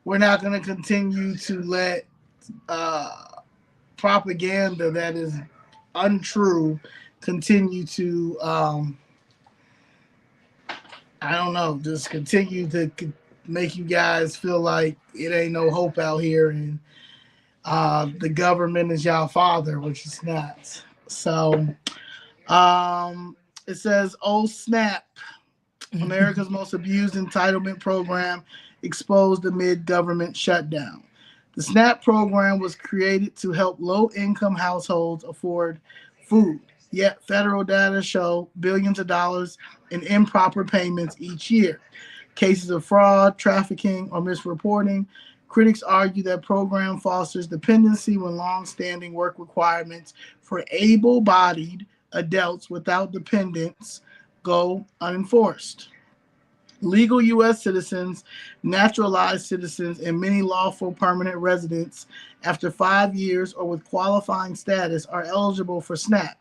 we're not going to continue to let uh, propaganda that is untrue continue to I don't know, just continue to make you guys feel like it ain't no hope out here and the government is y'all father, which is not. So it says, "Oh snap! America's most abused entitlement program exposed amid government shutdown." The SNAP program was created to help low-income households afford food. Yet federal data show billions of dollars in improper payments each year. Cases of fraud, trafficking, or misreporting. Critics argue that program fosters dependency when long-standing work requirements for able-bodied adults without dependents go unenforced. Legal U.S. citizens, naturalized citizens, and many lawful permanent residents after 5 years or with qualifying status are eligible for SNAP.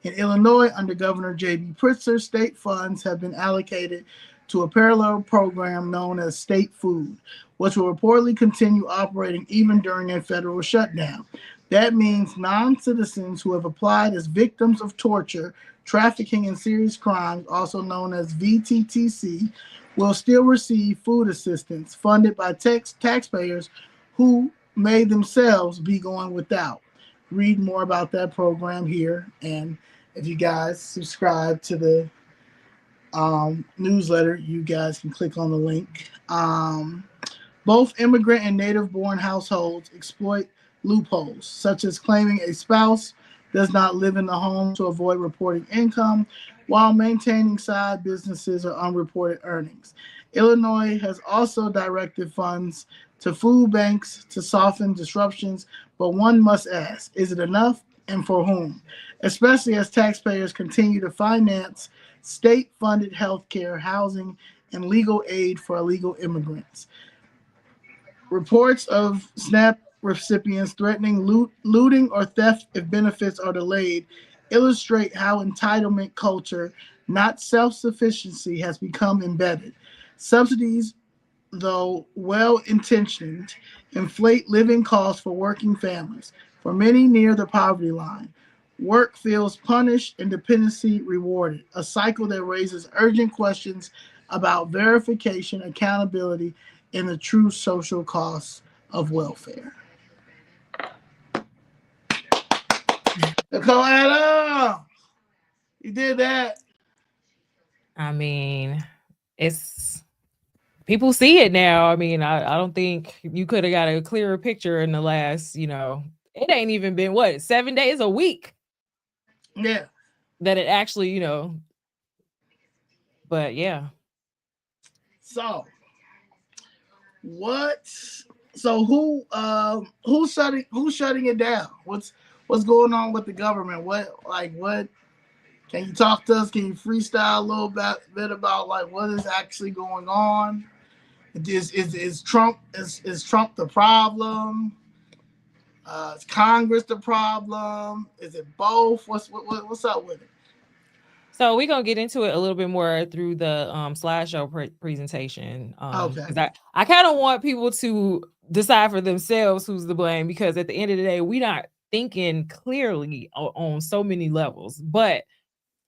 In Illinois, under Governor J.B. Pritzker, state funds have been allocated to a parallel program known as state food, which will reportedly continue operating even during a federal shutdown. That means non-citizens who have applied as victims of torture, trafficking, and serious crimes, also known as VTTC, will still receive food assistance funded by taxpayers who may themselves be going without. Read more about that program here. And if you guys subscribe to the newsletter, you guys can click on the link. Both immigrant and native born households exploit loopholes, such as claiming a spouse does not live in the home to avoid reporting income while maintaining side businesses or unreported earnings. Illinois has also directed funds to food banks to soften disruptions, but one must ask, is it enough and for whom? Especially as taxpayers continue to finance state funded health care, housing, and legal aid for illegal immigrants. Reports of SNAP recipients threatening looting or theft if benefits are delayed illustrate how entitlement culture, not self sufficiency, has become embedded. Subsidies, though well intentioned, inflate living costs for working families. For many near the poverty line, work feels punished and dependency rewarded, a cycle that raises urgent questions about verification, accountability, and the true social costs of welfare. Nicole Adam, you did that. I mean, it's people see it now. I mean, I don't think you could have got a clearer picture in the last, it ain't even been what, 7 days a week Yeah. that it actually, but yeah. So what? So who's shutting it down? What's going on with the government? What? Can you talk to us? Can you freestyle a little bit about like what is actually going on? Is Trump the problem? Is Congress the problem? Is it both? What's up with it? So we're gonna get into it a little bit more through the slideshow presentation. Okay. Because I kind of want people to decide for themselves who's to blame, because at the end of the day, we're not thinking clearly on so many levels. But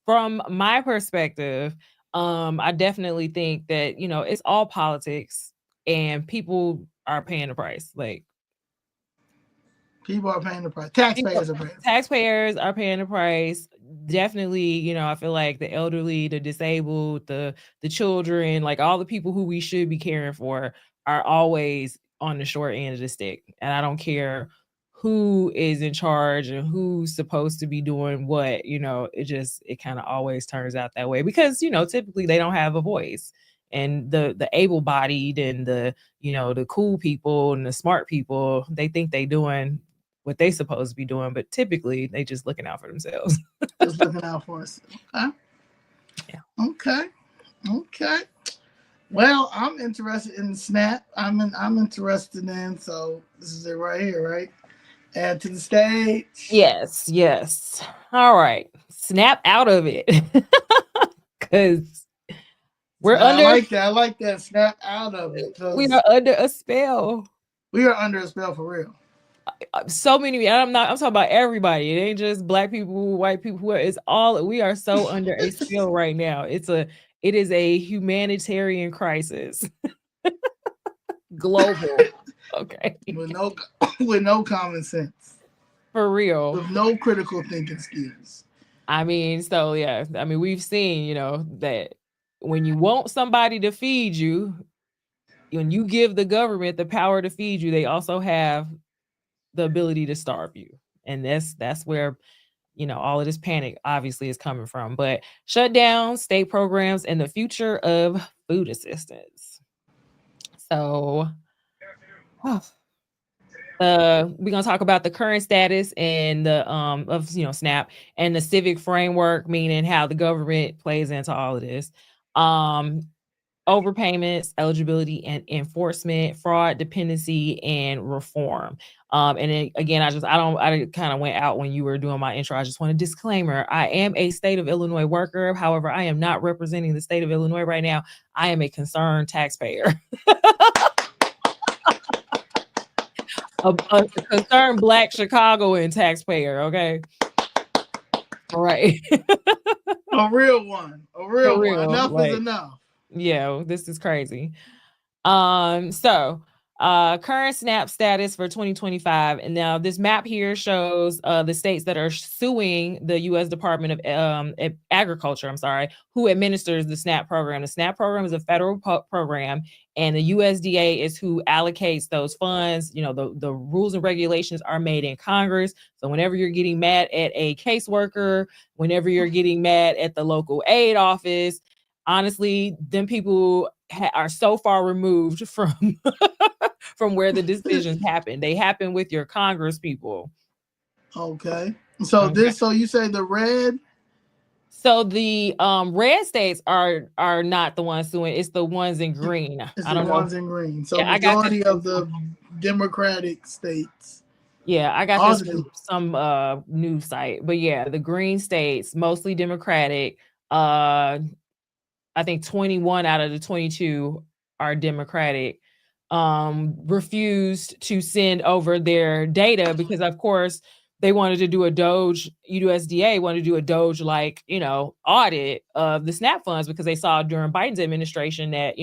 from my perspective, I definitely think that, it's all politics and people are paying the price. Like, People are paying the price. people, Taxpayers are paying the price. taxpayers are paying the price. Definitely, I feel like the elderly, the disabled, the children, like all the people who we should be caring for are always on the short end of the stick. And I don't care who is in charge and who's supposed to be doing what, it kind of always turns out that way because, typically they don't have a voice. And the able bodied and the cool people and the smart people, they think they doing what they supposed to be doing, but typically they just looking out for themselves. Just looking out for us. Okay. Yeah. Okay. Okay. Well, I'm interested in Snap. I'm interested in. So this is it right here, right? Add to the stage. Yes, yes. All right. Snap out of it. Cause We're I under like that. I like that. Snap out of it we because are under a spell. we are under a spell for real. So many. I'm talking about everybody. It ain't just black people, white people. It's all. We are so under a spell right now. It is a humanitarian crisis, global. Okay, With no with no common sense. for real. With no critical thinking skills. I mean, so yeah. I mean, we've seen, that when you want somebody to feed you, when you give the government the power to feed you, they also have the ability to starve you. And that's where all of this panic obviously is coming from. But shut down state programs and the future of food assistance. So we're gonna talk about the current status and the of SNAP and the civic framework, meaning how the government plays into all of this. Overpayments, eligibility and enforcement, fraud, dependency, and reform. And then, again, I kind of went out when you were doing my intro. I just want a disclaimer. I am a state of Illinois worker. However, I am not representing the state of Illinois right now. I am a concerned taxpayer. a concerned Black Chicagoan taxpayer, okay? All right. A real one. A real real, one. Enough like, is enough. Yeah, this is crazy. Current SNAP status for 2025. And now this map here shows the states that are suing the U.S. Department of Agriculture, who administers the SNAP program. The SNAP program is a federal program, and the USDA is who allocates those funds. The rules and regulations are made in Congress. So whenever you're getting mad at a caseworker, whenever you're getting mad at the local aid office, honestly, them people are so far removed from from where the decisions happen. They happen with your Congress people. Okay. So you say the red? So the red states are not the ones suing. It's the ones in green. It's the ones in green. So yeah, majority of the Democratic states. Yeah, I got this from some news site. But yeah, the green states, mostly Democratic. I think 21 out of the 22 are Democratic, refused to send over their data because, of course, they wanted to do a Doge, USDA wanted to do a Doge audit of the SNAP funds because they saw during Biden's administration that,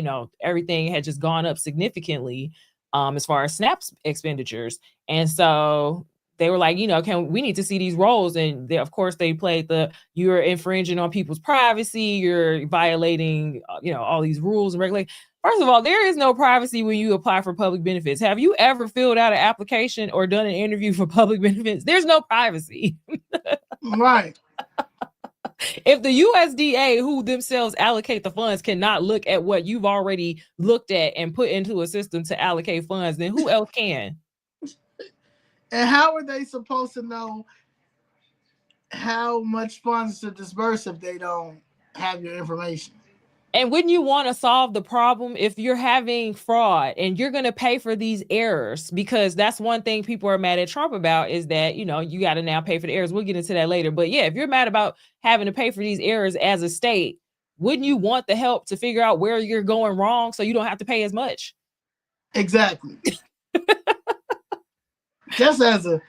everything had just gone up significantly as far as SNAP expenditures. And so they were like, we need to see these rolls. And of course they played you're infringing on people's privacy. You're violating, all these rules and regulations. First of all, there is no privacy when you apply for public benefits. Have you ever filled out an application or done an interview for public benefits? There's no privacy. Right. If the USDA, who themselves allocate the funds, cannot look at what you've already looked at and put into a system to allocate funds, then who else can? And how are they supposed to know how much funds to disperse if they don't have your information? And wouldn't you want to solve the problem if you're having fraud and you're going to pay for these errors? Because that's one thing people are mad at Trump about is that, you got to now pay for the errors. We'll get into that later. But yeah, if you're mad about having to pay for these errors as a state, wouldn't you want the help to figure out where you're going wrong so you don't have to pay as much? Exactly. Just as a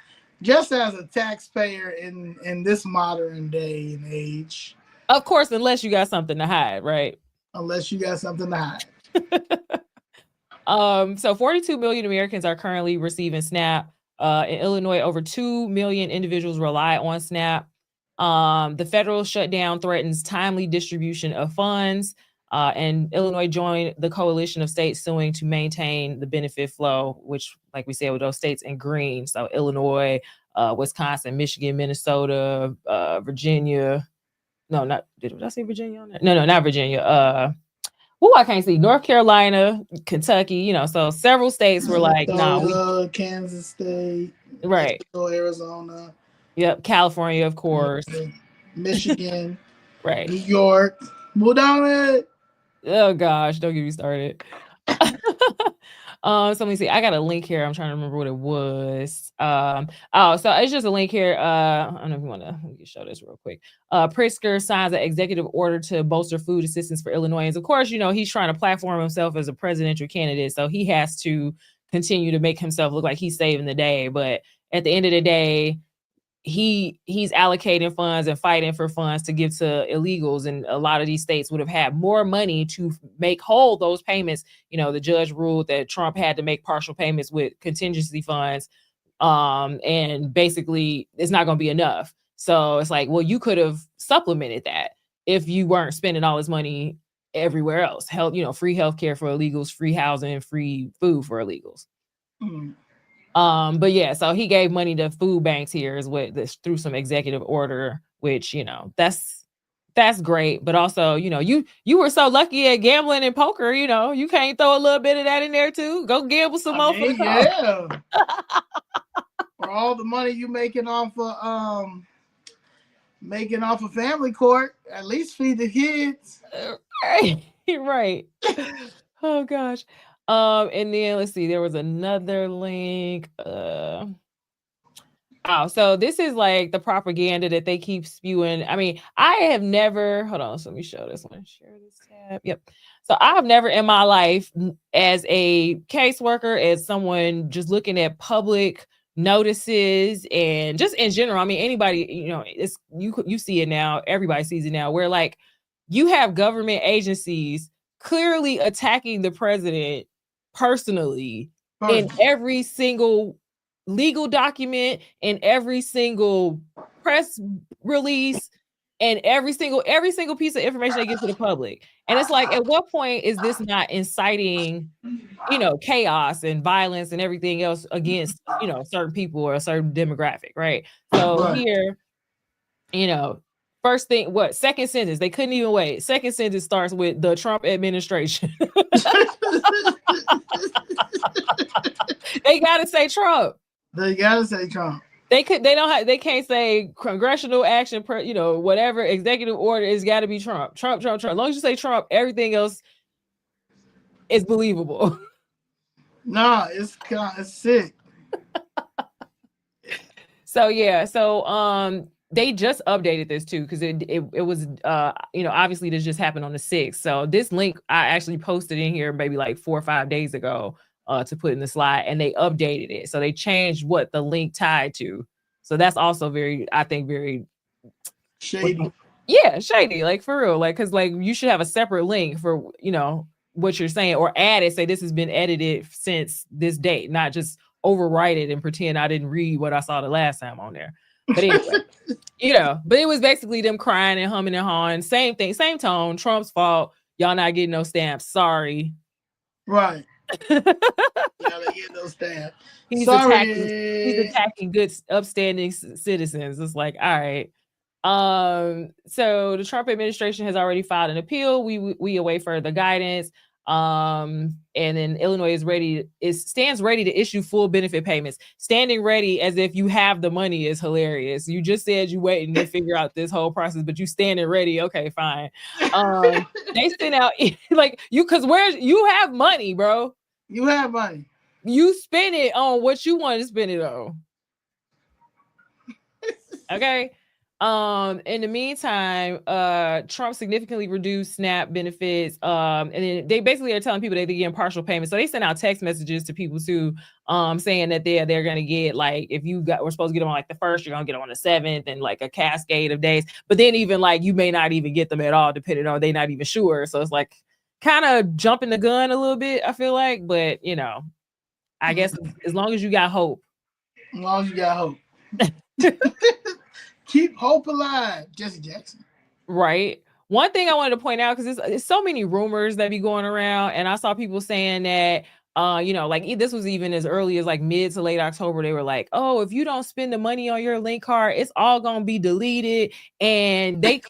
taxpayer in this modern day and age. Of course, unless you got something to hide, right? Unless you got something to hide. So 42 million Americans are currently receiving SNAP. In Illinois, over 2 million individuals rely on SNAP. The federal shutdown threatens timely distribution of funds. And Illinois joined the coalition of states suing to maintain the benefit flow, which, like we said, with those states in green. So Illinois, Wisconsin, Michigan, Minnesota, Virginia. No, did I say Virginia on that? No, not Virginia. I can't see. North Carolina, Kentucky, so several states were like, no, Kansas State, right, Mexico, Arizona. Yep, California, of course. Michigan, right. New York. Move down it. Oh gosh, don't get me started. So let me see. I got a link here. I'm trying to remember what it was. So it's just a link here. I don't know if you want to show this real quick. Pritzker signs an executive order to bolster food assistance for Illinoisans. Of course, he's trying to platform himself as a presidential candidate, so he has to continue to make himself look like he's saving the day. But at the end of the day, he's allocating funds and fighting for funds to give to illegals, and a lot of these states would have had more money to make whole those payments. The judge ruled that Trump had to make partial payments with contingency funds, and basically it's not going to be enough. So it's like, well, you could have supplemented that if you weren't spending all this money everywhere else. Health, free healthcare for illegals, free housing, free food for illegals. But yeah, so he gave money to food banks here is what this through some executive order, which that's great. But also, you were so lucky at gambling and poker, you can't throw a little bit of that in there too. Go gamble some more for the cause. For all the money you making off of family court, at least feed the kids. Right. Oh gosh. And then let's see, there was another link. So this is like the propaganda that they keep spewing. I mean, I have never, hold on, so let me show this one. Share this tab. Yep. So I have never in my life, as a caseworker, as someone just looking at public notices and just in general, I mean, anybody, it's you see it now, everybody sees it now, where like you have government agencies clearly attacking the president personally in every single legal document, in every single press release, and every single piece of information they give to the public. And it's like, at what point is this not inciting, chaos and violence and everything else against, certain people or a certain demographic, right? So here, first thing, second sentence, they couldn't even wait. Second sentence starts with the Trump administration. They gotta say Trump. They gotta say Trump. They can't say congressional action, whatever executive order. It's got to be Trump. Trump. As long as you say Trump, everything else is believable. Nah, it's sick. So yeah, they just updated this too, because it was obviously this just happened on the 6th. So this link I actually posted in here maybe like 4 or 5 days ago to put in the slide, and they updated it. So they changed what the link tied to. So that's also very shady. Yeah, shady, like for real, like because like you should have a separate link for what you're saying, or add it, say this has been edited since this date, not just overwrite it and pretend I didn't read what I saw the last time on there. But anyway, but it was basically them crying and humming and hawing. Same thing, same tone. Trump's fault. Y'all not getting no stamps. Sorry. Right. Y'all not getting no stamps. He's attacking good, upstanding citizens. It's like, all right. So the Trump administration has already filed an appeal. We await further guidance. And then Illinois stands ready to issue full benefit payments. Standing ready as if you have the money is hilarious. You just said you waiting to figure out this whole process, but you standing ready. Okay, fine. They sent out like because you have money, bro. You have money. You spend it on what you want to spend it on. Okay. In the meantime, Trump significantly reduced SNAP benefits. And then they basically are telling people that they're getting partial payments. So they sent out text messages to people too, saying that they're gonna get, like, if we're supposed to get them on like the 1st, you're gonna get them on the 7th, and like a cascade of days. But then even like you may not even get them at all, depending on, they're not even sure. So it's like kind of jumping the gun a little bit, I feel like. But I guess as long as you got hope. As long as you got hope. Keep hope alive, Jesse Jackson. Right. One thing I wanted to point out, because there's so many rumors that be going around, and I saw people saying that, like this was even as early as like mid to late October. They were like, "Oh, if you don't spend the money on your link card, it's all gonna be deleted, and they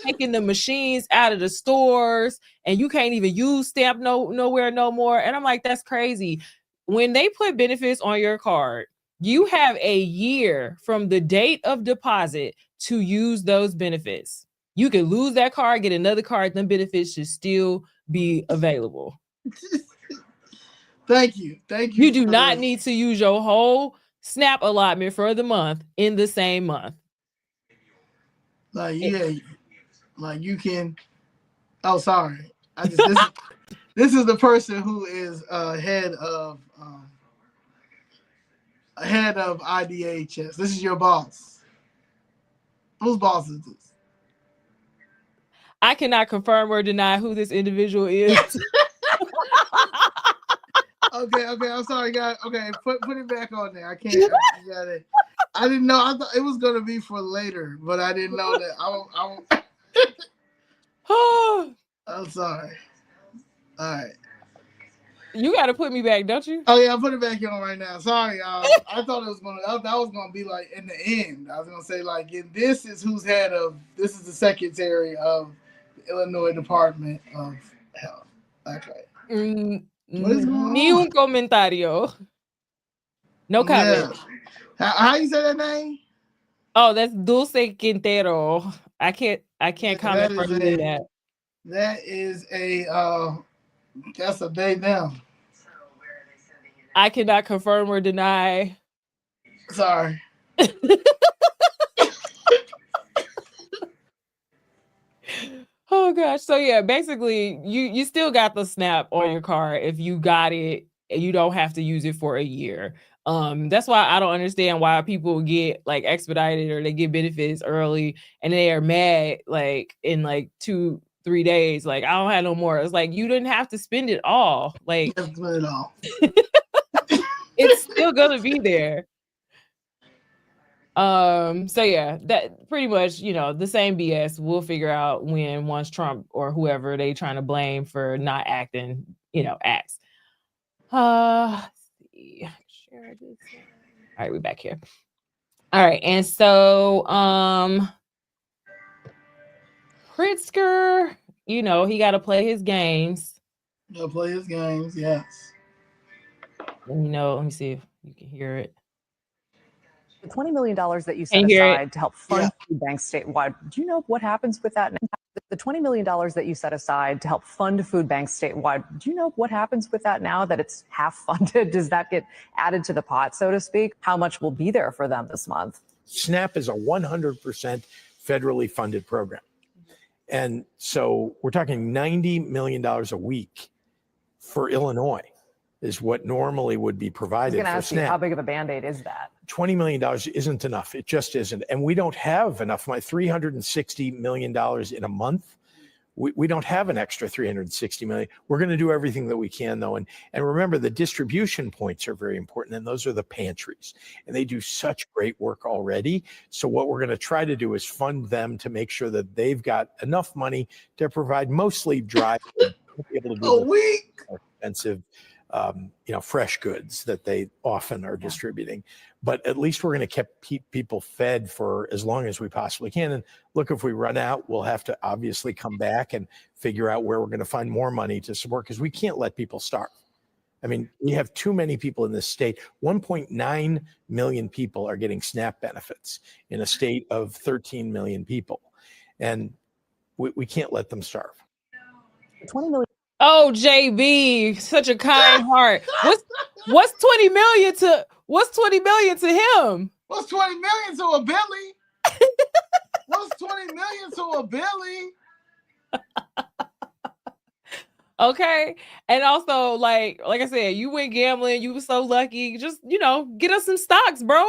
taking the machines out of the stores, and you can't even use stamp nowhere no more." And I'm like, that's crazy. When they put benefits on your card, you have a year from the date of deposit to use those benefits. You can lose that card, get another card, then benefits should still be available. Thank you. You do not need to use your whole SNAP allotment for the month in the same month. Like, yeah, like you can. Oh, sorry. This is the person who is head of IDHS. This is your boss. Whose boss is this? I cannot confirm or deny who this individual is. Okay. I'm sorry, guys. Okay, put it back on there. I can't. I got it. I didn't know. I thought it was gonna be for later, but I didn't know that. I'm sorry. All right. You got to put me back, don't you? Oh yeah, I'll put it back on right now. Sorry, I thought it was that was gonna be like in the end. I was gonna say like, this is who's head of. This is the secretary of the Illinois Department of Health. Okay. What is going Ni on? un comentario. No comment. Yeah. How you say that name? Oh, that's Dulce Quintero. I can't comment further than that. That is that's a day down. I cannot confirm or deny. Sorry. Oh gosh. So yeah, basically you still got the SNAP on your card if you got it and you don't have to use it for a year. That's why I don't understand why people get like expedited or they get benefits early and they are mad like in like 2-3 days. Like, I don't have no more. It's like you didn't have to spend it all. Like it's still gonna be there. So yeah, that pretty much, the same BS. We'll figure out when once Trump or whoever they trying to blame for not acting, acts. Let's see. Share this. All right, we're back here. All right, and so Pritzker, he got to play his games. Gotta play his games, yes. Let me see if you can hear it. The $20 million that you set aside to help fund food banks statewide, do you know what happens with that? The $20 million that you set aside to help fund food banks statewide, do you know what happens with that now that it's half funded? Does that get added to the pot, so to speak? How much will be there for them this month? SNAP is a 100% federally funded program. And so we're talking $90 million a week for Illinois is what normally would be provided for SNAP. You, how big of a Band-Aid is that? $20 million isn't enough. It just isn't. And we don't have enough money, $360 million in a month. We don't have an extra $360 million. We're going to do everything that we can, though. And remember, the distribution points are very important, and those are the pantries. And they do such great work already. So what we're going to try to do is fund them to make sure that they've got enough money to provide mostly dry food, to be able to do more expensive fresh goods that they often are distributing. But at least we're going to keep people fed for as long as we possibly can. And look, if we run out, we'll have to obviously come back and figure out where we're going to find more money to support, because we can't let people starve. I mean, we have too many people in this state. 1.9 million people are getting SNAP benefits in a state of 13 million people. And we can't let them starve. 20 million. Oh, JB, such a kind heart. What's 20 million to him? What's 20 million to a Billy? What's 20 million to a Billy? Okay. And also, like I said, you went gambling. You were so lucky. Just, get us some stocks, bro.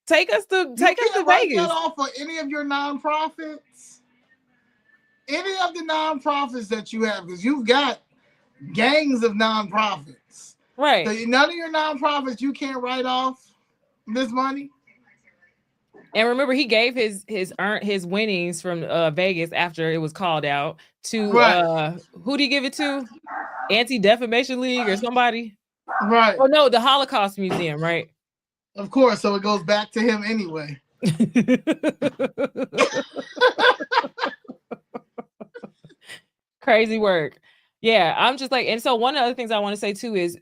Take us to Vegas. That off for any of your nonprofits. Any of the nonprofits that you have, because you've got gangs of nonprofits. Right. So none of your nonprofits you can't write off this money. And remember, he gave his winnings from Vegas after it was called out to who'd he give it to? Anti-Defamation League or somebody? Right. Oh no, the Holocaust Museum, right? Of course. So it goes back to him anyway. Crazy work. Yeah, I'm just like, and so one of the other things I want to say too is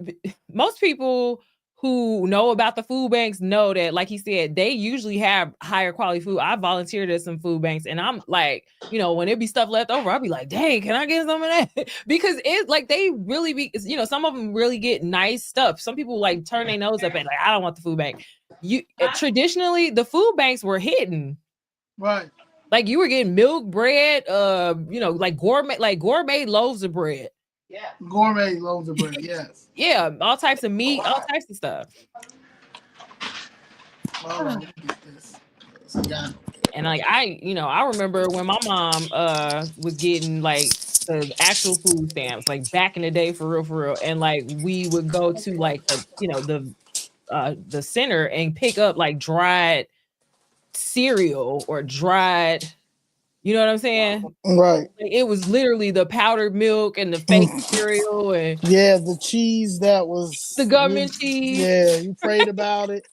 most people who know about the food banks know that, like he said, they usually have higher quality food. I volunteered at some food banks, and I'm like, you know, when it be stuff left over, I'll be like, dang, can I get some of that? Because it's like they really be, you know, some of them really get nice stuff. Some people like turn their nose up at like, I don't want the food bank. Traditionally, the food banks were hidden. Right. Like you were getting milk, bread, you know, like gourmet loaves of bread. Yeah. Gourmet loaves of bread, yes. Yeah, all types of meat, all types of stuff. Hold on, let me get this. And like I remember when my mom was getting like the actual food stamps, like back in the day for real. And like we would go to like the center and pick up like dried cereal or dried, you know what I'm saying? Right. Like, it was literally the powdered milk and the fake cereal and the cheese that was the government cheese. Yeah, you prayed about it.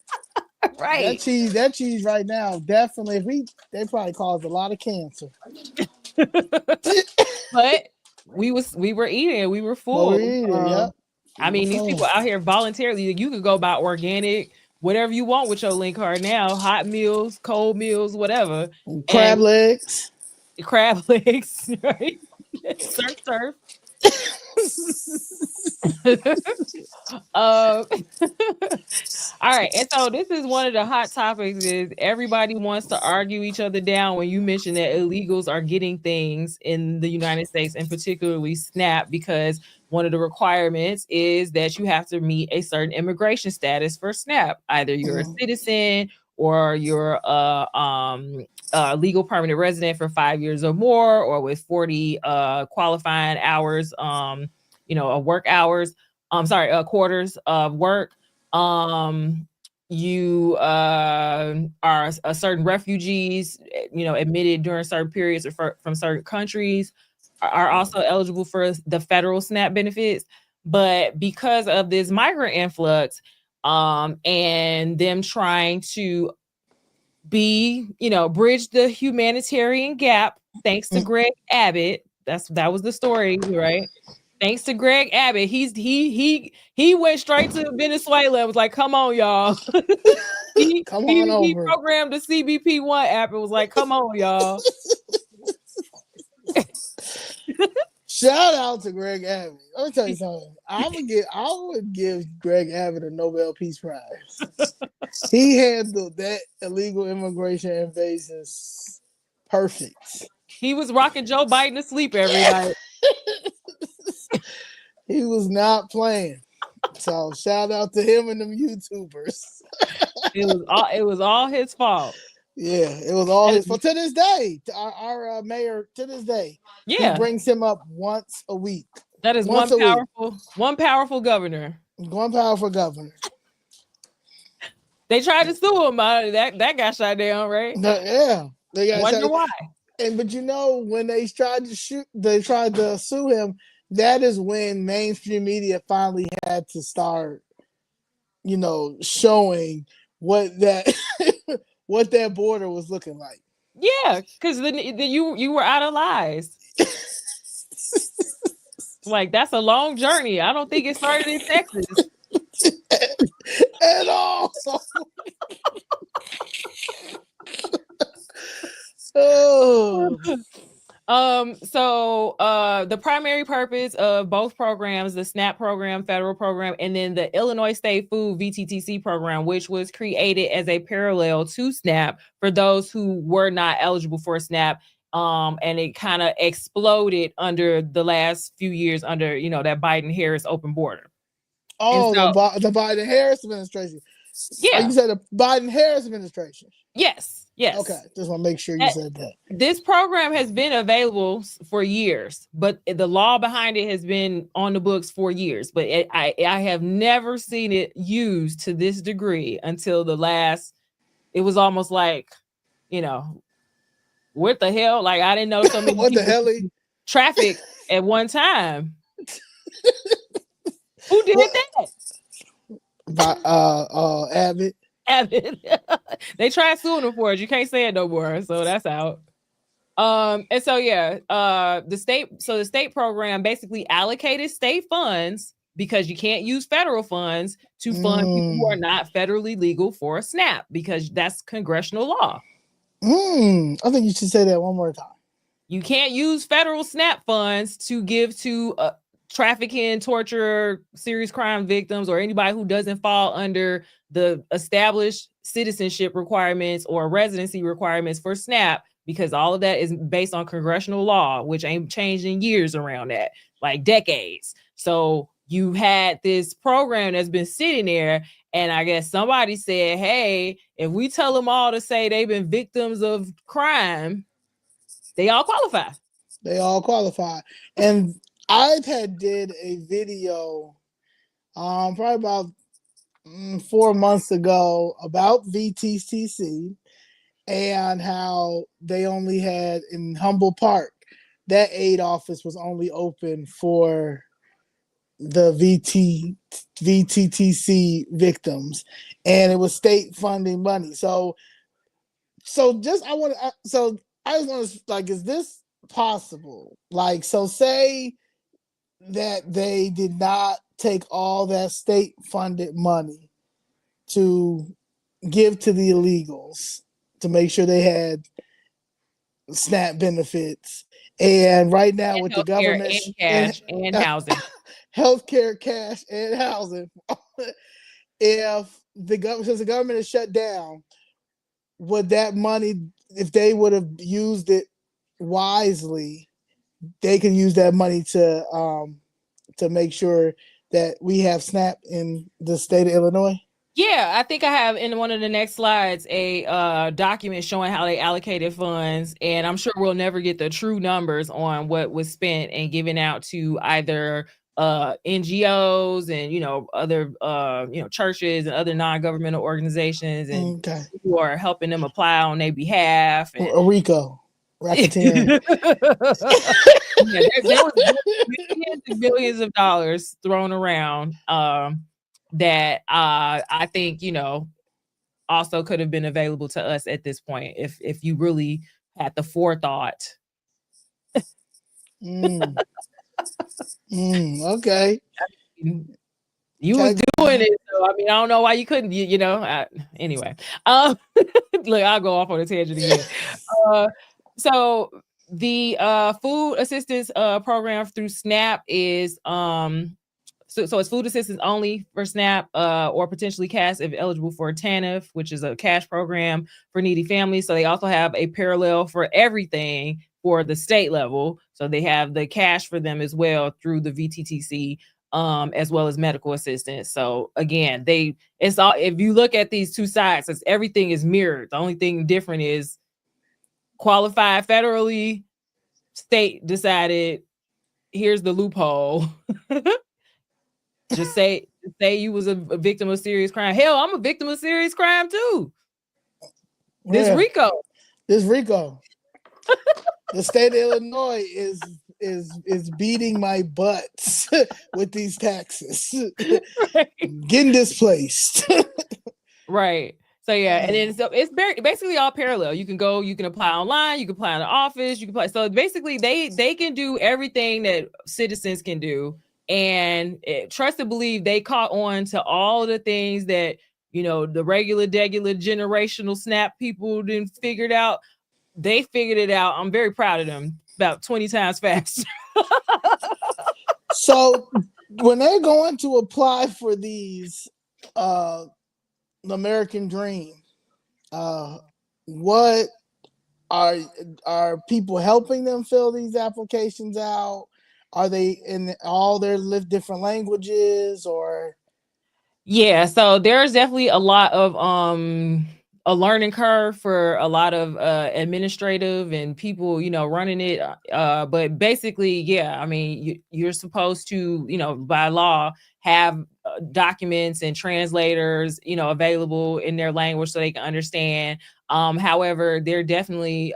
Right. That cheese right now, definitely they probably caused a lot of cancer. But we were eating, we were full. Yep. I mean, these people out here voluntarily, you could go buy organic, whatever you want with your link card now, hot meals, cold meals, whatever. Crab legs, right? Surf. All right, and so this is one of the hot topics is everybody wants to argue each other down when you mention that illegals are getting things in the United States and particularly SNAP, because one of the requirements is that you have to meet a certain immigration status for SNAP. Either you're a citizen or you're a legal permanent resident for 5 years or more, or with 40 qualifying hours, work hours. Quarters of work. You are a certain refugees, admitted during certain periods or from certain countries are also eligible for the federal SNAP benefits. But because of this migrant influx, and them trying to bridge the humanitarian gap, thanks to Greg Abbott. That was the story, right? Thanks to Greg Abbott, he went straight to Venezuela and was like, "Come on, y'all." He programmed the CBP-1 app and was like, "Come on, y'all." Shout out to Greg Abbott. Let me tell you something. I would give Greg Abbott a Nobel Peace Prize. He handled that illegal immigration invasion perfect. He was rocking Joe Biden to sleep every night. He was not playing. So shout out to him and them YouTubers. It was all his fault. Yeah, it was all his fault. To this day, our mayor, to this day, he brings him up once a week. That is one powerful governor. One powerful governor. They tried to sue him. That got shot down, right? Yeah, they got Wonder why. But when they tried to sue him, that is when mainstream media finally had to start, showing what that border was looking like. Yeah, because then you were out of lies. Like, that's a long journey. I don't think it started in Texas at all. Oh. So the primary purpose of both programs, the SNAP program, federal program, and then the Illinois State Food VTTC program, which was created as a parallel to SNAP for those who were not eligible for SNAP. And it kind of exploded under the last few years under, that Biden-Harris open border. Oh, so, the Biden-Harris administration. Yeah. You said the Biden-Harris administration. Yes. Okay, just want to make sure you said that. This program has been available for years, but the law behind it has been on the books for years. But I have never seen it used to this degree until it was almost like, what the hell? Like, I didn't know so many what the hell? Traffic at one time. Who did that? Abbott. They tried suing him for it. You can't say it no more, so that's out. And so the state program basically allocated state funds because you can't use federal funds to fund people who are not federally legal for a SNAP, because that's congressional law. I think you should say that one more time. You can't use federal SNAP funds to give to trafficking, torture, serious crime victims, or anybody who doesn't fall under the established citizenship requirements or residency requirements for SNAP, because all of that is based on congressional law, which ain't changed in years around that, like decades. So you had this program that's been sitting there, and I guess somebody said, hey, if we tell them all to say they've been victims of crime, they all qualify. They all qualify. And I did a video probably about 4 months ago about VTTC and how they only had in Humboldt Park, that aid office was only open for the VTTC victims, and it was state funding money. So I just want to, like, is this possible? Like, so say that they did not take all that state funded money to give to the illegals to make sure they had SNAP benefits. And right now with the government and cash and housing, healthcare, cash and housing, if the government is shut down, would that money, if they would have used it wisely, they could use that money to make sure that we have SNAP in the state of Illinois? Yeah, I think I have in one of the next slides a document showing how they allocated funds, and I'm sure we'll never get the true numbers on what was spent and given out to either NGOs and other churches and other non-governmental organizations and who are helping them apply on their behalf. And RICO, racketeering. There was billions and billions of dollars thrown around that I think also could have been available to us at this point if you really had the forethought. Okay. You was doing it, so I mean, I don't know why you couldn't. Anyway, look, I'll go off on a tangent again. So the food assistance program through SNAP is so it's food assistance only for SNAP or potentially cash if eligible for TANF, which is a cash program for needy families. So they also have a parallel for everything for the state level. So they have the cash for them as well through the VTTC, as well as medical assistance. So again, it's all, if you look at these two sides, everything is mirrored. The only thing different is qualified federally, state decided, here's the loophole. Just say you was a victim of serious crime. Hell, I'm a victim of serious crime too. This RICO. The state of Illinois is beating my butts with these taxes. Right. Getting displaced. Right. So yeah, and then so it's basically all parallel. You can apply online, you can apply in the office, you can apply. So basically they can do everything that citizens can do. And trust and believe they caught on to all the things that the regular generational SNAP people didn't figure it out. They figured it out. I'm very proud of them. About 20 times faster. So when they're going to apply for these the American Dream, what are people helping them fill these applications out? Are they in all their different languages or? Yeah, so there's definitely a lot of a learning curve for a lot of administrative and people, running it. But basically, yeah, I mean, you're supposed to, by law, have documents and translators, available in their language so they can understand. However, they're definitely,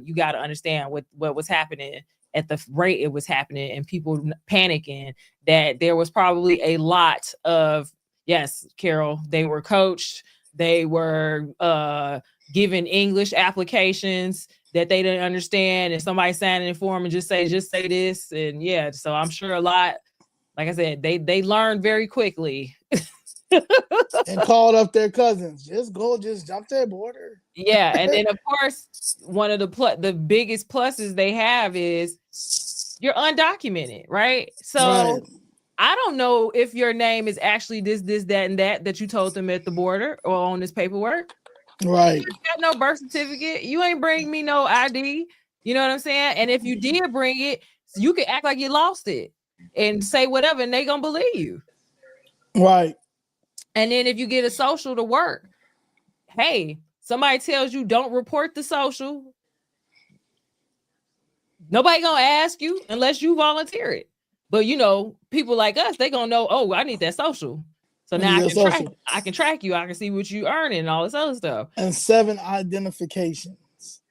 you got to understand what was happening at the rate it was happening and people panicking, that there was probably a lot of, yes, Carol, they were coached. They were given English applications that they didn't understand, and somebody signed in for them and just say this, and yeah. So I'm sure a lot like I said, they learned very quickly. And called up their cousins. Just jump that border. Yeah, and then of course, one of the biggest pluses they have is you're undocumented, right? So Right. I don't know if your name is actually this, that, and that you told them at the border or on this paperwork. Right. You got no birth certificate. You ain't bring me no ID. You know what I'm saying? And if you did bring it, you can act like you lost it and say whatever, and they gonna believe you. Right. And then if you get a social to work, hey, somebody tells you don't report the social, nobody gonna ask you unless you volunteer it. But you know, people like us, they gonna know, oh, I need that social. So now I can track you. I can see what you earning and all this other stuff. And 7 identifications.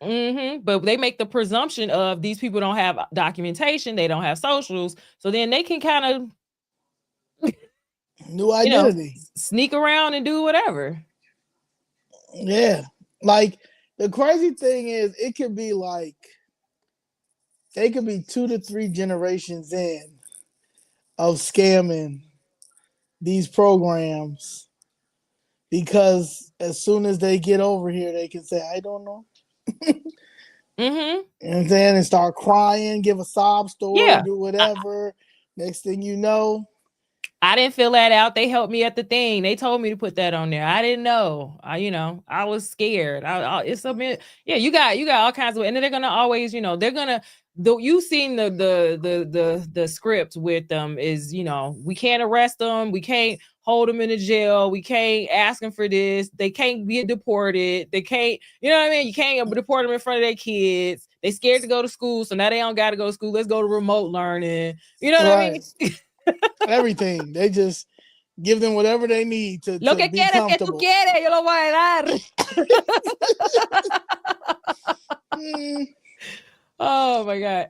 But they make the presumption of these people don't have documentation, they don't have socials, so then they can kind of new identity, sneak around and do whatever. Yeah, like the crazy thing is, it could be like they could be 2 to 3 generations in of scamming these programs, because as soon as they get over here, they can say, I don't know. You know what I'm saying? And start crying, give a sob story, do whatever. Next thing you know, I didn't fill that out. They helped me at the thing. They told me to put that on there. I didn't know. I was scared. It's a bit. Yeah, you got all kinds of. And then they're gonna always, they're gonna. You've seen the script with them is, we can't arrest them, we can't hold them in a jail, we can't ask them for this, they can't be deported, they can't, you know what I mean? You can't deport them in front of their kids. They scared to go to school, so now they don't got to go to school. Let's go to remote learning. You know what I mean? Everything. They just give them whatever they need to be comfortable. Que tú quieres, yo lo voy a dar. Oh my God.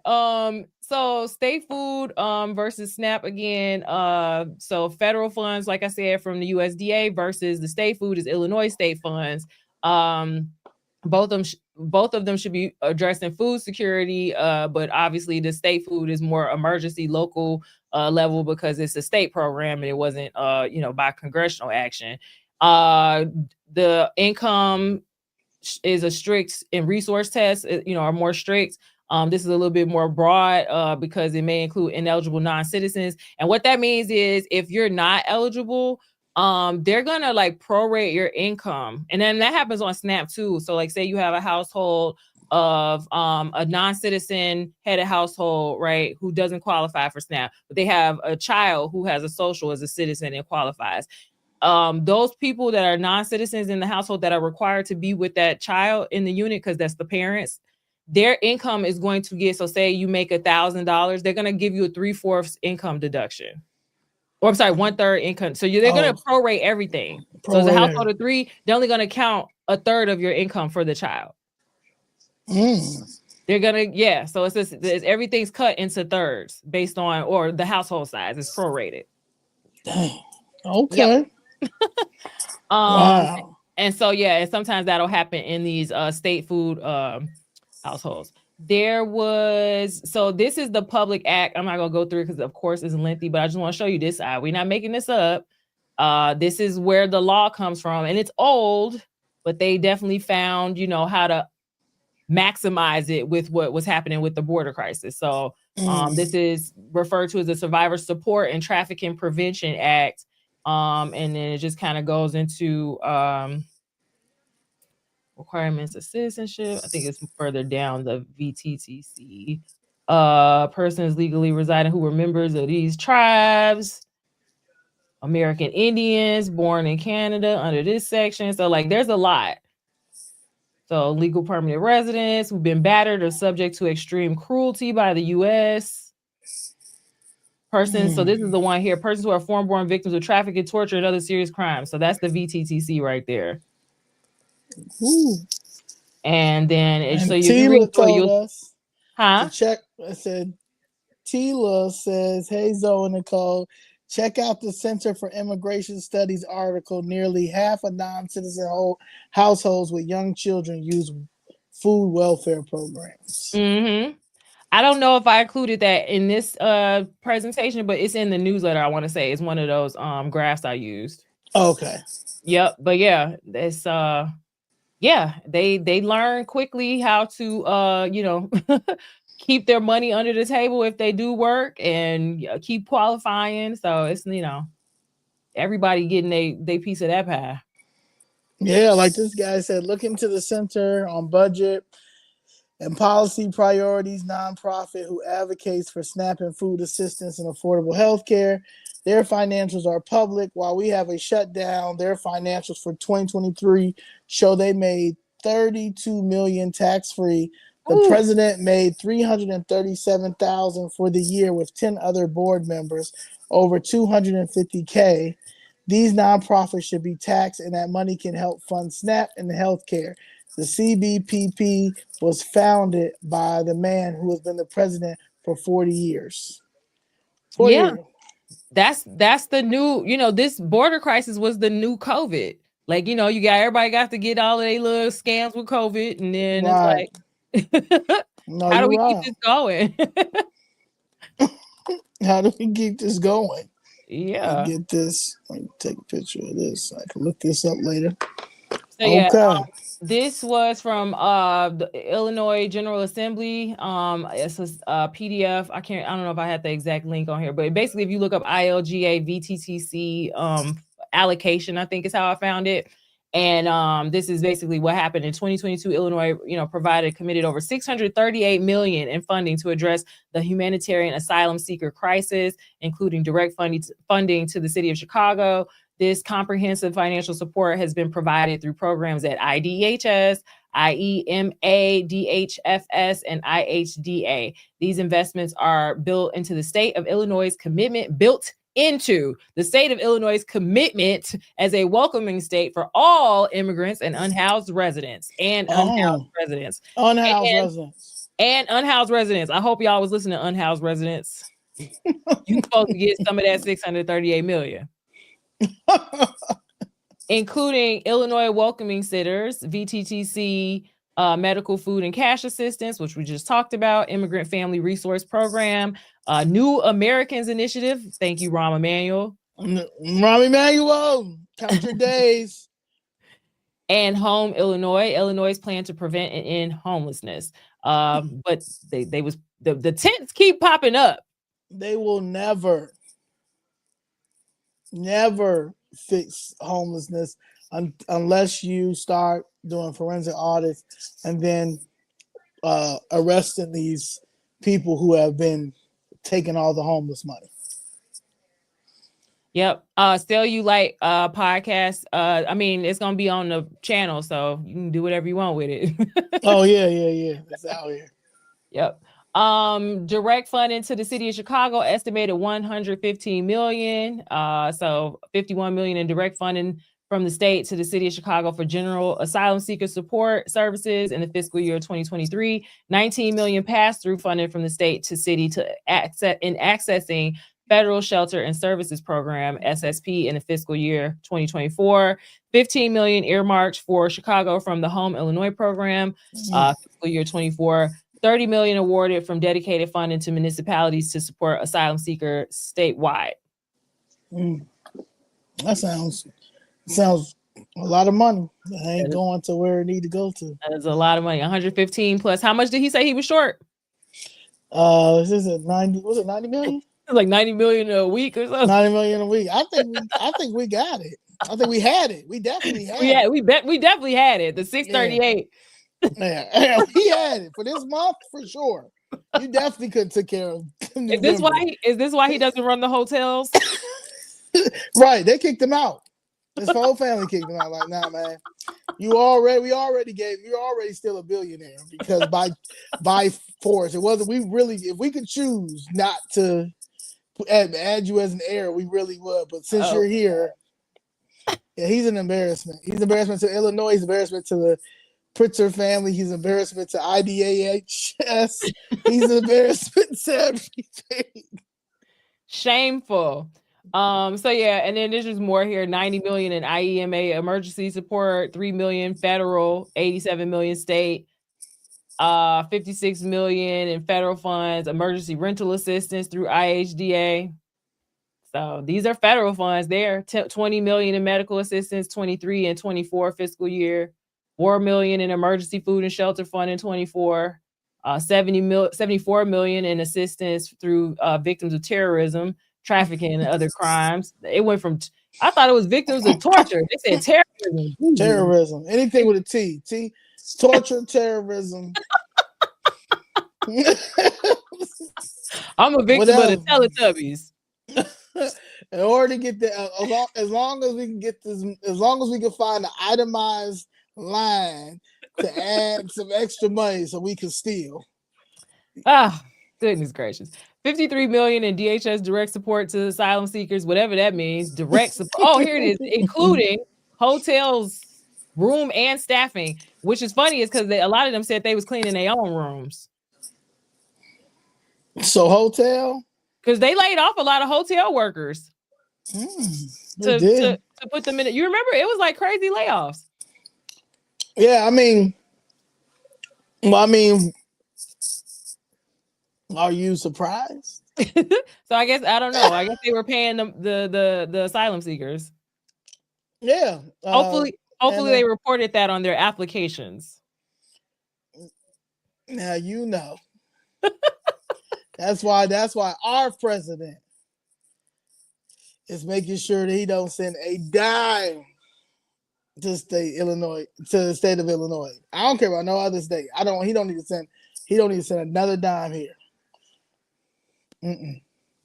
So state food versus SNAP again. So federal funds, like I said, from the USDA versus the state food is Illinois state funds. Both of them should be addressing food security, but obviously the state food is more emergency local level because it's a state program and it wasn't by congressional action. The income is a strict and resource test, are more strict. This is a little bit more broad because it may include ineligible non-citizens. And what that means is if you're not eligible, they're gonna like prorate your income. And then that happens on SNAP too. So like say you have a household of a non-citizen head of household, right, who doesn't qualify for SNAP, but they have a child who has a social as a citizen and qualifies. Those people that are non-citizens in the household that are required to be with that child in the unit, because that's the parents, their income is going to get, so say you make $1,000, they're going to give you a 3/4 income deduction. Or I'm sorry, 1/3 income. So they're going to prorate everything. So as a household of 3, they're only going to count 1/3 of your income for the child. They're going to, so it's just, everything's cut into thirds based on, or the household size is prorated. Dang. Okay. Yep. Wow. And so, and sometimes that'll happen in these state food households. So this is the Public Act. I'm not gonna go through it because of course it's lengthy, but I just want to show you this side. We're not making this up. This is where the law comes from, and it's old, but they definitely found, how to maximize it with what was happening with the border crisis. So this is referred to as the Survivor Support and Trafficking Prevention Act. And then it just kind of goes into requirements of citizenship. I think it's further down the VTTC. Persons legally residing who were members of these tribes, American Indians born in Canada under this section. So like there's a lot. So legal permanent residents who've been battered or subject to extreme cruelty by the U.S. Persons, so this is the one here, persons who are foreign-born victims of trafficking, torture, and other serious crimes. So that's the VTTC right there. Ooh. And then so you told us to check. I said, Tila says, hey, Zoe and Nicole, check out the Center for Immigration Studies article. Nearly half of non-citizen households with young children use food welfare programs. I don't know if I included that in this presentation, but it's in the newsletter. I want to say it's one of those graphs I used. Okay. Yep. But yeah, it's yeah, they learn quickly how to you know keep their money under the table if they do work and keep qualifying. So it's, you know, everybody getting they piece of that pie. Yeah, like this guy said, look into the center on budget and policy priorities, nonprofit who advocates for SNAP and food assistance and affordable health care. Their financials are public. While we have a shutdown, their financials for 2023 show they made 32 million tax-free. The president made 337,000 for the year with 10 other board members, over 250K. These nonprofits should be taxed, and that money can help fund SNAP and healthcare. The CBPP was founded by the man who has been the president for 40 years. 40 yeah. years. That's the new, you know, this border crisis was the new COVID. Like, you know, everybody got to get all of their little scams with COVID, and then Right. It's like, No, how do we right. keep this going? How do we keep this going? Yeah. Get this. Let me take a picture of this. I can look this up later. So yeah, Okay. this was from the Illinois General Assembly. It's a PDF. I don't know if I had the exact link on here, but basically, if you look up ILGA VTTC allocation, I think is how I found it. And this is basically what happened in 2022. Illinois, you know, committed over $638 million in funding to address the humanitarian asylum seeker crisis, including direct funding to the city of Chicago. This comprehensive financial support has been provided through programs at IDHS, IEMA, DHFS, and IHDA. These investments are built into the state of Illinois' commitment as a welcoming state for all immigrants and unhoused residents and unhoused residents. And unhoused residents. I hope y'all was listening to unhoused residents. You supposed to get some of that $638 million. Including Illinois Welcoming Sitters, VTTC, medical, food, and cash assistance, which we just talked about, Immigrant Family Resource Program, New Americans Initiative. Thank you, Rahm Emanuel. Rahm Emanuel, count your days. And Home Illinois. Illinois' plan to prevent and end homelessness. But the tents keep popping up. They will never fix homelessness unless you start doing forensic audits and then arresting these people who have been taking all the homeless money. Yep. Still You Like podcast. I mean, it's gonna be on the channel, so you can do whatever you want with it. Oh yeah. It's out here. Yep. Direct funding to the city of Chicago, estimated $115 million. So $51 million in direct funding from the state to the city of Chicago for general asylum seeker support services in the fiscal year 2023. $19 million pass-through funding from the state to city to accessing Federal Shelter and Services Program, SSP, in the fiscal year 2024. $15 million earmarked for Chicago from the Home Illinois program, fiscal year 24. $30 million awarded from dedicated funding to municipalities to support asylum seekers statewide. That sounds a lot of money. That ain't going to where it need to go to. That is a lot of money. 115 plus. How much did he say he was short? This is 90. Was it 90 million? Like 90 million a week or something. 90 million a week. I think we got it. I think we had it. We definitely had it. We definitely had it. The 638. Yeah, we had it for this month for sure. You definitely could take care of. Is this why he doesn't run the hotels? Right, they kicked him out. His whole family kicked him out. Like, nah, man, you're already still a billionaire because by force. It wasn't. If we could choose not to add you as an heir, we really would. But since you're here, yeah, he's an embarrassment. He's an embarrassment to Illinois. He's an embarrassment to the Pritzker family. He's an embarrassment to IDAHS. He's an embarrassment to everything. Shameful. So yeah, and then there's just more here. 90 million in IEMA emergency support, 3 million federal, 87 million state. $56 million in federal funds, emergency rental assistance through IHDA. So these are federal funds there. $20 million in medical assistance, 23 and 24 fiscal year, $4 million in emergency food and shelter fund in 24, $74 million in assistance through victims of terrorism, trafficking, and other crimes. It went from I thought it was victims of torture. They said terrorism. Terrorism. Anything with a T. T. Torture, terrorism. I'm a victim of the Teletubbies. In order to get that, as long as we can get this, as long as we can find an itemized line to add some extra money so we can steal. Ah, goodness gracious. $53 million in DHS direct support to asylum seekers, whatever that means. Direct support. Oh, here it is, including hotels, room, and staffing. Which is funny, is because a lot of them said they was cleaning their own rooms. So hotel? Because they laid off a lot of hotel workers. To put them in it. You remember it was like crazy layoffs. Yeah, I mean, are you surprised? So I guess I don't know. I guess they were paying the asylum seekers. Yeah. Hopefully they reported that on their applications. Now you know. That's why our president is making sure that he don't send a dime to the state of Illinois. I don't care about no other state. He don't need to send another dime here.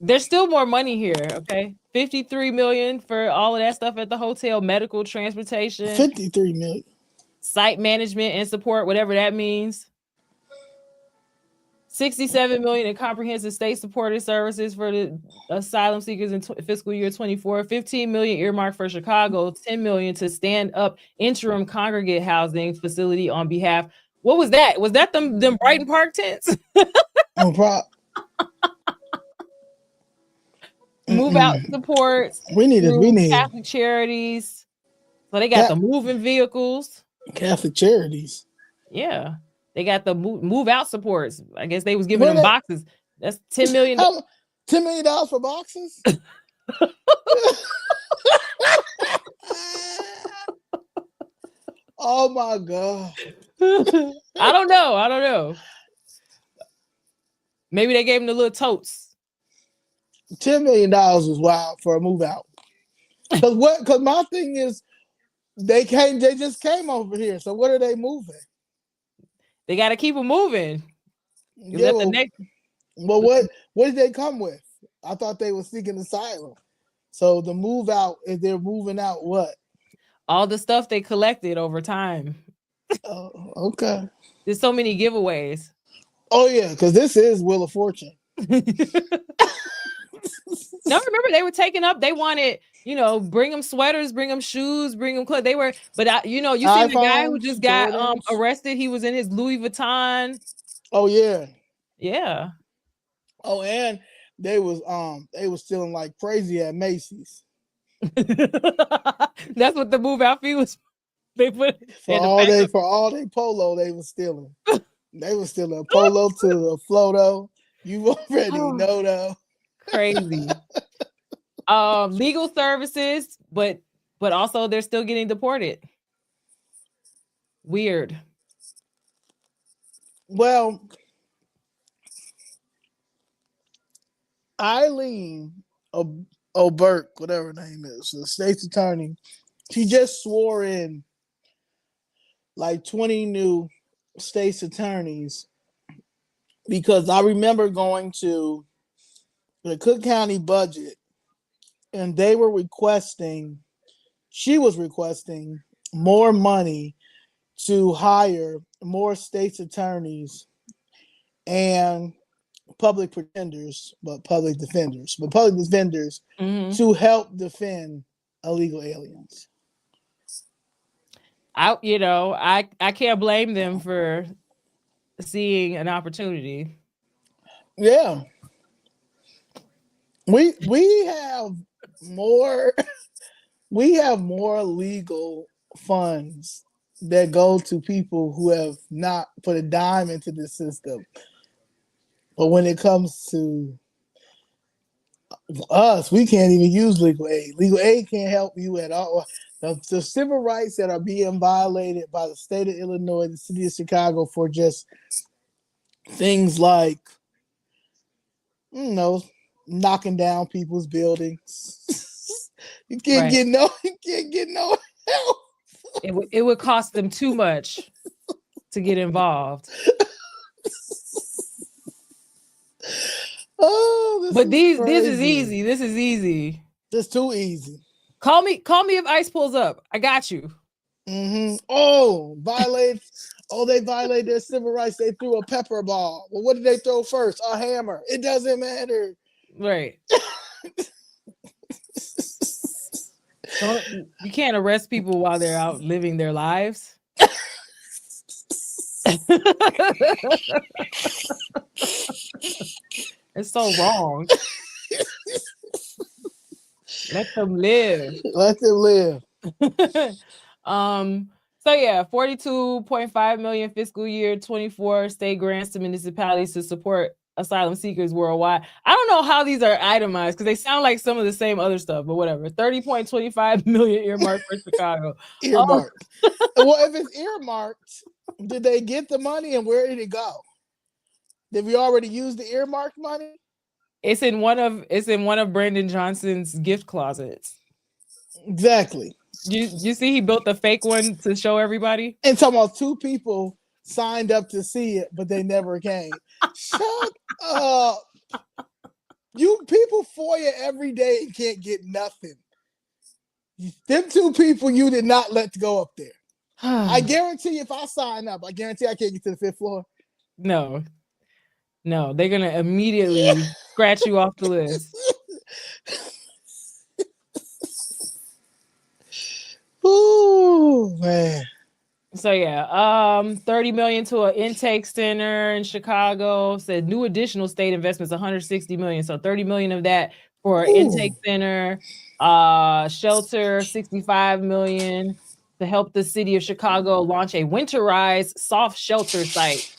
There's still more money here, okay? $53 million for all of that stuff at the hotel, medical, transportation. $53 million. Site management and support, whatever that means. $67 million in comprehensive state supported services for the asylum seekers in fiscal year 24. $15 million earmarked for Chicago. $10 million to stand up interim congregate housing facility on behalf. What was that? Was that them Brighton Park tents? Move out support. We need Catholic charities. So they got the moving vehicles. Catholic charities. Yeah. They got the move out supports. I guess they was giving them boxes. That's $10 million. $10 million for boxes? Oh my God. I don't know. Maybe they gave them the little totes. $10 million is wild for a move out. Because my thing is, they just came over here. So what are they moving? They got to keep them moving. Yeah, well, what did they come with? I thought they were seeking asylum. So the move out, if they're moving out, what? All the stuff they collected over time. Oh, okay. There's so many giveaways. Oh yeah, because this is Wheel of Fortune. No, remember they were taking up. They wanted, bring them sweaters, bring them shoes, bring them clothes. They were, but you see the guy who just got arrested. He was in his Louis Vuitton. Oh yeah, yeah. Oh, and they was stealing like crazy at Macy's. That's what the move out fee was. They put for all they polo. They was stealing. They was stealing a polo to the Floto. You already know though. Crazy. Legal services, but also they're still getting deported. Weird. Well, Eileen O'Burke, whatever her name is, the state's attorney, she just swore in like 20 new state's attorneys, because I remember going to the Cook County budget and she was requesting more money to hire more state's attorneys and public defenders mm-hmm. to help defend illegal aliens. I can't blame them for seeing an opportunity. Yeah. We have more legal funds that go to people who have not put a dime into the system. But when it comes to us, we can't even use legal aid. Legal aid can't help you at all. The civil rights that are being violated by the state of Illinois, the city of Chicago, for just things like, knocking down people's buildings. You can't get no help. It would cost them too much to get involved. Oh, this is easy. This is easy. It's too easy. Call me if ICE pulls up. I got you. Mm-hmm. Oh, they violated their civil rights. They threw a pepper ball. Well, what did they throw first? A hammer. It doesn't matter. Right. You can't arrest people while they're out living their lives. It's so wrong. Let them live. Let them live. So yeah, 42.5 million fiscal year 24 state grants to municipalities to support asylum seekers worldwide. I don't know how these are itemized because they sound like some of the same other stuff, but whatever. 30.25 million earmarked for Chicago. Earmarked. Well, if it's earmarked, did they get the money and where did it go? Did we already use the earmarked money? It's in one of Brandon Johnson's gift closets. Exactly. You see he built the fake one to show everybody? And talking about 2 people signed up to see it, but they never came. Shut up. You people FOIA every day and can't get nothing. Them 2 people you did not let go up there. I guarantee if I sign up, I guarantee I can't get to the 5th floor. No, they're gonna immediately scratch you off the list. Ooh, man. So yeah, 30 million to an intake center in Chicago. Said new additional state investments, 160 million. So 30 million of that for intake center, shelter, 65 million to help the city of Chicago launch a winterized soft shelter site.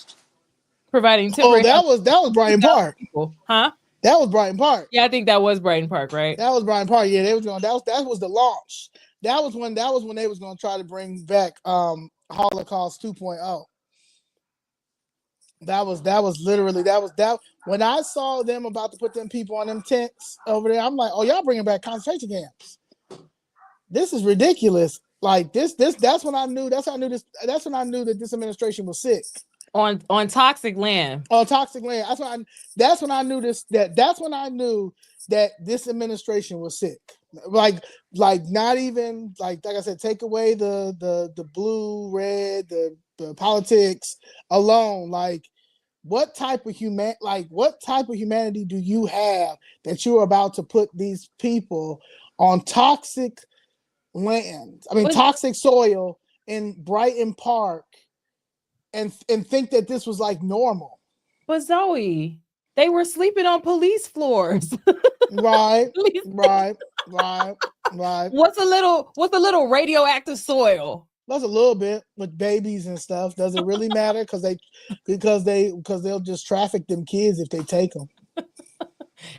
Providing temporary. Oh, that was Bryant Park. People. Huh? That was Bryant Park. Yeah, I think that was Bryant Park, right? That was Bryant Park. Yeah, they was going. That was the launch. That was when they was going to try to bring back Holocaust 2.0. That was literally when I saw them about to put them people on them tents over there. I'm like, oh, y'all bringing back concentration camps. This is ridiculous. Like this. That's when I knew. That's when I knew that this administration was sick. On toxic land. On toxic land. That's when I knew this. That's when I knew that this administration was sick. Like not even like I said, take away the blue, red, the politics alone. Like what type of humanity do you have that you're about to put these people on toxic land? I mean, toxic soil in Brighton Park. And think that this was like normal. But Zoe, they were sleeping on police floors. Right. What's a little radioactive soil? That's a little bit with babies and stuff. Does it really matter? Because they'll just traffic them kids if they take them.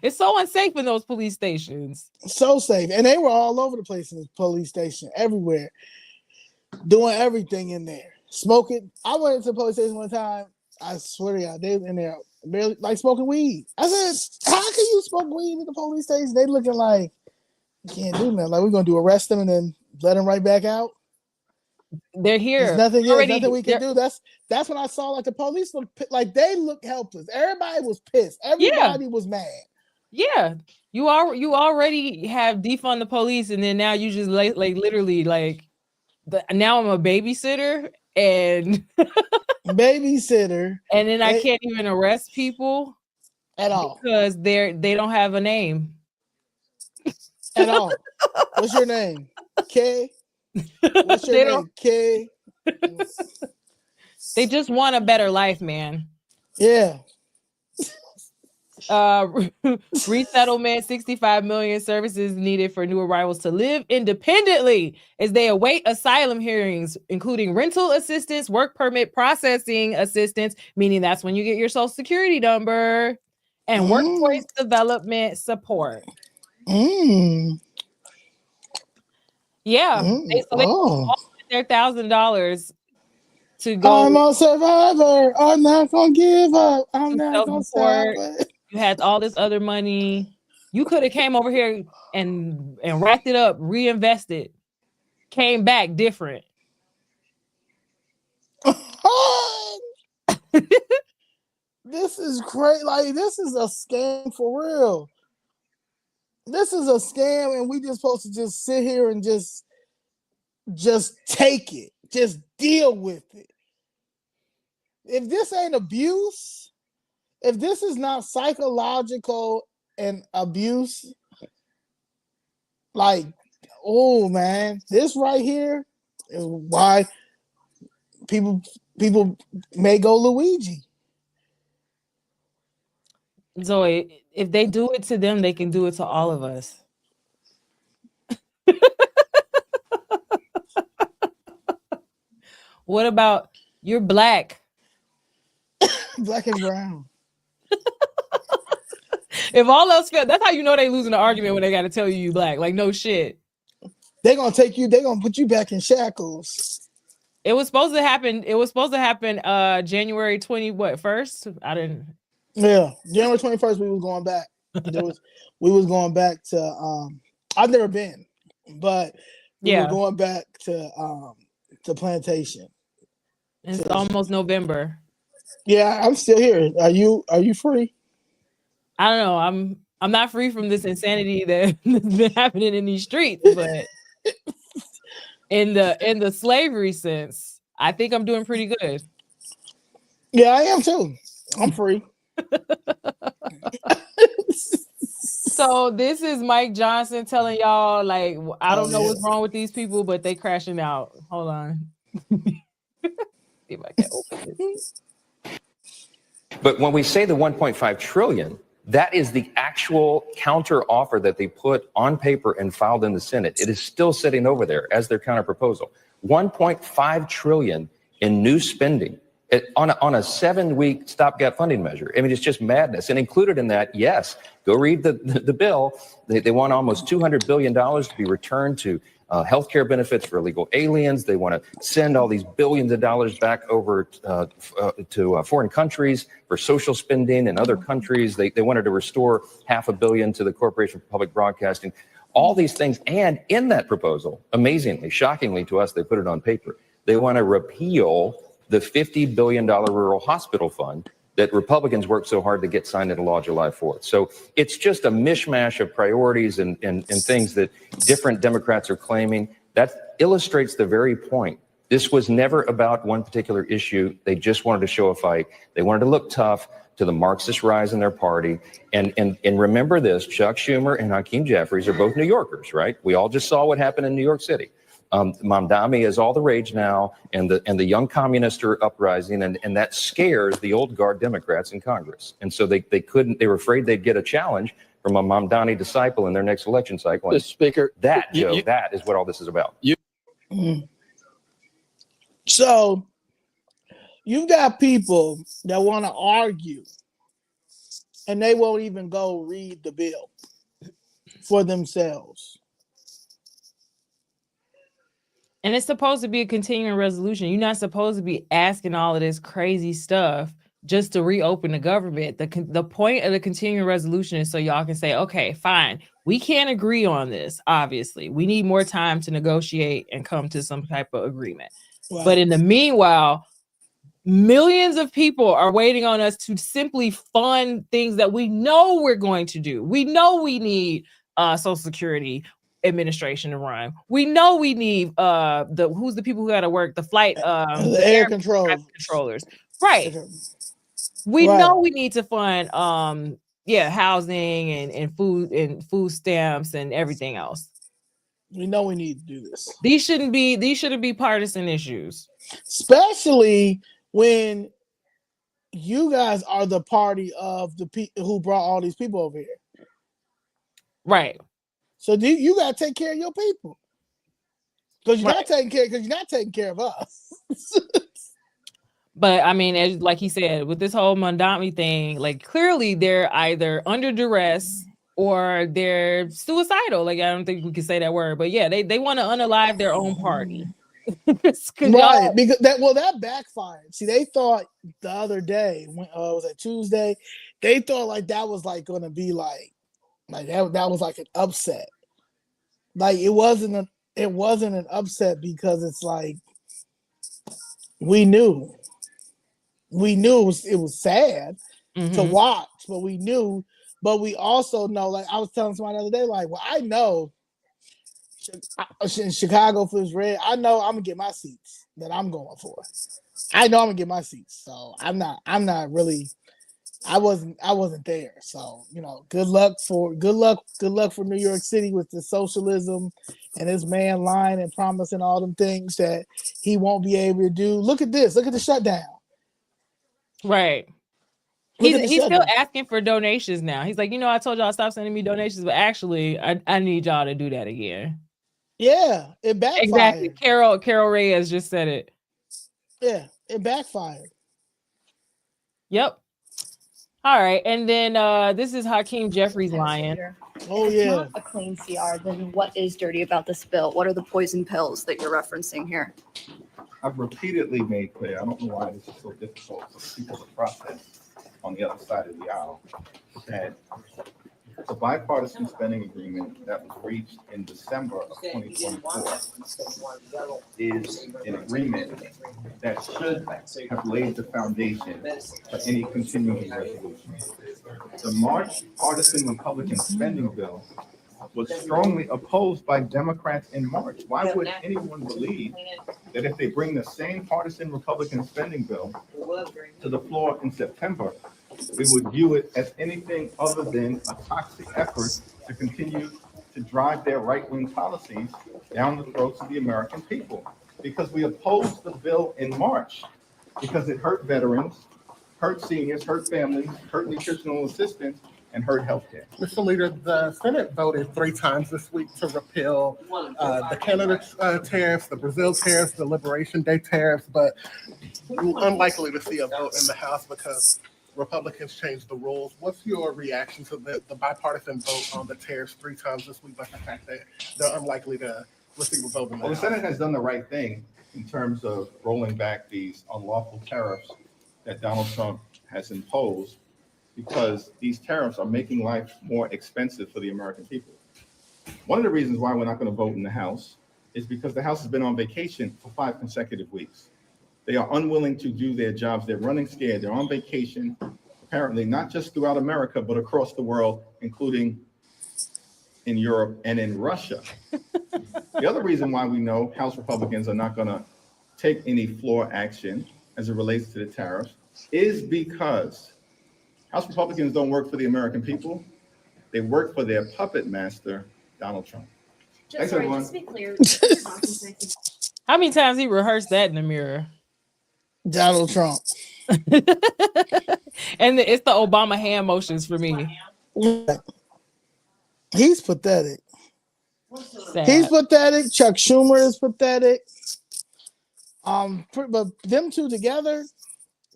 It's so unsafe in those police stations. So safe. And they were all over the place in the police station, everywhere, doing everything in there. Smoking. I went into the police station one time. I swear to God, they were in there barely like smoking weed. I said, "How can you smoke weed in the police station?" They looking like you can't do nothing. Like we're gonna arrest them and then let them right back out. They're here. There's nothing we can do. That's when I saw like the police look like they look helpless. Everybody was pissed. Everybody was mad. Yeah, you already have defund the police, and then now you just like literally like now I'm a babysitter. And and then I can't even arrest people at all because they don't have a name at all. What's your name? K. What's your name? K. They just want a better life, man. Yeah. Resettlement, 65 million. Services needed for new arrivals to live independently as they await asylum hearings, including rental assistance, work permit processing assistance, meaning that's when you get your social security number, and workforce development support. Yeah. They all their $1,000 to go. I'm a survivor. I'm not gonna give up. I'm not gonna stop it. You had all this other money. You could have came over here and racked it up, reinvested, came back different. This is great. Like, this is a scam for real. This is a scam, and we just supposed to just sit here and just take it. Just deal with it. If this ain't abuse, if this is not psychological and abuse, like, oh man, this right here is why people may go Luigi. Zoe, if they do it to them, they can do it to all of us. What about you're black? Black and brown. If all else fails, that's how you know they losing the argument when they got to tell you black. Like, no shit. They're gonna take you. They're gonna put you back in shackles. It was supposed to happen. January 21st. I didn't. Yeah, January 21st. We was going back. We was going back to. I've never been, but we were going back to Plantation. It's almost November. Yeah, I'm still here. Are you free? I don't know. I'm not free from this insanity that's been happening in these streets, but in the slavery sense, I think I'm doing pretty good. Yeah, I am too. I'm free. So this is Mike Johnson telling y'all, like, I don't know what's wrong with these people, but they crashing out. Hold on. See if I can open this. But when we say the 1.5 trillion, that is the actual counter offer that they put on paper and filed in the Senate. It is still sitting over there as their counter proposal. 1.5 trillion in new spending on a 7-week stopgap funding measure. I mean, it's just madness. And included in that, yes, go read the bill. They want almost $200 billion to be returned to healthcare benefits for illegal aliens. They want to send all these billions of dollars back over to foreign countries for social spending in other countries. They wanted to restore $500 million to the Corporation for Public Broadcasting. All these things. And in that proposal, amazingly, shockingly to us, they put it on paper. They want to repeal the $50 billion rural hospital fund that Republicans worked so hard to get signed into law July 4th. So it's just a mishmash of priorities and things that different Democrats are claiming. That illustrates the very point. This was never about one particular issue. They just wanted to show a fight. They wanted to look tough to the Marxist rise in their party. And remember this, Chuck Schumer and Hakeem Jeffries are both New Yorkers, right? We all just saw what happened in New York City. Mamdani is all the rage now, and the young communists are uprising, and that scares the old guard Democrats in Congress. And so they were afraid they'd get a challenge from a Mamdani disciple in their next election cycle. Mr. Speaker, that is what all this is about. So you've got people that want to argue, and they won't even go read the bill for themselves. And it's supposed to be a continuing resolution. You're not supposed to be asking all of this crazy stuff just to reopen the government. The point of the continuing resolution is so y'all can say, okay, fine, we can't agree on this. Obviously, we need more time to negotiate and come to some type of agreement. Wow. But in the meanwhile, millions of people are waiting on us to simply fund things that we know we're going to do. We know we need Social Security administration to run. We know we need who's the people who got to work the flight the air controllers, right? We know we need to fund housing and food stamps and everything else. We know we need to do this. These shouldn't be partisan issues, especially when you guys are the party of the people who brought all these people over here. Right. So you got to take care of your people. Because you're not taking care of us. But I mean, as like he said, with this whole Mondami thing, like clearly they're either under duress or they're suicidal. Like I don't think we can say that word, but yeah, they want to unalive their own party. Right, because that backfired. See, they thought the other day, when was it Tuesday? They thought like that was like going to be like that was like an upset. Like it wasn't an upset because it's like we knew it was sad to watch, but we knew, but we also know, like I was telling somebody the other day, like, well, I know in Chicago for this red, I know I'm gonna get my seats that I'm going for. I know I'm gonna get my seats, so I'm not really. I wasn't there, so good luck for New York City with the socialism and this man lying and promising all them things that he won't be able to do. Look at this. Look at the shutdown. Right. He's still asking for donations now. He's like, I told y'all stop sending me donations, but actually, I need y'all to do that again. Yeah, it backfired. Exactly. Carol Reyes just said it. Yeah, it backfired. Yep. All right, and then this is Hakeem Jeffries lying. Oh if yeah. It's not a clean CR. Then what is dirty about this bill? What are the poison pills that you're referencing here? I've repeatedly made clear, I don't know why this is so difficult for people to process on the other side of the aisle, that the bipartisan spending agreement that was reached in December of 2024 is an agreement that should have laid the foundation for any continuing resolution. The March partisan Republican spending bill was strongly opposed by Democrats in March. Why would anyone believe that if they bring the same partisan Republican spending bill to the floor in September, we would view it as anything other than a toxic effort to continue to drive their right-wing policies down the throats of the American people? Because we opposed the bill in March because it hurt veterans, hurt seniors, hurt families, hurt nutritional assistance, and hurt healthcare. Mr. Leader, the Senate voted 3 times this week to repeal the Canada tariffs, the Brazil tariffs, the Liberation Day tariffs, but unlikely to see a vote in the House because Republicans changed the rules. What's your reaction to the bipartisan vote on the tariffs 3 times this week, but the fact that they're unlikely to receive a vote in the House? Well, the Senate has done the right thing in terms of rolling back these unlawful tariffs that Donald Trump has imposed, because these tariffs are making life more expensive for the American people. One of the reasons why we're not going to vote in the House is because the House has been on vacation for 5 consecutive weeks. They are unwilling to do their jobs. They're running scared. They're on vacation, apparently not just throughout America, but across the world, including in Europe and in Russia. The other reason why we know House Republicans are not going to take any floor action as it relates to the tariffs is because House Republicans don't work for the American people. They work for their puppet master, Donald Trump. Thanks, everyone. Just to be clear. How many times he rehearsed that in the mirror? Donald Trump. And it's the Obama hand motions for me. He's pathetic. Sad. He's pathetic. Chuck Schumer is pathetic. But them two together,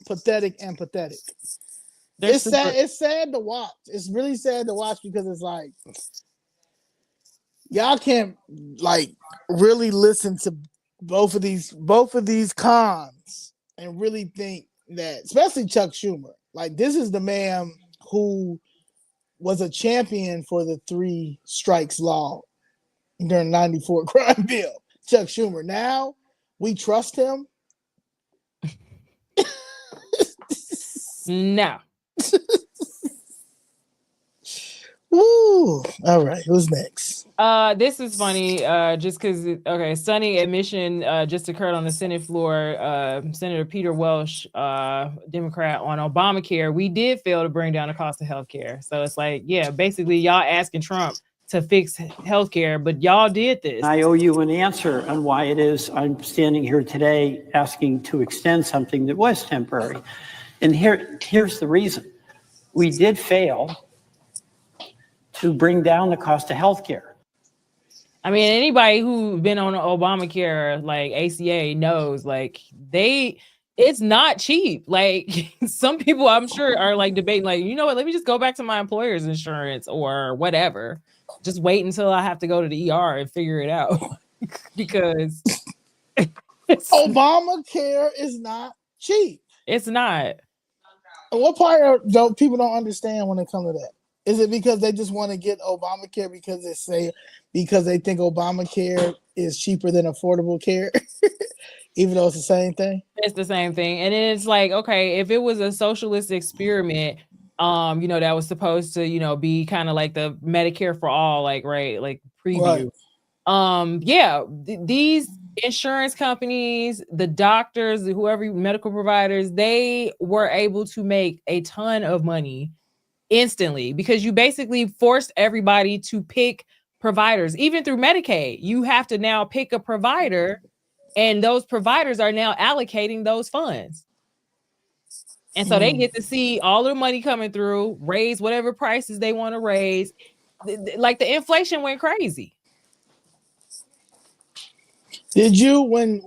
pathetic and pathetic. It's sad. It's sad to watch. It's really sad to watch because it's like y'all can't like really listen to both of these cons and really think that, especially Chuck Schumer. Like, this is the man who was a champion for the 3 strikes law during the 94 crime bill. Chuck Schumer. Now we trust him. No. Woo. All right. Who's next? This is funny. Just because, stunning admission just occurred on the Senate floor. Senator Peter Welch, Democrat, on Obamacare. We did fail to bring down the cost of healthcare. So it's like, yeah, basically y'all asking Trump to fix healthcare, but y'all did this. I owe you an answer on why it is I'm standing here today asking to extend something that was temporary. And here's the reason. We did fail to bring down the cost of healthcare. I mean, anybody who's been on Obamacare, like ACA, knows like it's not cheap. Like some people I'm sure are like debating, like, you know what, let me just go back to my employer's insurance or whatever. Just wait until I have to go to the ER and figure it out. Because Obamacare is not cheap. It's not. What part don't people don't understand when it comes to that? Is it because they just want to get Obamacare because they think Obamacare is cheaper than affordable care, even though it's the same thing? It's the same thing. And then it's like, okay, if it was a socialist experiment, that was supposed to, be kind of like the Medicare for all, like, right, like preview. Right. These insurance companies, the doctors, whoever, medical providers, they were able to make a ton of money instantly because you basically forced everybody to pick providers. Even through Medicaid, you have to now pick a provider, and those providers are now allocating those funds. And so they get to see all the money coming through, raise whatever prices they want to raise. Like the inflation went crazy. Did you when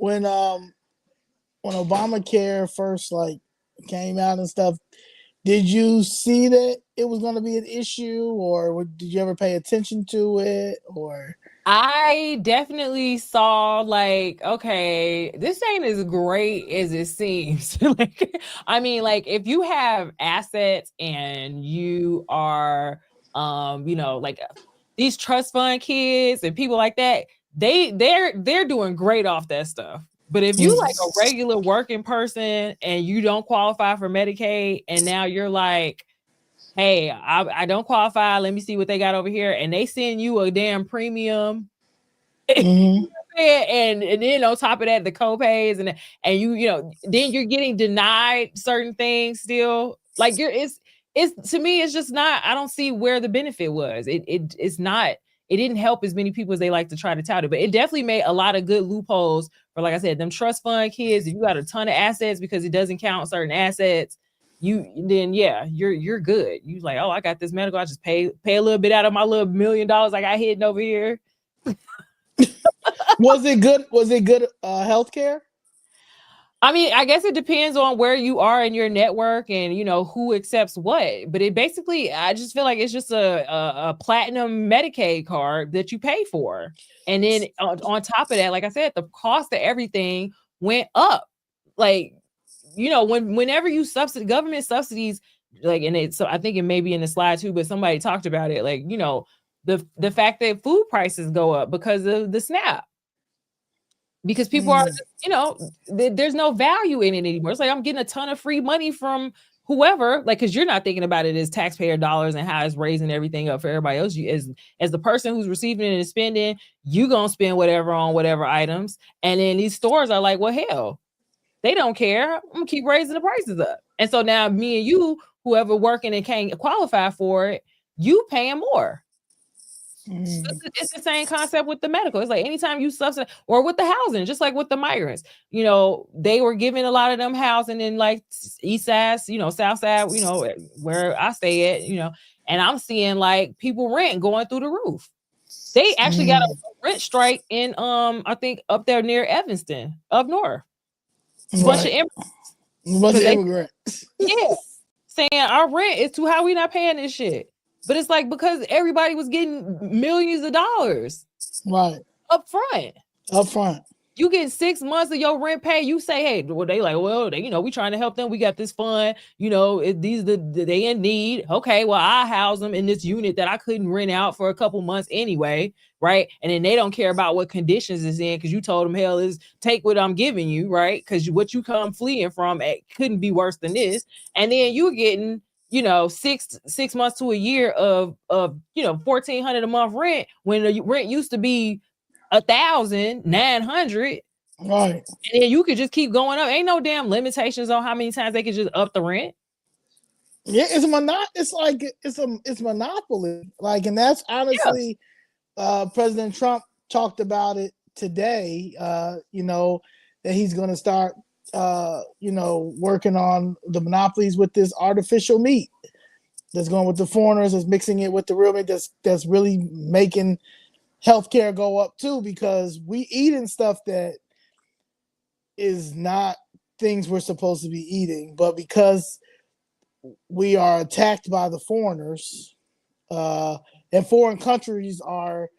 Obamacare first like came out and stuff, did you see that it was going to be an issue, or did you ever pay attention to it? Or I definitely saw like, okay, this ain't as great as it seems. Like, I mean, like if you have assets and you are, like these trust fund kids and people like that, they're doing great off that stuff. But if you like a regular working person and you don't qualify for Medicaid, and now you're like, hey, I don't qualify, let me see what they got over here, and they send you a damn premium, and then on top of that, the copays and then you're getting denied certain things still. Like it's to me, it's just not. I don't see where the benefit was. It's not. It didn't help as many people as they like to try to tout it, but it definitely made a lot of good loopholes for, like I said, them trust fund kids. If you got a ton of assets because it doesn't count certain assets, you're good. You like, oh, I got this medical. I just pay a little bit out of my little $1 million I got hidden over here. Was it good? Was it good healthcare? I mean, I guess it depends on where you are in your network and who accepts what. But it basically, I just feel like it's just a platinum Medicaid card that you pay for, and then on top of that, like I said, the cost of everything went up. Like whenever you government subsidies, like, and so I think it may be in the slide too, but somebody talked about it, like the fact that food prices go up because of the SNAP. Because people are, there's no value in it anymore. It's like I'm getting a ton of free money from whoever, like, because you're not thinking about it as taxpayer dollars and how it's raising everything up for everybody else. You, as the person who's receiving it and spending, you gonna spend whatever on whatever items, and then these stores are like, well, hell, they don't care. I'm gonna keep raising the prices up, and so now me and you, whoever working and can't qualify for it, you paying more. It's the same concept with the medical. It's like anytime you subsidize, or with the housing, just like with the migrants, they were giving a lot of them housing in like east side, south side, where I stay at, and I'm seeing like people rent going through the roof. They actually got a rent strike in I think up there near Evanston, up north. Bunch of immigrants. Yeah, saying our rent is too high, we not paying this shit. But it's like because everybody was getting millions of dollars, right, up front. You get 6 months of your rent pay. You say, hey, well, they like, well, we trying to help them. We got this fund. They in need. Okay, well, I house them in this unit that I couldn't rent out for a couple months anyway, right? And then they don't care about what conditions it's in because you told them, hell, is take what I'm giving you, right? Because what you come fleeing from, it couldn't be worse than this. And then you're getting 6 months to a year of $1,400 a month rent when the rent used to be $1,900, right? And then you could just keep going up. Ain't no damn limitations on how many times they could just up the rent. Yeah, it's monopoly. Like, and that's honestly, President Trump talked about it today. That he's going to start working on the monopolies with this artificial meat that's going with the foreigners, that's mixing it with the real meat, that's really making healthcare go up too, because we eating stuff that is not things we're supposed to be eating, but because we are attacked by the foreigners, and foreign countries are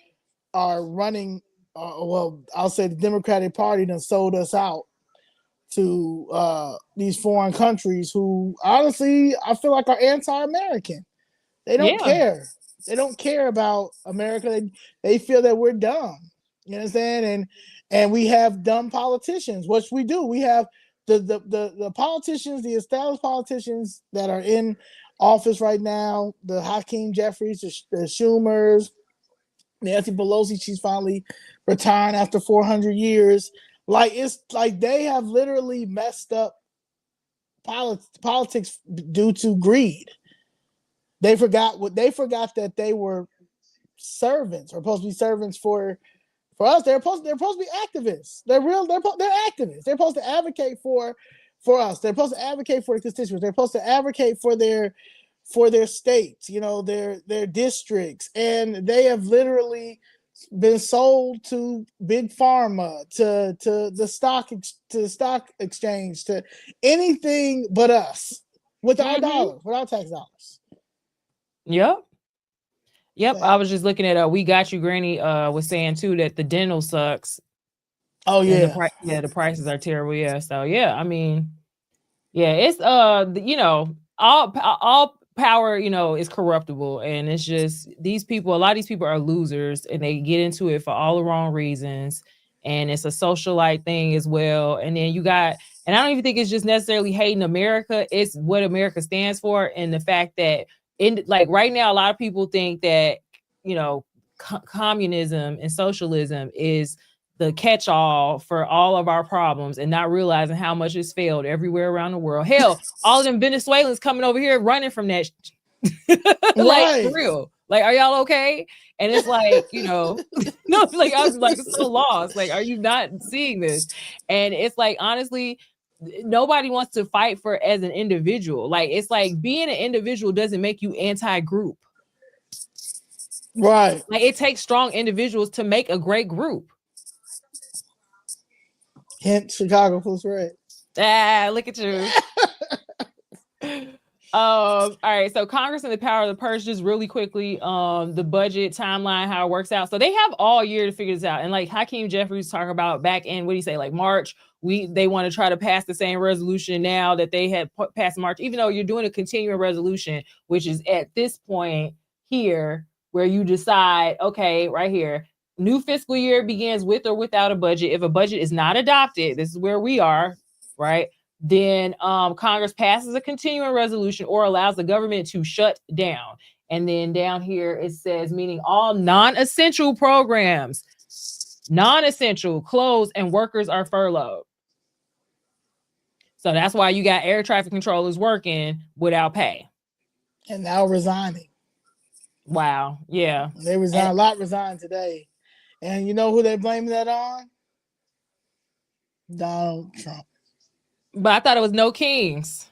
running. I'll say the Democratic Party done sold us out to these foreign countries who, honestly, I feel like are anti-American. They don't care. They don't care about America. They feel that we're dumb. You know what I'm saying? And we have dumb politicians, which we do. We have the politicians, the established politicians that are in office right now, the Hakeem Jeffries, the Schumers, Nancy Pelosi, she's finally retiring after 400 years. Like, it's like they have literally messed up politics due to greed. They forgot that they were servants, or supposed to be servants for us. They're supposed to be activists. They're activists. They're supposed to advocate for us. They're supposed to advocate for the constituents. They're supposed to advocate for their states, their districts. And they have literally been sold to big pharma, to the stock exchange, to anything but us, with our dollars, with our tax dollars. Yep. I was just looking at We Got You Granny was saying too that the dental sucks. Oh yeah. The prices are terrible. Yeah. So yeah, I mean, yeah, it's all power, is corruptible, and it's just a lot of these people are losers, and they get into it for all the wrong reasons, and it's a socialite thing as well. And then and I don't even think it's just necessarily hating America, it's what America stands for, and the fact that right now a lot of people think that communism and socialism is the catch-all for all of our problems, and not realizing how much it's failed everywhere around the world. Hell, all of them Venezuelans coming over here running from that. Like, for real. Like, are y'all okay? And it's like, no, like, I was like so lost. Like, are you not seeing this? And it's like, honestly, nobody wants to fight for as an individual. Like, it's like being an individual doesn't make you anti-group. Right. Like, it takes strong individuals to make a great group. Hint, Chicago Fools Red. Look at you. All right. So Congress and the power of the purse, just really quickly, the budget timeline, how it works out. So they have all year to figure this out. And like Hakeem Jeffries talk about back in, what do you say, like March, they want to try to pass the same resolution now that they had passed in March, even though you're doing a continuing resolution, which is at this point here where you decide, okay, right here, new fiscal year begins with or without a budget. If a budget is not adopted, this is where we are, right? Then Congress passes a continuing resolution or allows the government to shut down. And then down here it says, meaning all non-essential programs, non-essential, closed, and workers are furloughed. So that's why you got air traffic controllers working without pay. And now resigning. Wow. Yeah. They resigned. A lot resigned today. And you know who they blame that on? Donald Trump. But I thought it was no kings.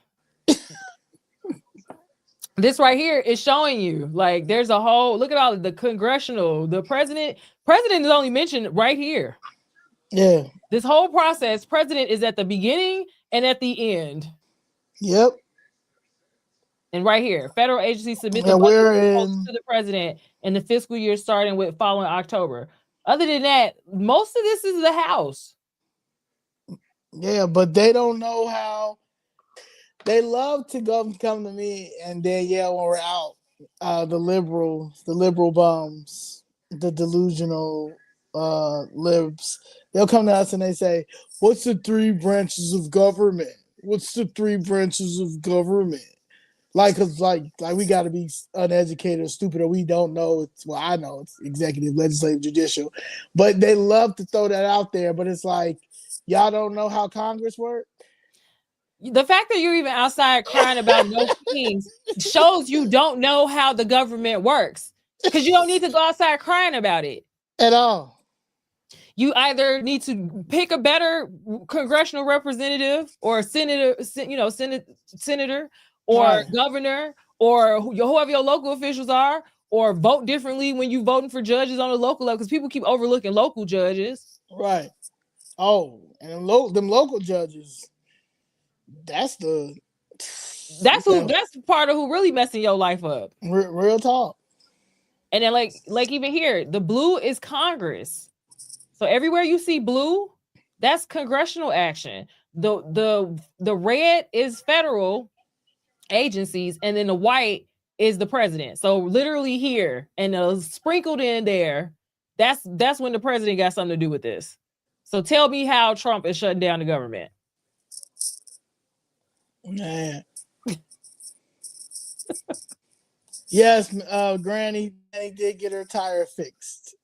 This right here is showing you, like, there's a whole, look at all the congressional, the president is only mentioned right here. Yeah. This whole process, president is at the beginning and at the end. Yep. And right here, federal agencies submit the budget to the president in the fiscal year starting with following October. Other than that, most of this is the House. Yeah, but they don't know how. They love to come to me and then yell when we're out. The liberal bums, the delusional libs. They'll come to us and they say, "What's the 3 branches of government? What's the 3 branches of government?" Cause we got to be uneducated or stupid, or we don't know. I know it's executive, legislative, judicial, but they love to throw that out there. But it's like, y'all don't know how Congress works. The fact that you're even outside crying about no kings shows you don't know how the government works, because you don't need to go outside crying about it at all. You either need to pick a better congressional representative or senator, senator or governor or whoever your local officials are, or vote differently when you voting for judges on the local level, because people keep overlooking local judges. Right. Oh, and them local judges. That's part of who really messing your life up. Real talk. And then like even here, the blue is Congress. So everywhere you see blue, that's congressional action. The red is federal agencies, and then the white is the president. So literally here and sprinkled in there, that's when the president got something to do with this. So tell me how Trump is shutting down the government. Man. Yes, Granny did get her tire fixed.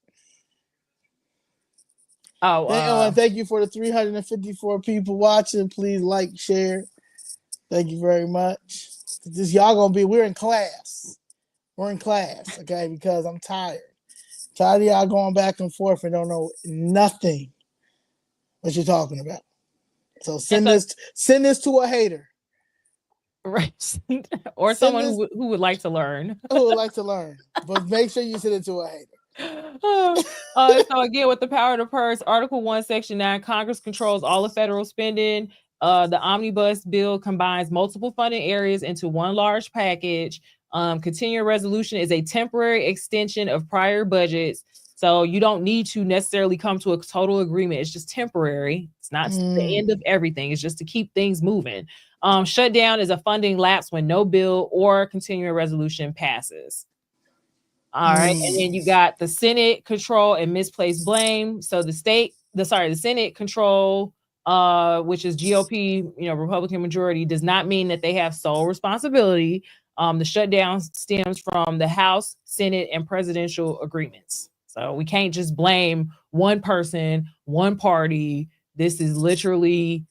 Thank you for the 354 people watching. Please like, share. Thank you very much. We're in class. We're in class, okay? Because I'm tired. Tired of y'all going back and forth and don't know nothing what you're talking about. So send this to a hater. Right. Or someone who would like to learn. Who would like to learn. But make sure you send it to a hater. So again, with the power to purse, Article 1, Section 9, Congress controls all the federal spending. The omnibus bill combines multiple funding areas into one large package. Continuing resolution is a temporary extension of prior budgets. So you don't need to necessarily come to a total agreement. It's just temporary. It's not the end of everything. It's just to keep things moving. Shutdown is a funding lapse when no bill or continuing resolution passes. All right. And then you got the Senate control and misplaced blame. So the Senate control, which is GOP, Republican majority, does not mean that they have sole responsibility. The shutdown stems from the House, Senate, and presidential agreements. So we can't just blame one person, one party. This is literally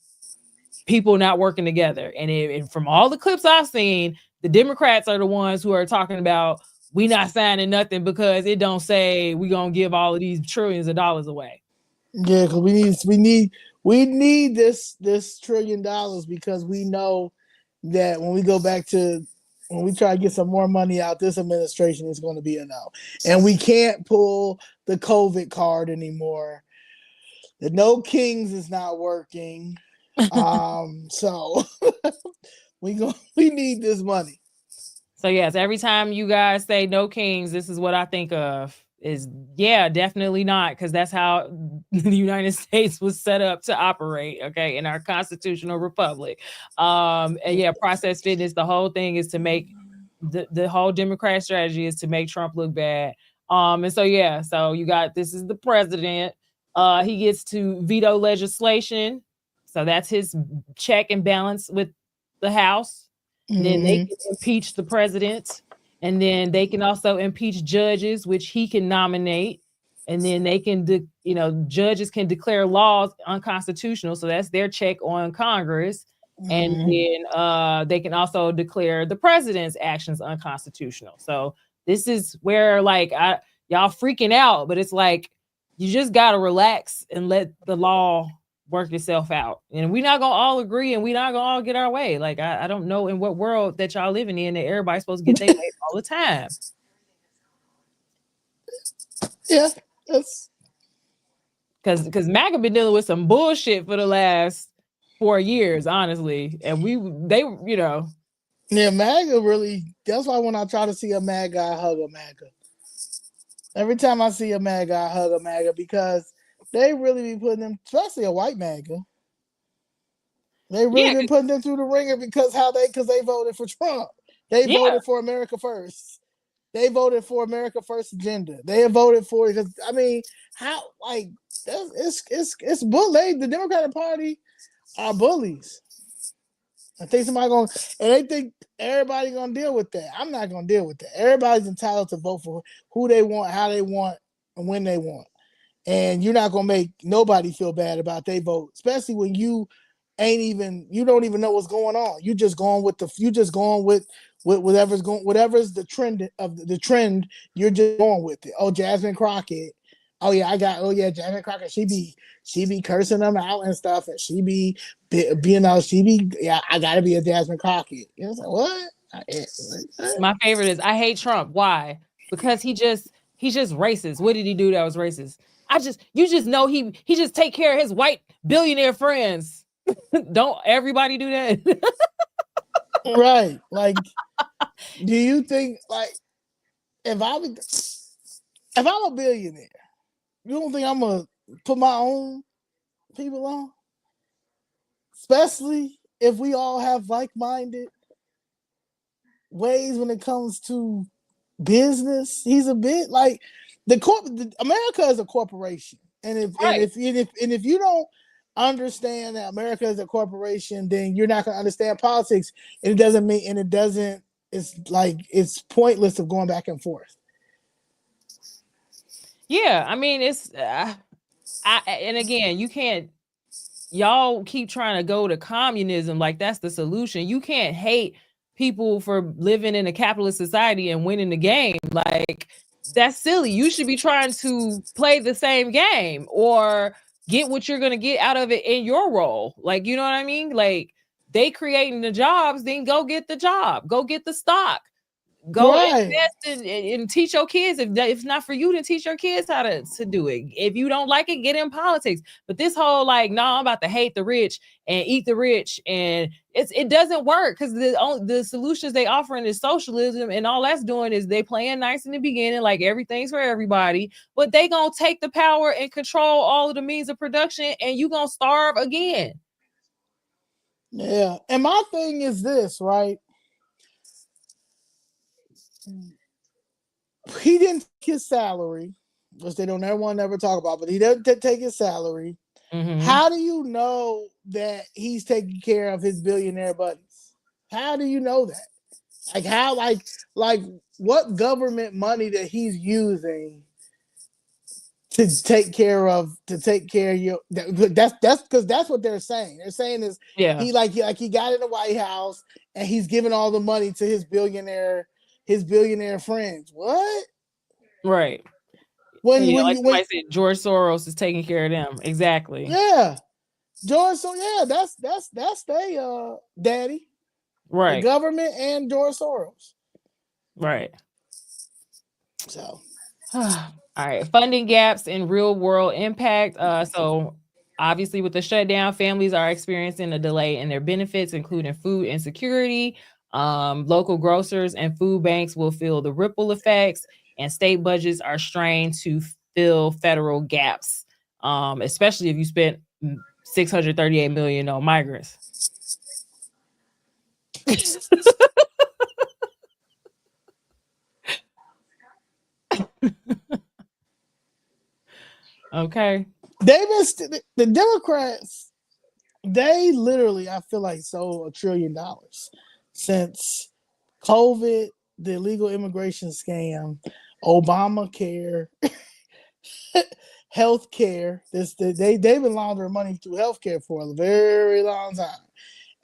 people not working together. And from all the clips I've seen, the Democrats are the ones who are talking about we not signing nothing because it don't say we're gonna give all of these trillions of dollars away. Yeah, because we need this $1 trillion because we know that when we try to get some more money out, this administration is going to be a no. And we can't pull the COVID card anymore. The no kings is not working. So we need this money. So yes, every time you guys say no kings, this is what I think of is definitely not, because that's how the United States was set up to operate, okay, in our constitutional republic. Process fitness, the whole thing is to make the whole Democrat strategy is to make Trump look bad. So you got, this is the president. He gets to veto legislation. So that's his check and balance with the House. Mm-hmm. Then they can impeach the president. And then they can also impeach judges, which he can nominate. And then they can, judges can declare laws unconstitutional. So that's their check on Congress. Mm-hmm. And then they can also declare the president's actions unconstitutional. So this is where y'all freaking out, but it's like, you just got to relax and let the law work itself out. And we're not going to all agree and we're not going to all get our way. Like, I don't know in what world that y'all living in that everybody's supposed to get their way all the time. Yeah, that's because MAGA been dealing with some bullshit for the last 4 years, honestly. And Yeah, MAGA really, that's why when I try to see a MAGA, I hug a MAGA. Every time I see a MAGA, I hug a MAGA because they really be putting them, especially a white MAGA. They really been putting them through the ringer because they voted for Trump. They voted for America First. They voted for America First agenda. They have voted for it because it's bully. The Democratic Party are bullies. I think they think everybody gonna deal with that. I'm not gonna deal with that. Everybody's entitled to vote for who they want, how they want, and when they want. And you're not gonna make nobody feel bad about their vote, especially when you don't even know what's going on. You're just going with whatever's the trend of the trend. You're just going with it. Oh, Jasmine Crockett Oh yeah, Jasmine Crockett. She be cursing them out and stuff, and she be being out. I gotta be a Jasmine Crockett. You know what? My favorite is I hate Trump. Why? Because he's just racist. What did he do that was racist? You just know he just take care of his white billionaire friends. Don't everybody do that? Right. Like, do you think like if I'm a billionaire, you don't think I'm gonna put my own people on? Especially if we all have like-minded ways when it comes to business. He's a bit like America is a corporation, and if you don't understand that America is a corporation, then you're not going to understand politics, and it's pointless of going back and forth. Yeah, I mean it's and again, you can't. Y'all keep trying to go to communism like that's the solution. You can't hate people for living in a capitalist society and winning the game. Like that's silly. You should be trying to play the same game or get what you're going to get out of it in your role. Like, you know what I mean? Like they creating the jobs, then go get the job, go get the stock. Go invest and teach your kids. If it's not for you, to teach your kids how to do it. If you don't like it, get in politics. But this whole like, no, I'm about to hate the rich and eat the rich, and it doesn't work because the solutions they offering is socialism, and all that's doing is they playing nice in the beginning, like everything's for everybody. But they gonna take the power and control all of the means of production, and you gonna starve again. Yeah, and my thing is this, right? He didn't take his salary, which they don't ever talk about, but he doesn't take his salary. Mm-hmm. How do you know that he's taking care of his billionaire buddies? How do you know that? Like how, like what government money that he's using to take care of you? That's because that's what they're saying. They're saying is he got in the White House and he's giving all the money to his billionaire friends. What? Right. When somebody said George Soros is taking care of them. Exactly. Yeah. George, so yeah, that's they daddy. Right. The government and George Soros. Right. So all right. Funding gaps and real world impact. So obviously with the shutdown, families are experiencing a delay in their benefits, including food insecurity. Local grocers and food banks will feel the ripple effects, and state budgets are strained to fill federal gaps, especially if you spent $638 million on migrants. Okay. The Democrats, they literally, I feel like, sold $1 trillion since COVID, the illegal immigration scam, Obamacare, healthcare. They've been laundering money through healthcare for a very long time,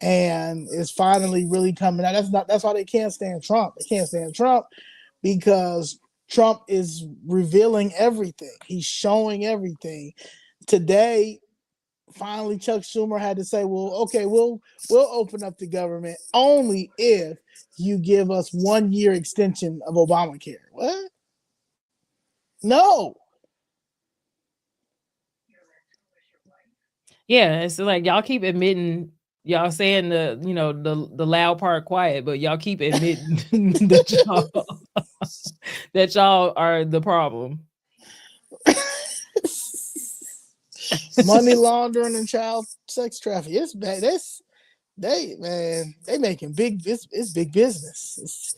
and it's finally really coming out. That's why they can't stand Trump. They can't stand Trump because Trump is revealing everything. He's showing everything. Today, finally, Chuck Schumer had to say, "Well, okay, we'll open up the government only if you give us 1 year extension of Obamacare." What? No. Yeah, it's like y'all keep admitting, y'all saying the loud part quiet, but y'all keep admitting that y'all are the problem. Money laundering and child sex trafficking. It's bad. They making big. It's big business.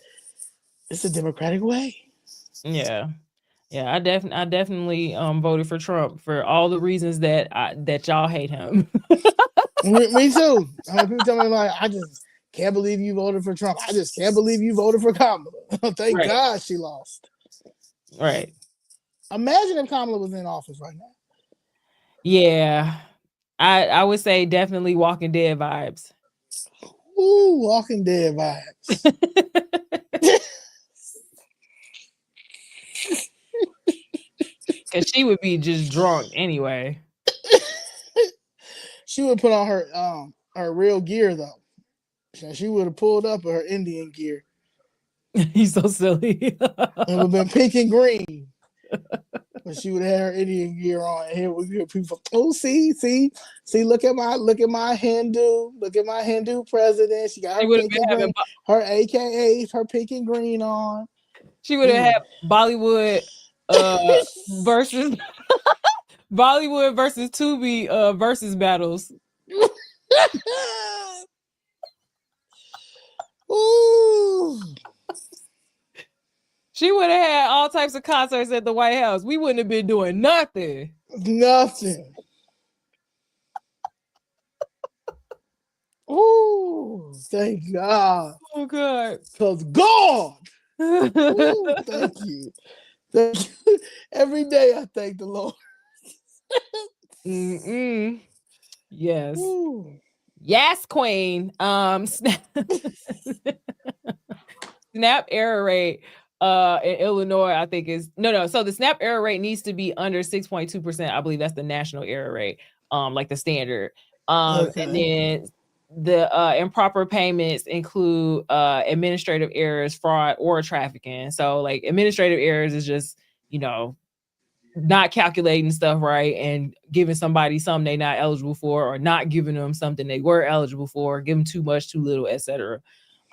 It's a democratic way. Yeah. Yeah, I definitely voted for Trump for all the reasons that y'all hate him. Me too. People tell me like, I just can't believe you voted for Trump. I just can't believe you voted for Kamala. Thank God she lost. Right. Imagine if Kamala was in office right now. Yeah, I would say definitely Walking Dead vibes. Ooh, Walking Dead vibes. Because she would be just drunk anyway. She would put on her real gear though. So she would have pulled up her Indian gear. He's so silly. It would have been pink and green. But she would have had her Indian gear on. And here we hear people, oh, see, look at my Hindu president. She got her pink and green, her AKAs, her pink and green on. She would have had Bollywood versus Bollywood versus Tubi versus battles. Ooh. She would have had all types of concerts at the White House. We wouldn't have been doing nothing. Nothing. Ooh, thank God. Oh God. Because God. Ooh, thank you. Thank you. Every day I thank the Lord. Yes. Ooh. Yes, Queen. Snap error rate in Illinois, I think is no. So the snap error rate needs to be under 6.2%. I believe that's the national error rate, like the standard. Okay. And then the improper payments include administrative errors, fraud, or trafficking. So like administrative errors is just, not calculating stuff right and giving somebody something they're not eligible for, or not giving them something they were eligible for, give them too much, too little, etc.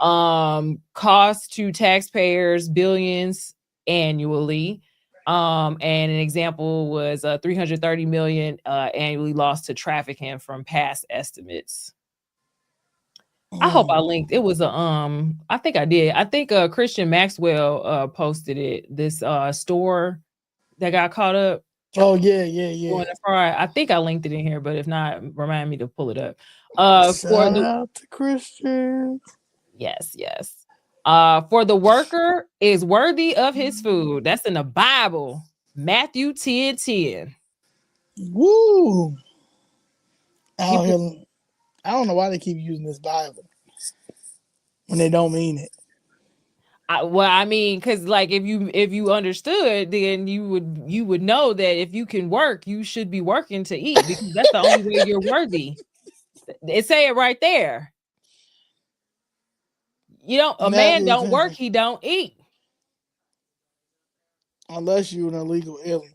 Cost to taxpayers billions annually. And an example was 330 million annually lost to trafficking from past estimates. I hope I linked. It was I think I did. I think Christian Maxwell posted it. This store that got caught up. Oh yeah. I think I linked it in here, but if not, remind me to pull it up. Shout out to Christian. Yes. For the worker is worthy of his food. That's in the Bible. Matthew 10:10. Woo. I don't know why they keep using this Bible when they don't mean it. Because like if you understood, then you would know that if you can work, you should be working to eat, because that's the only way you're worthy. It say it right there. A man don't work, he don't eat. Unless you're an illegal alien.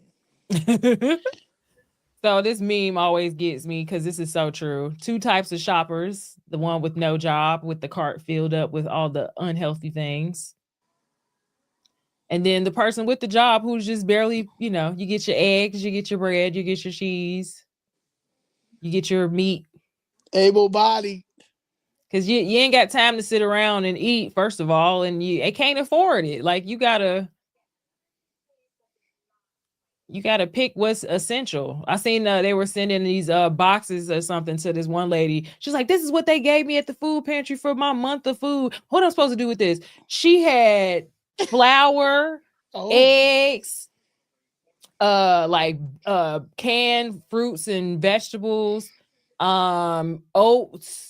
So this meme always gets me because this is so true. Two types of shoppers: the one with no job, with the cart filled up with all the unhealthy things. And then the person with the job who's just barely, you get your eggs, you get your bread, you get your cheese, you get your meat. Able-bodied. Because you ain't got time to sit around and eat, first of all, and you can't afford it. Like you gotta pick what's essential. I seen they were sending these boxes or something to this one lady. She's like, this is what they gave me at the food pantry for my month of food. What am I supposed to do with this? She had flour, eggs, canned fruits and vegetables, oats.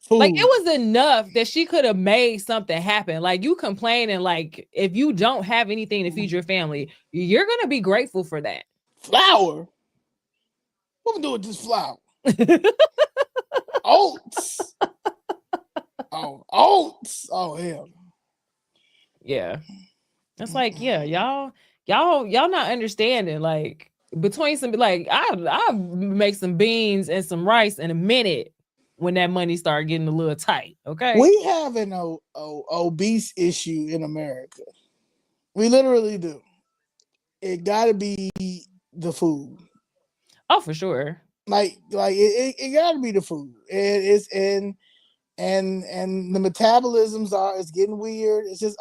Food. Like it was enough that she could have made something happen. Like you complaining, like if you don't have anything to feed your family, you're gonna be grateful for that. Flour. What am I doing with this flour? Oats. Oats. Oh hell. Yeah. It's like, yeah, y'all not understanding. Like between some, like I make some beans and some rice in a minute when that money started getting a little tight. Okay. We have an obese issue in America. We literally do. It gotta be the food. Oh, for sure. Like it gotta be the food. And the metabolisms it's getting weird. It's just,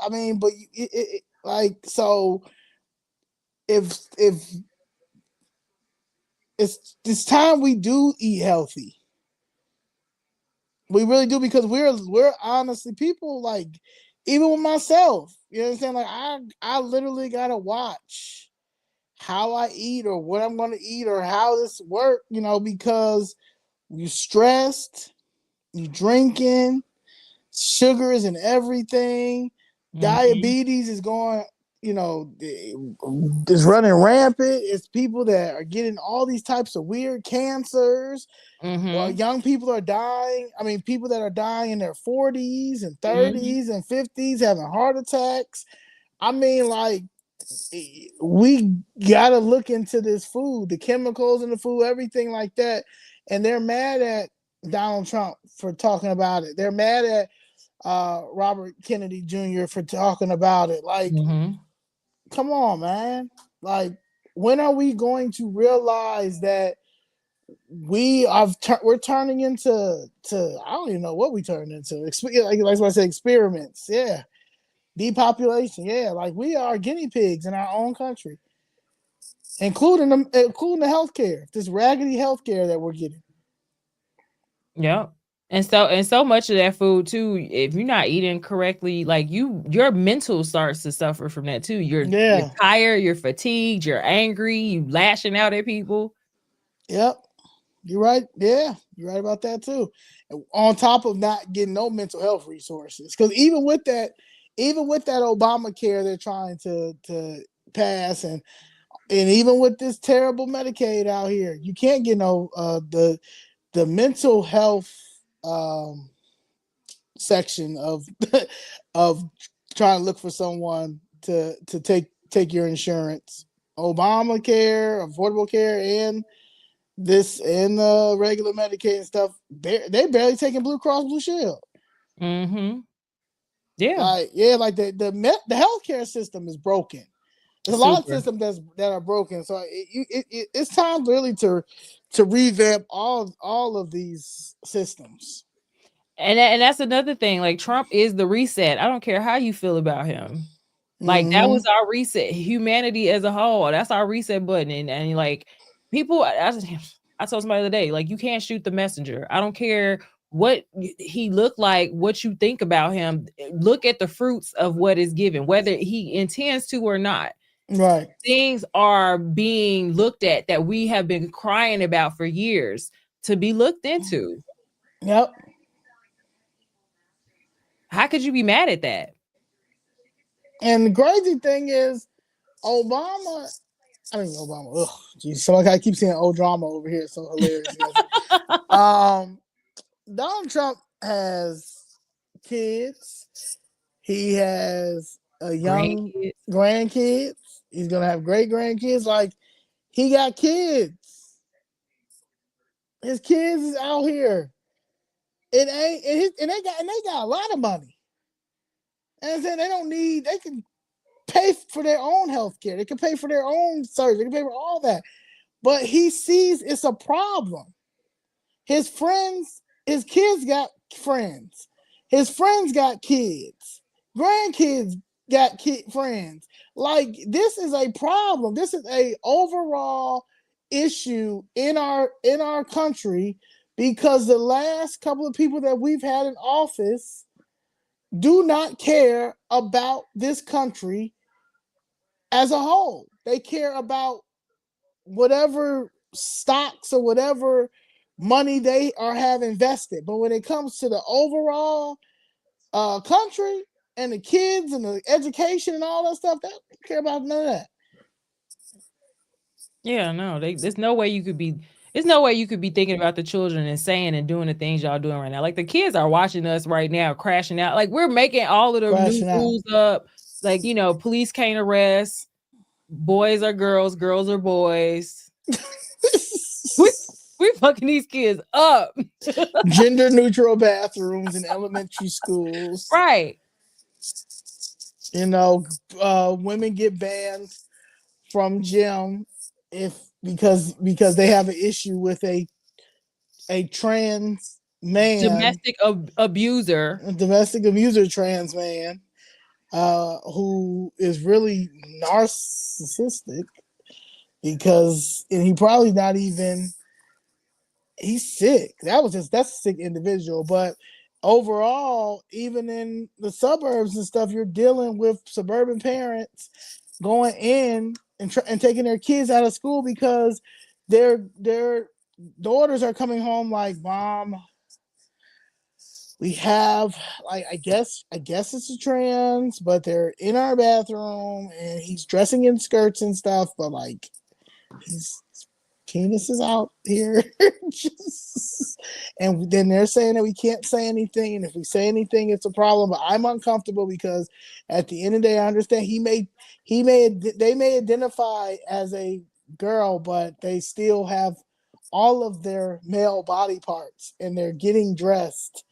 but so if it's time we do eat healthy. We really do, because we're honestly people, like, even with myself, you know what I'm saying? Like I literally gotta watch how I eat or what I'm gonna eat or how this work, because you stressed, you drinking, sugar is in everything, diabetes is going is running rampant. It's people that are getting all these types of weird cancers. Well, young people are dying. I mean, people that are dying in their 40s and 30s and 50s having heart attacks. I mean, like, we gotta look into this food, the chemicals in the food, everything like that. And they're mad at Donald Trump for talking about it. They're mad at Robert Kennedy Jr. for talking about it. Like, come on, man. Like, when are we going to realize that we're turning into I don't even know what we turned into. Like I said, experiments. Yeah. Depopulation. Yeah. Like, we are guinea pigs in our own country, including the healthcare, this raggedy healthcare that we're getting. Yeah. And so much of that food too, if you're not eating correctly, like your mental starts to suffer from that too. You're tired, you're fatigued, you're angry, you lashing out at people. Yep. You're right. Yeah, you're right about that too. On top of not getting no mental health resources, because even with that Obamacare they're trying to pass, and even with this terrible Medicaid out here, you can't get no the mental health section of of trying to look for someone to take your insurance. Obamacare, Affordable Care, and regular Medicaid and stuff, they barely taking Blue Cross Blue Shield. Yeah. Like the healthcare system is broken. There's a lot of systems that are broken. So it's time really to revamp all of these systems. And that's another thing. Like, Trump is the reset. I don't care how you feel about him. Like, that was our reset. Humanity as a whole. That's our reset button. And like, people, I told somebody the other day, like, you can't shoot the messenger. I don't care what he looked like, what you think about him. Look at the fruits of what is given, whether he intends to or not. Right. Things are being looked at that we have been crying about for years to be looked into. Yep. How could you be mad at that? And the crazy thing is, Obama. Ugh, geez, so I keep saying old drama over here. It's so hilarious. Donald Trump has kids. He has a young grandkids. He's gonna have great grandkids. Like, he got kids. His kids is out here. And they got a lot of money. And then they can pay for their own health care. They can pay for their own surgery. They can pay for all that. But he sees it's a problem. His kids got friends. His friends got kids. Grandkids got friends. Like, this is a problem. This is a overall issue in our country, because the last couple of people that we've had in office do not care about this country as a whole. They care about whatever stocks or whatever money they have invested. But when it comes to the overall country and the kids and the education and all that stuff, they don't care about none of that. Yeah, no, there's no way you could be thinking about the children and saying and doing the things y'all doing right now. Like, the kids are watching us right now, crashing out. Like, we're making all of the new rules up. Like, police can't arrest. Boys are girls, girls are boys. we fucking these kids up. Gender neutral bathrooms in elementary schools. Right. Women get banned from gym because they have an issue with a trans man, domestic abuser trans man, who is really narcissistic, and he probably not even, he's sick. That's a sick individual. But overall, even in the suburbs and stuff, you're dealing with suburban parents going in and taking their kids out of school because their daughters are coming home like, Mom, we have like I guess it's a trans, but they're in our bathroom and he's dressing in skirts and stuff, but like his penis is out here. And then they're saying that we can't say anything, and if we say anything, it's a problem. But I'm uncomfortable because at the end of the day, I understand they may identify as a girl, but they still have all of their male body parts, and they're getting dressed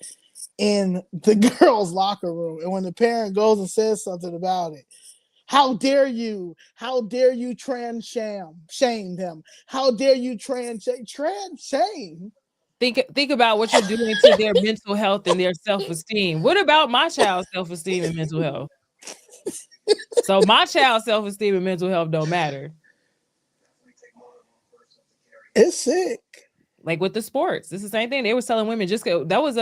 in the girls' locker room. And when the parent goes and says something about it, how dare you? How dare you shame them? How dare you trans shame? Think about what you're doing to their mental health and their self-esteem. What about my child's self-esteem and mental health? So my child's self-esteem and mental health don't matter. It's sick. Like with the sports, it's the same thing. They were telling women that was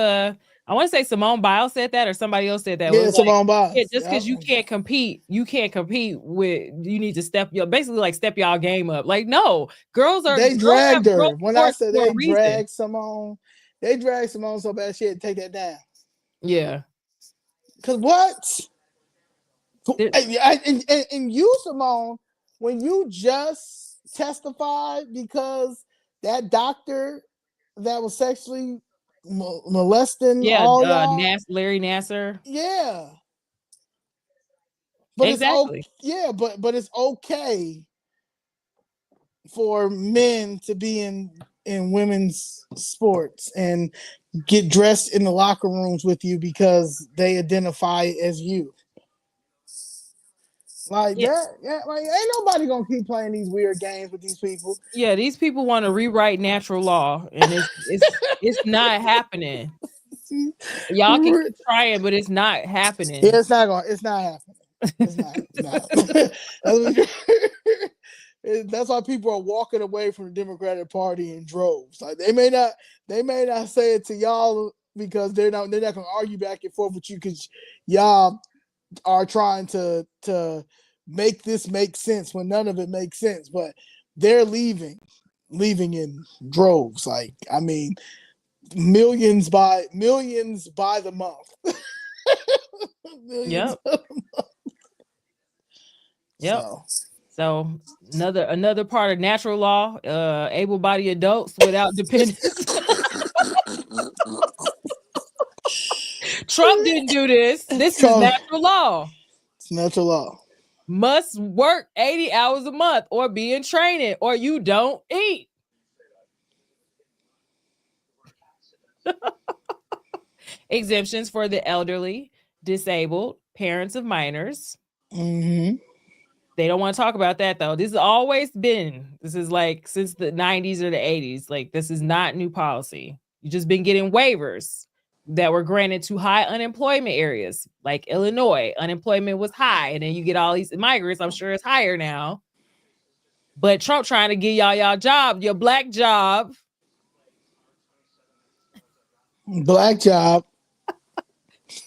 I want to say Simone Biles said that, or somebody else said that. Yeah, Simone Biles. Yeah, just because you can't compete with, you need to step y'all game up. Like, no, they dragged her. When I said they dragged Simone so bad she had to take that down. Yeah. Cause what? And you, Simone, when you just testified because that doctor that was sexually molesting all y'all. Larry Nassar. Yeah. But exactly. But it's okay for men to be in women's sports and get dressed in the locker rooms with you because they identify as you. Like that, like ain't nobody gonna keep playing these weird games with these people. Yeah, these people want to rewrite natural law, and it's not happening. Y'all can keep trying, but it's not happening. Yeah, it's not happening. It's not. That's why people are walking away from the Democratic Party in droves. Like they may not say it to y'all because they're not gonna argue back and forth with you because y'all are trying to make this make sense when none of it makes sense. But they're leaving in droves. Like, I mean, millions by the month. Yep. So another part of natural law, able-bodied adults without dependents. Trump didn't do this. This is natural law. It's natural law. Must work 80 hours a month or be in training or you don't eat. Exemptions for the elderly, disabled, parents of minors. Mm-hmm. They don't want to talk about that though. This has always been. This is like since the 90s or the 80s. Like this is not new policy. You've just been getting waivers that were granted to high unemployment areas like Illinois. Unemployment was high, and then you get all these migrants. I'm sure it's higher now. But Trump trying to get y'all job, your black job. Black job.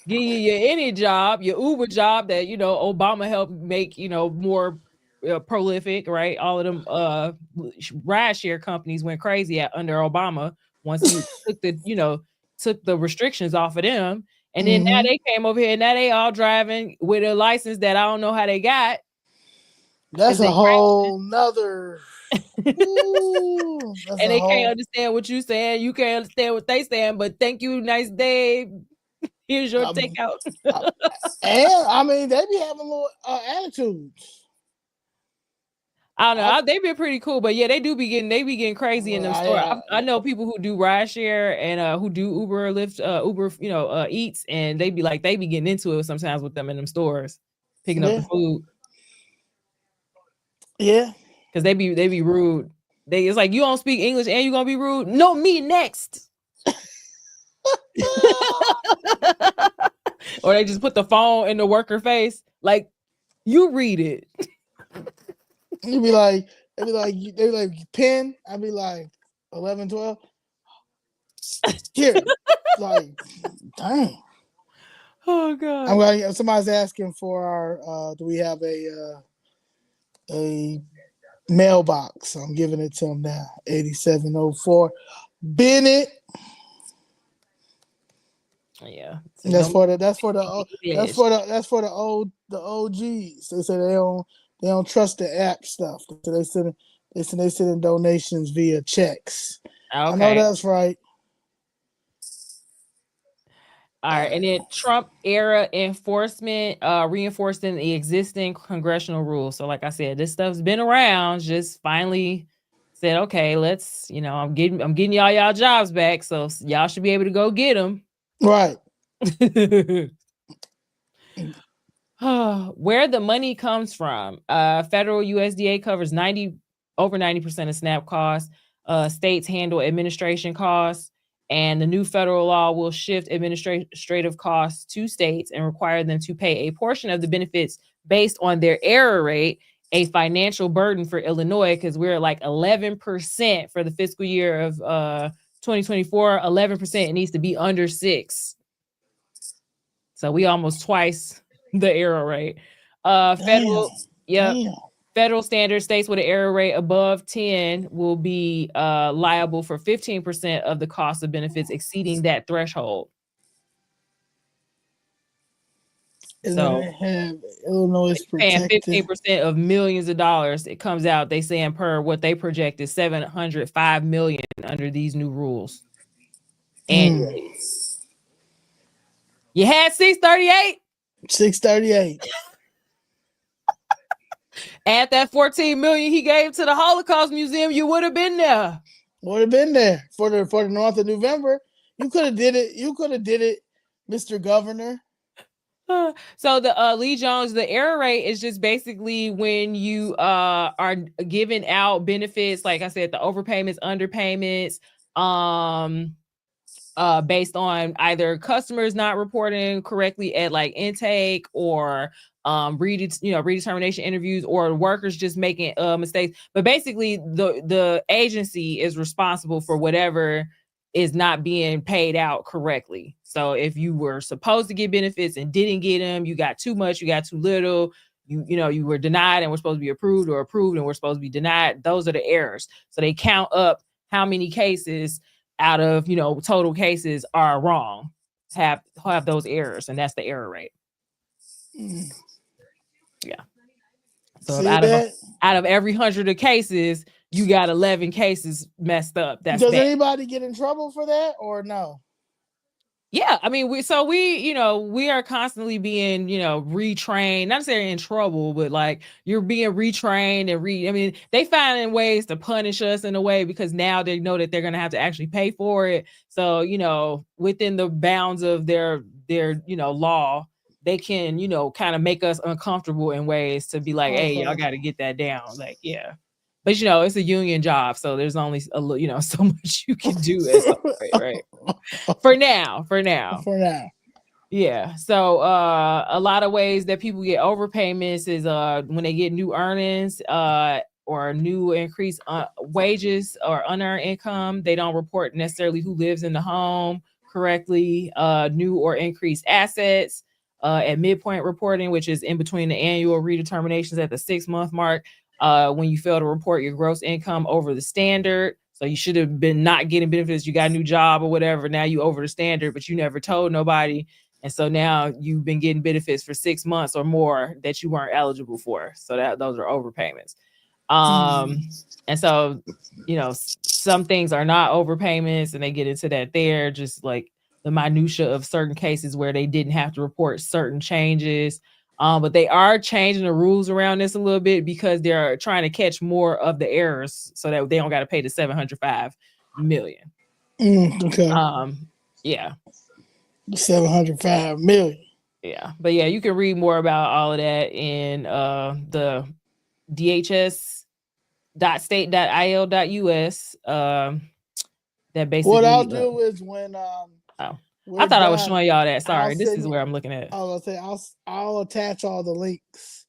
Give you your any job, your Uber job that, Obama helped make, more prolific, right? All of them ride share companies went crazy under Obama once he took the restrictions off of them. And then now they came over here, now they all driving with a license that I don't know how they got. That's a whole nother. And they can't understand what you saying. You can't understand what they saying, but thank you, nice day. Here's your takeout. And I mean, they be having little attitudes. I don't know. They've been pretty cool, but yeah, they be getting crazy in them stores. I know people who do rideshare and who do Uber, Lyft, Uber, Eats, and they be getting into it sometimes with them in them stores, picking up the food. Yeah, because they be rude. It's like, you don't speak English and you gonna be rude. No, me next. Or they just put the phone in the worker face, like, you read it. You'd be like, they be like pen. I'd be like 11, 12. Here, like, dang. Oh God. I'm like, somebody's asking for our. Do we have a mailbox? I'm giving it to them now. 8704 Bennett. Yeah. And that's for the OGs. They say they don't trust the app stuff. So they send donations via checks. I know Okay. that's right. All right. And then Trump era enforcement, reinforcing the existing congressional rules. So like I said, this stuff's been around, just finally said, okay, let's, I'm getting y'all jobs back. So y'all should be able to go get them. Right. Where the money comes from. Federal USDA covers over 90% of SNAP costs. States handle administration costs. And the new federal law will shift administrative costs to states and require them to pay a portion of the benefits based on their error rate, a financial burden for Illinois, because we're at like 11% for the fiscal year of 2024. 11%, it needs to be under 6. So we almost twice the error rate. Federal standard states with an error rate above 10 will be liable for 15% of the cost of benefits exceeding that threshold. And so then they have Illinois paying protected 15% of millions of dollars. It comes out, they saying per what they project is $705 million under these new rules annually. You had 638. 638. Add that 14 million he gave to the Holocaust Museum, you would have been there. Would have been there for the month of November. You could have did it, Mr. Governor. So the Leigh Jones, the error rate is just basically when you are giving out benefits, like I said, the overpayments, underpayments, based on either customers not reporting correctly at like intake or redetermination interviews, or workers just making mistakes. But basically the agency is responsible for whatever is not being paid out correctly. So if you were supposed to get benefits and didn't get them, you got too much, you got too little, you were denied and were supposed to be approved, or approved and were supposed to be denied. Those are the errors. So they count up how many cases out of total cases are wrong, have those errors, and that's the error rate. Yeah. So out of every 100 of cases, you got 11 cases messed up. That's Does bad. anybody get in trouble for that or no? Yeah, I mean, we are constantly being, retrained, not necessarily in trouble, but like you're being retrained and they finding ways to punish us in a way, because now they know that they're going to have to actually pay for it. So, within the bounds of their law, they can, kind of make us uncomfortable in ways to be like, hey, y'all got to get that down. Like, yeah. But it's a union job, so there's only so much you can do as right? For now. Yeah. So a lot of ways that people get overpayments is when they get new earnings or new increased wages or unearned income. They don't report necessarily who lives in the home correctly. New or increased assets at midpoint reporting, which is in between the annual redeterminations at the 6-month mark. When you fail to report your gross income over the standard. So you should have been not getting benefits. You got a new job or whatever. Now you over the standard, but you never told nobody. And so now you've been getting benefits for 6 months or more that you weren't eligible for. So those are overpayments. And so, some things are not overpayments, and they get into that there, just like the minutia of certain cases where they didn't have to report certain changes. But they are changing the rules around this a little bit because they're trying to catch more of the errors so that they don't got to pay the $705 million. Okay. Yeah. $705 million. Yeah. But yeah, you can read more about all of that in the dhs.state.il.us. That basically what I'll do is when I thought I was showing y'all that. Sorry, this is where I'm looking at. I'll attach all the links.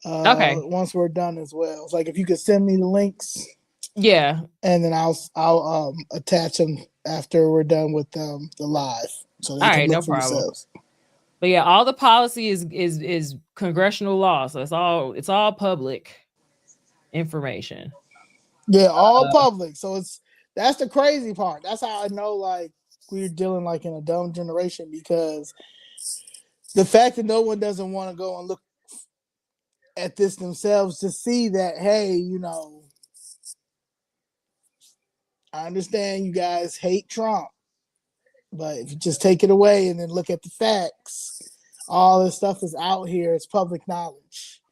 Okay. Once we're done as well. It's like if you could send me the links. Yeah. And then I'll attach them after we're done with the live. So they can look for themselves. But yeah, all the policy is congressional law, so it's all public information. Yeah, all public. So that's the crazy part. That's how I know, like, we're dealing like in a dumb generation because the fact that no one doesn't want to go and look at this themselves to see that, hey, you know, I understand you guys hate Trump, but if you just take it away and then look at the facts, all this stuff is out here. It's public knowledge,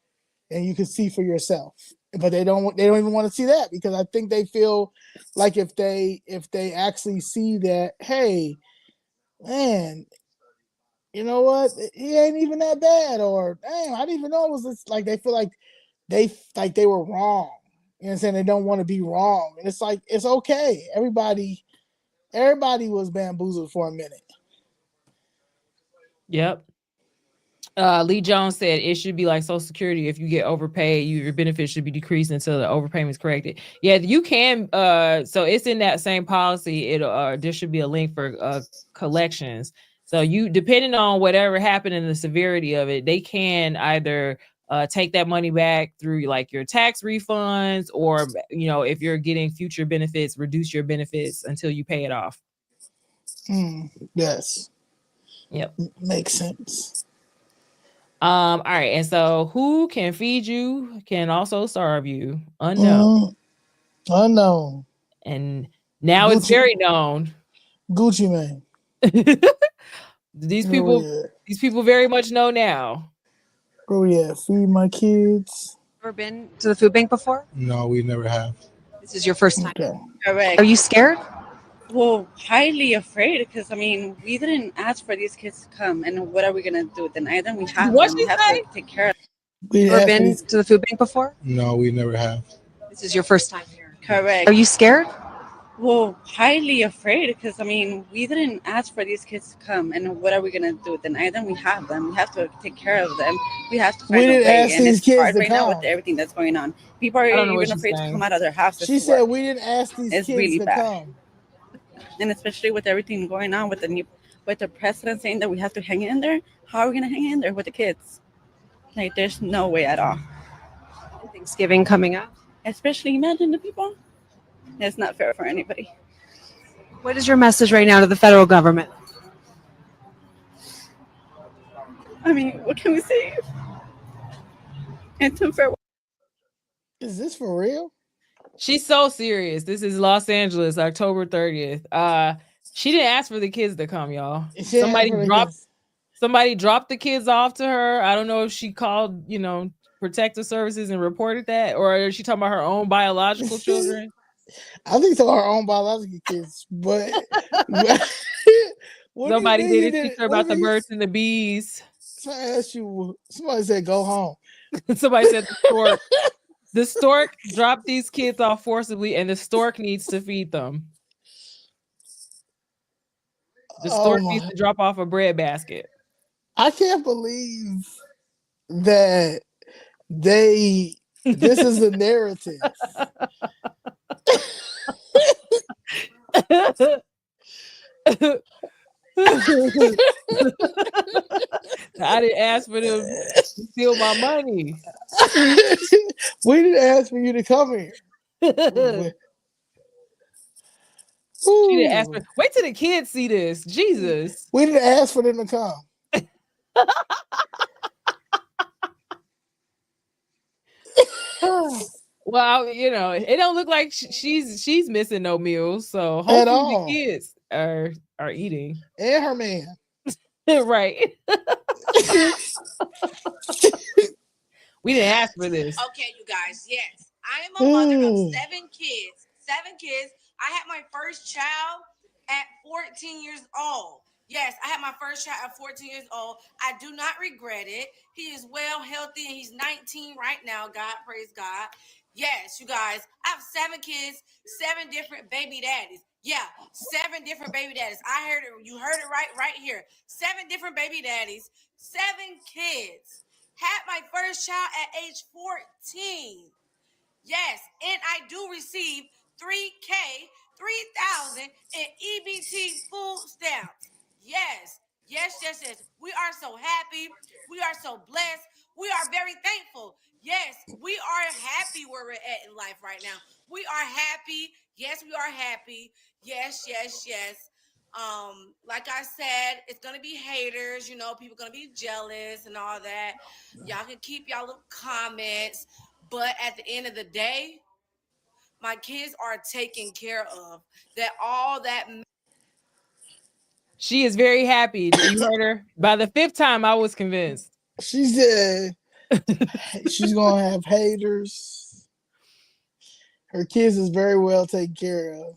and you can see for yourself. But they don't even want to see that because I think they feel like if they actually see that, hey, man, you know what, he ain't even that bad, or damn, I didn't even know it was this. Like they feel like they were wrong. You know what I'm saying? They don't want to be wrong, and it's like it's okay. Everybody was bamboozled for a minute. Yep. Lee Jones said it should be like Social Security. If you get overpaid, your benefits should be decreased until the overpayment is corrected. Yeah, you can. So it's in that same policy. There should be a link for collections. So you, depending on whatever happened and the severity of it, they can either take that money back through like your tax refunds, or if you're getting future benefits, reduce your benefits until you pay it off. Yes. Yep. Makes sense. All right, and so who can feed you can also starve you. Unknown. Unknown. And now it's very known. Gucci Mane. These people very much know now. Oh yeah, feed my kids. Ever been to the food bank before? No, we never have. This is your first time. Okay. Correct. Are you scared? Well, highly afraid because we didn't ask for these kids to come, and what are we gonna do? Deny them? We have What them. you We have say? to take care of Ever been to the food bank before? No, we never have. This is your first time here. them. Correct. Are you scared? Well, highly afraid because we didn't ask for these kids to come, and what are we gonna do? Deny them? We have them. We have to take care of them. We have to find a way, and it's hard right now with everything that's going on. People are even afraid to come out of their houses. She said we didn't ask these it's kids really to bad. come. And especially with everything going on with the president saying that we have to hang in there. How are we gonna hang in there with the kids? Like, there's no way at all. Thanksgiving coming up. Especially imagine the people. It's not fair for anybody. What is your message right now to the federal government? I mean, what can we say? It's unfair. Is this for real? She's so serious. This is Los Angeles, October 30th. She didn't ask for the kids to come, y'all. Somebody dropped the kids off to her. I don't know if she called, protective services and reported that, or is she talking about her own biological children? I think so, her own biological kids, but somebody didn't teach her about the birds and the bees. Somebody said go home. Somebody said the stork dropped these kids off forcibly, and the stork needs to feed them. The stork needs to drop off a bread basket. I can't believe that this is the narrative. I didn't ask for them to steal my money. We didn't ask for you to come here. She didn't ask for. Wait till the kids see this. Jesus. We didn't ask for them to come. Well, it don't look like she's missing no meals. So hopefully the kids are eating. And her man. Right. We didn't ask for this. Okay, you guys. Yes, I am a mother of 7 kids. 7 kids. I had my first child at 14 years old. Yes, I had my first child at 14 years old. I do not regret it. He is well, healthy, and he's 19 right now. God, praise God. Yes, you guys, I have 7 kids, 7 different baby daddies. Yeah, 7 different baby daddies. I heard it. You heard it right here. 7 different baby daddies, 7 kids. Had my first child at age 14. Yes, and I do receive $3,000 in EBT food stamps. Yes. We are so happy. We are so blessed. We are very thankful. Yes, we are happy where we're at in life right now. We are happy. Yes, we are happy. Yes. Like I said, it's gonna be haters, you know, people gonna be jealous and all that. Y'all can keep y'all little comments, but at the end of the day, my kids are taken care of. That all that. She is very happy. You heard her. By the 5th time, I was convinced. She said she's gonna have haters. Her kids is very well taken care of.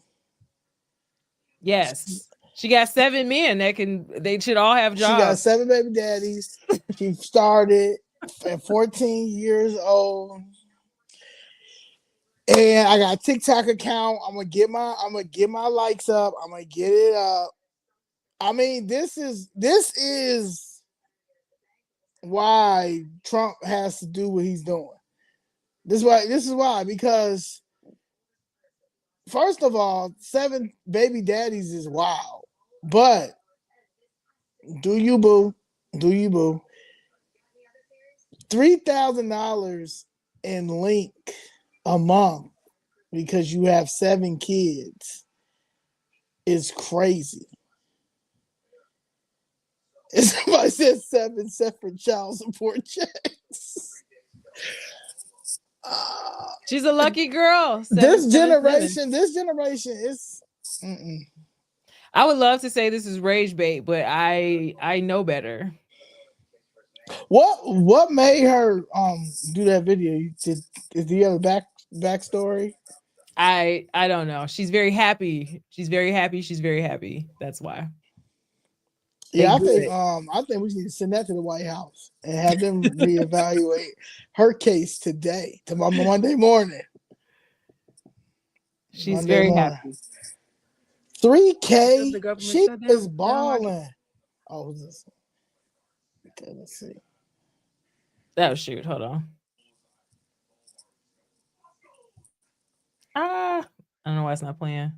Yes. She got 7 men they should all have jobs. She got 7 baby daddies. She started at 14 years old. And I got a TikTok account. I'm gonna get my likes up. I'm gonna get it up. I mean, this is why Trump has to do what he's doing. This is why, because first of all, 7 baby daddies is wild. But do you boo? $3,000 in link a month because you have 7 kids is crazy. And somebody said 7 separate child support checks. She's a lucky girl. This generation is. I would love to say this is rage bait, but I know better. What made her do that video? Do you have a backstory? I don't know. She's very happy. She's very happy. That's why. Yeah, I think we need to send that to the White House and have them reevaluate her case today, Monday morning. She's Monday very morning. Happy. 3K. She is balling. Oh, this. Okay, let's see. Oh shoot! Hold on. I don't know why it's not playing.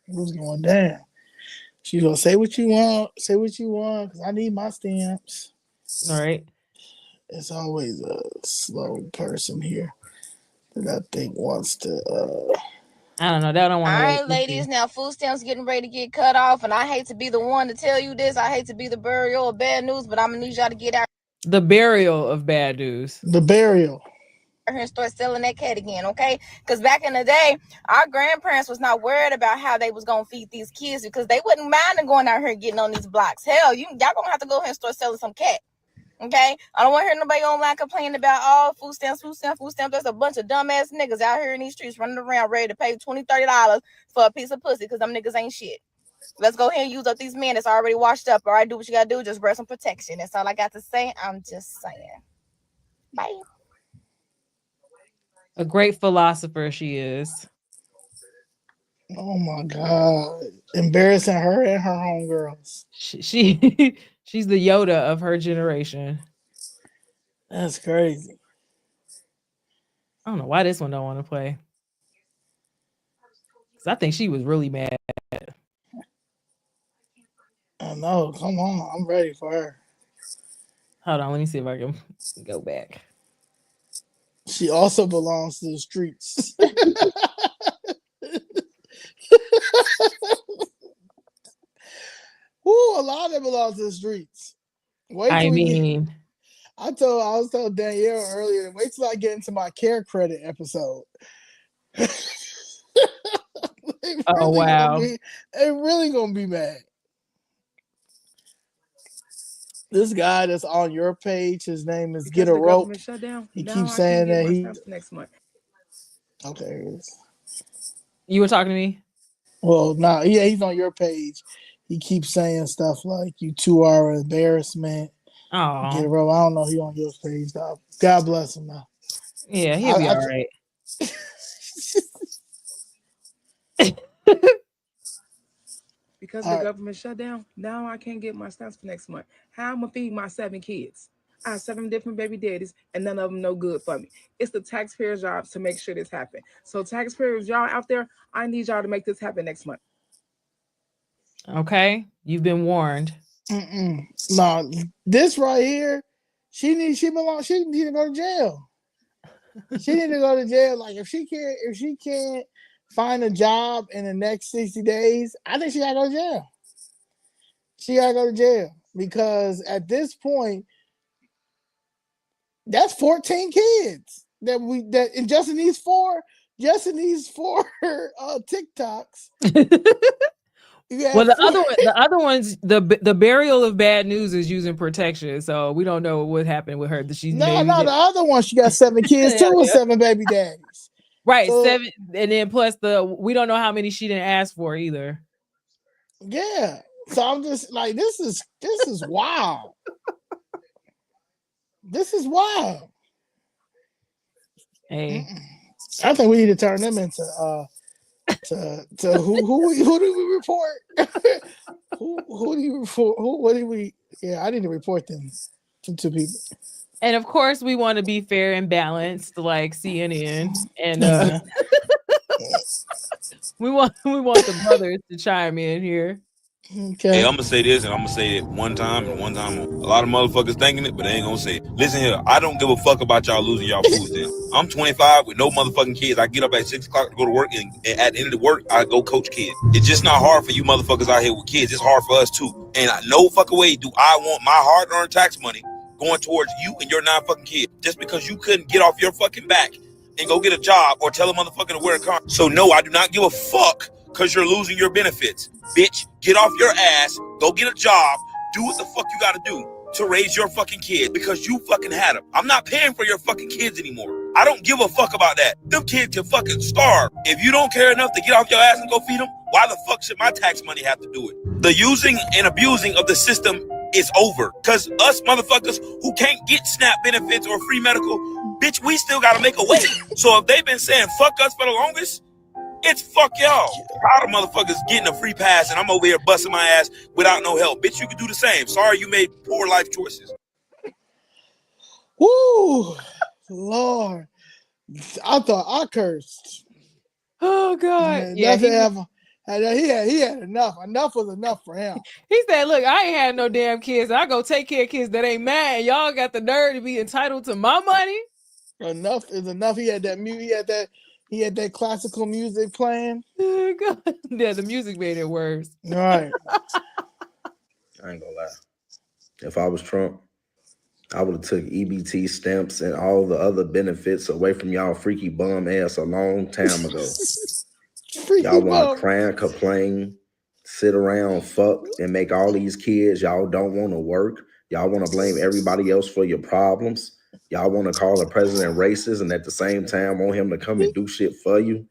Who's going down? She's gonna say what you want. Say what you want, because I need my stamps. All right. It's always a slow person here that I think wants to. I don't know. They don't want to. All right, ladies. Now, food stamps getting ready to get cut off, and I hate to be the one to tell you this. I hate to be the burial of bad news, but I'm gonna need y'all to get out. The burial of bad news. The burial. And start selling that cat again, okay? Because back in the day, our grandparents was not worried about how they was gonna feed these kids because they wouldn't mind going out here getting on these blocks. Hell, y'all gonna have to go ahead and start selling some cat. Okay, I don't want to hear nobody online complaining about food stamps. There's a bunch of dumbass niggas out here in these streets running around ready to pay $20-$30 for a piece of pussy because them niggas ain't shit. Let's go ahead and use up these men that's already washed up. All right, do what you gotta do. Just wear some protection. That's all I got to say. I'm just saying. Bye. A great philosopher she is. Oh my God. Embarrassing her and her homegirls. She's the Yoda of her generation. That's crazy. I don't know why this one don't want to play. Because I think she was really mad. I know. Come on. I'm ready for her. Hold on. Let me see if I can go back. She also belongs to the streets. Woo, a lot of them belong to the streets. I was telling Danielle earlier, wait till I get into my care credit episode. Oh, wow. They're really going to be mad. This guy that's on your page, his name is Get a Rope. He keeps saying that he next month. Okay, here it is. You were talking to me? Well, no, yeah, he's on your page. He keeps saying stuff like "you 2 are an embarrassment." Oh, Get a rope. I don't know. He on your page, dog. God bless him, now. Yeah, he'll be all right. Because of the government shutdown, now I can't get my stamps for next month. How am I feed my 7 kids? I have 7 different baby daddies, and none of them no good for me. It's the taxpayers' jobs to make sure this happens. So taxpayers, y'all out there, I need y'all to make this happen next month. Okay, you've been warned. No, this right here, she need to go to jail. She need to go to jail. Like if she can't find a job in the next 60 days, I think she gotta go to jail. She gotta go to jail because at this point, that's 14 kids and just in these four TikToks. Well, the other ones, the burial of bad news is using protection, so we don't know what happened with her. The other one, she got 7 kids too with 7 baby daddies. Right, so, 7, and then plus we don't know how many she didn't ask for either. Yeah, so I'm just like, this is wild. This is wild. Hey, I think we need to turn them into to who do we report? who do you report? What do we? Yeah, I need to report them to people. And of course, we want to be fair and balanced, like CNN, and we want the brothers to chime in here. Okay. Hey, I'm gonna say this, and I'm gonna say it one time and one time. A lot of motherfuckers thinking it, but they ain't gonna say it. Listen here, I don't give a fuck about y'all losing y'all food stamp. I'm 25 with no motherfucking kids. I get up at 6 o'clock to go to work, and at the end of the work, I go coach kids. It's just not hard for you motherfuckers out here with kids. It's hard for us too. And no fucking way do I want my hard-earned tax money going towards you and your 9 fucking kids just because you couldn't get off your fucking back and go get a job or tell a motherfucker to wear a car. So no, I do not give a fuck because you're losing your benefits. Bitch, get off your ass, go get a job, do what the fuck you gotta do to raise your fucking kids because you fucking had them. I'm not paying for your fucking kids anymore. I don't give a fuck about that. Them kids can fucking starve. If you don't care enough to get off your ass and go feed them, why the fuck should my tax money have to do it? The using and abusing of the system is over because us motherfuckers who can't get SNAP benefits or free medical, bitch, we still gotta make a way. So if they've been saying fuck us for the longest, it's fuck y'all. Proud of motherfuckers getting a free pass and I'm over here busting my ass without no help. Bitch, you can do the same. Sorry you made poor life choices. Woo, Lord. I thought I cursed. Oh, God. Yeah, he had enough. Enough was enough for him. He said, look, I ain't had no damn kids. I go take care of kids that ain't mad. Y'all got the nerve to be entitled to my money. Enough is enough. He had that he had that classical music playing. Oh, God. Yeah, the music made it worse. All right. I ain't gonna lie. If I was Trump, I would have took EBT stamps and all the other benefits away from y'all freaky bum ass a long time ago. Y'all want to cry and complain, sit around, fuck, and make all these kids. Y'all don't want to work. Y'all want to blame everybody else for your problems. Y'all want to call the president racist and at the same time want him to come and do shit for you.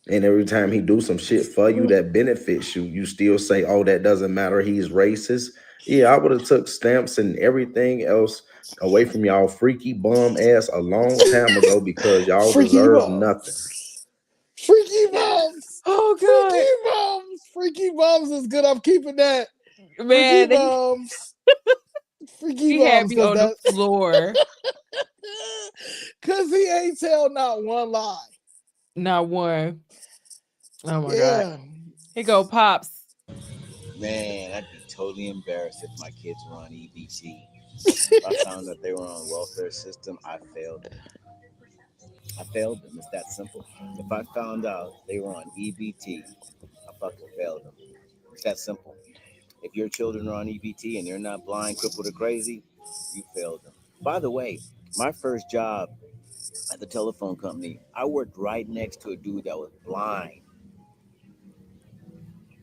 And every time he do some shit for you that benefits you, you still say, oh, that doesn't matter. He's racist. Yeah, I would have took stamps and everything else away from y'all freaky bum ass a long time ago because y'all deserve nothing. Freaky bums. Oh, God. Freaky bums. Freaky bums is good. I'm keeping that. Man, freaky bums. Freaky he bums. had me on the floor. Because he ain't tell not one lie. Not one. Oh, my God. Here go Pops. Man, I'd be totally embarrassed if my kids were on EBT. If I found that they were on welfare system, I failed them. I failed them. It's that simple. If I found out they were on EBT, I fucking failed them. It's that simple. If your children are on EBT and they're not blind, crippled, or crazy, you failed them. By the way, my first job at the telephone company, I worked right next to a dude that was blind.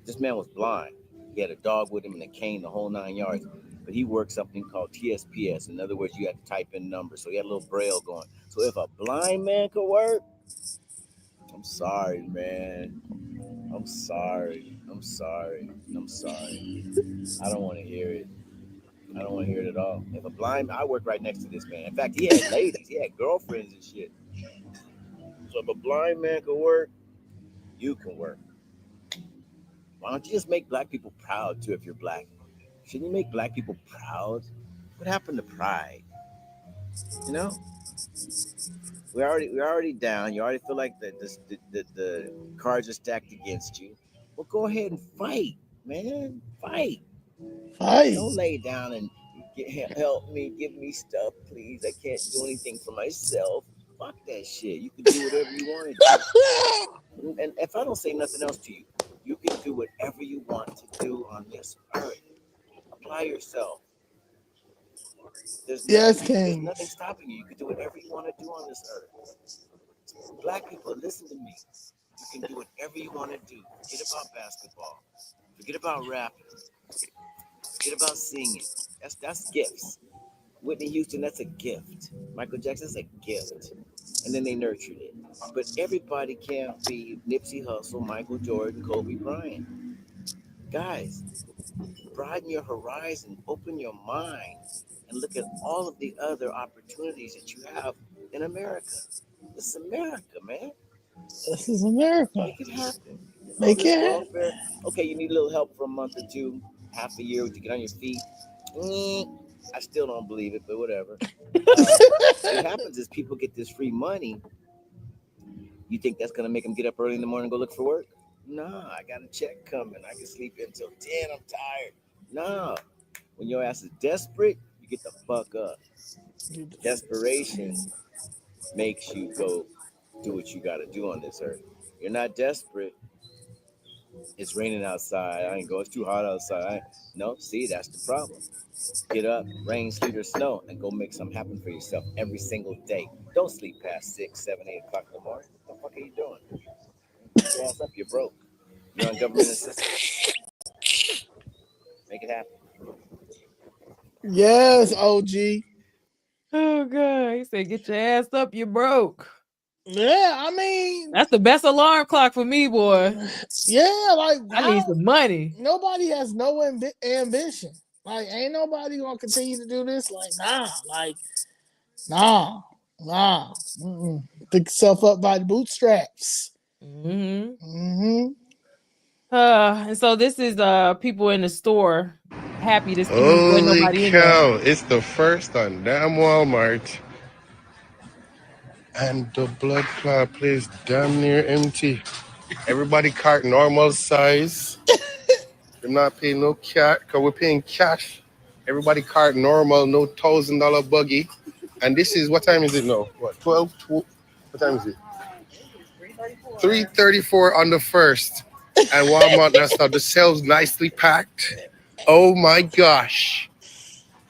This man was blind. He had a dog with him and a cane, the whole 9 yards. But he worked something called TSPS. In other words, you had to type in numbers. So he had a little braille going. So if a blind man could work, I'm sorry, man. I'm sorry. I'm sorry. I'm sorry. I don't want to hear it. I don't want to hear it at all. If a blind, I worked right next to this man. In fact, he had ladies. He had girlfriends and shit. So if a blind man could work, you can work. Why don't you just make black people proud too if you're black? Shouldn't you make black people proud? What happened to pride? You know? We're already down. You already feel like the cards are stacked against you. Well, go ahead and fight, man. Fight. Don't lay down and help me, give me stuff, please. I can't do anything for myself. Fuck that shit. You can do whatever you want to do. And if I don't say nothing else to you, you can do whatever you want to do on this earth. Apply yourself. There's nothing stopping you. You can do whatever you want to do on this earth. Black people, listen to me. You can do whatever you want to do. Forget about basketball. Forget about rapping. Forget about singing. That's gifts. Whitney Houston, that's a gift. Michael Jackson's a gift. And then they nurtured it. But everybody can't be Nipsey Hussle, Michael Jordan, Kobe Bryant. Guys, broaden your horizon, open your mind, and look at all of the other opportunities that you have in America. This is America, man. This is America. Make it happen. Make it happen. Welfare. Okay, you need a little help for a month or two, half a year to get on your feet. I still don't believe it, but whatever. What happens is people get this free money. You think that's going to make them get up early in the morning and go look for work? Nah, I got a check coming. I can sleep until 10. I'm tired. Nah. When your ass is desperate, you get the fuck up. Desperation makes you go do what you got to do on this earth. You're not desperate. It's raining outside. I ain't go. It's too hot outside. No, see, that's the problem. Get up, rain, sleet, or snow, and go make something happen for yourself every single day. Don't sleep past 6, 7, 8 o'clock in the morning. What the fuck are you doing? Get your ass up. You're broke. You're on government assistance. Make it happen. Yes, OG. Oh God, he said, "Get your ass up, you broke." Yeah, I mean, that's the best alarm clock for me, boy. Yeah, like I need some money. Nobody has no ambition. Like, ain't nobody gonna continue to do this. Like, nah. Pick yourself up by the bootstraps. And so this is people in the store happy to see Holy nobody in cow! there. It's the first on damn Walmart, and the blood clot place damn near empty. Everybody cart normal size. They're not paying no cash, cause we're paying cash. Everybody cart normal, no $1,000 buggy. And this is, what time is it now? What, 12? What time is it? 3:34 on the first. And Walmart now start the shelves nicely packed. Oh my gosh.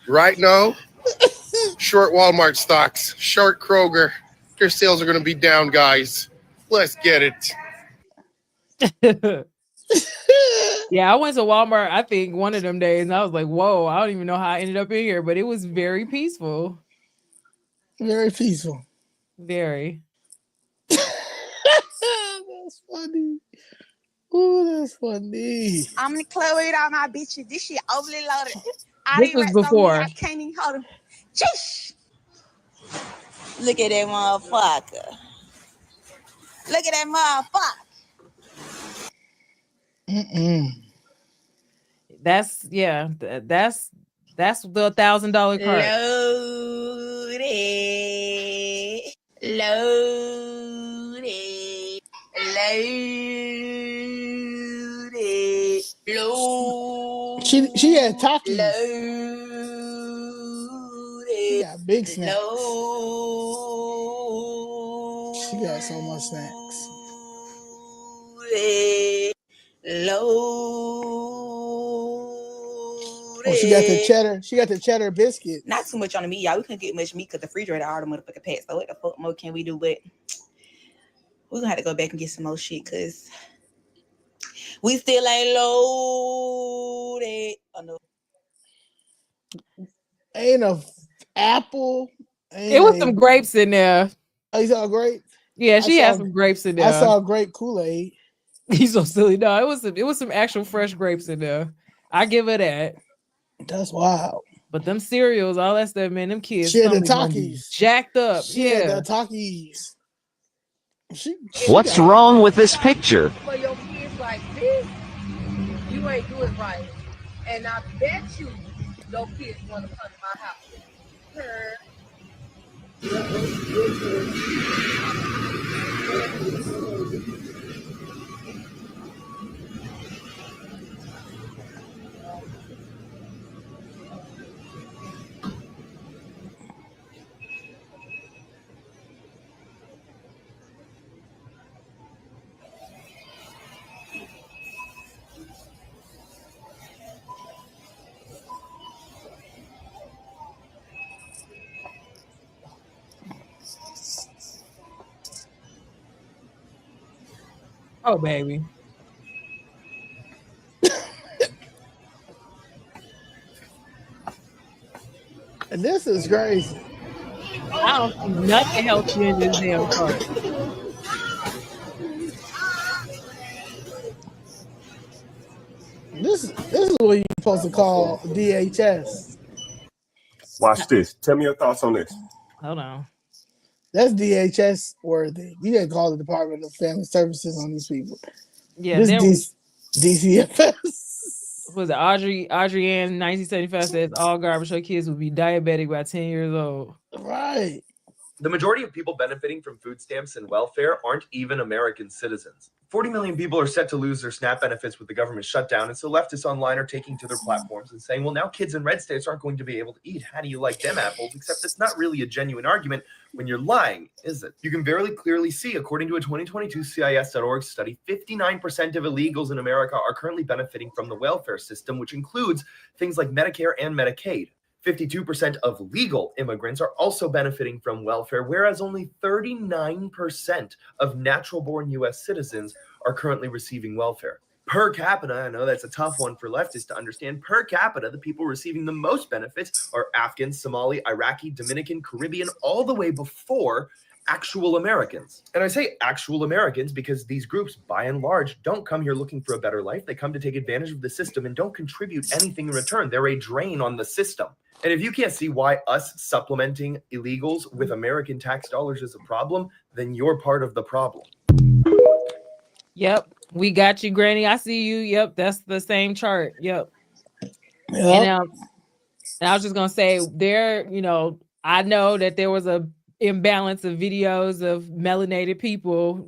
Right now, short Walmart stocks, short Kroger. Their sales are going to be down, guys. Let's get it. Yeah, I went to Walmart, I think one of them days, and I was like, whoa, I don't even know how I ended up in here, but it was very peaceful. Very peaceful. Very. That's funny. Ooh, that's funny. I'm gonna clear it all my bitches. This shit overly loaded. This was before. I can't even hold them. Jeez. Look at that motherfucker. Look at that motherfucker. That's that's the $1,000 cart. Loaded. She had Takis. She got big snacks. She got so much snacks. Oh, she got the cheddar. She got the cheddar biscuit. Not too much on the meat, y'all. We couldn't get much meat because the refrigerator all the motherfucking packed. So what the fuck more can we do? But we're gonna have to go back and get some more shit because we still ain't loaded. Oh, no. Ain't a apple. It was some grapes in there. Oh, you saw a grape? Yeah, she had some grapes in there. I saw a grape Kool-Aid. He's so silly. No, it was some actual fresh grapes in there. I give her that. That's wild. But them cereals, all that stuff, man, them kids. She had the Takis. Jacked up. She had the Takis. What's wrong with this picture? For your kids like this, you ain't do it right. And I bet you your kids want to come to my house. Oh, baby. And this is crazy. I don't see nothing healthy in this damn chart. This is what you're supposed to call DHS. Watch this. Tell me your thoughts on this. Hold on. That's DHS worthy. You didn't call the Department of Family Services on these people. Yeah, this there was DCFS. Was it Audrey Ann 1975 says all garbage her kids will be diabetic by 10 years old. Right. The majority of people benefiting from food stamps and welfare aren't even American citizens. 40 million people are set to lose their SNAP benefits with the government shutdown, and so leftists online are taking to their platforms and saying, well, now kids in red states aren't going to be able to eat. How do you like them apples? Except it's not really a genuine argument when you're lying, is it? You can very clearly see, according to a 2022 CIS.org study, 59% of illegals in America are currently benefiting from the welfare system, which includes things like Medicare and Medicaid. 52% of legal immigrants are also benefiting from welfare, whereas only 39% of natural-born U.S. citizens are currently receiving welfare. Per capita, I know that's a tough one for leftists to understand, per capita, the people receiving the most benefits are Afghans, Somali, Iraqi, Dominican, Caribbean, all the way before actual Americans. And I say actual Americans because these groups, by and large, don't come here looking for a better life. They come to take advantage of the system and don't contribute anything in return. They're a drain on the system. And if you can't see why us supplementing illegals with American tax dollars is a problem, then you're part of the problem. Yep. We got you, Granny. I see you. Yep. That's the same chart. Yep. And I was just going to say there, I know that there was a imbalance of videos of melanated people,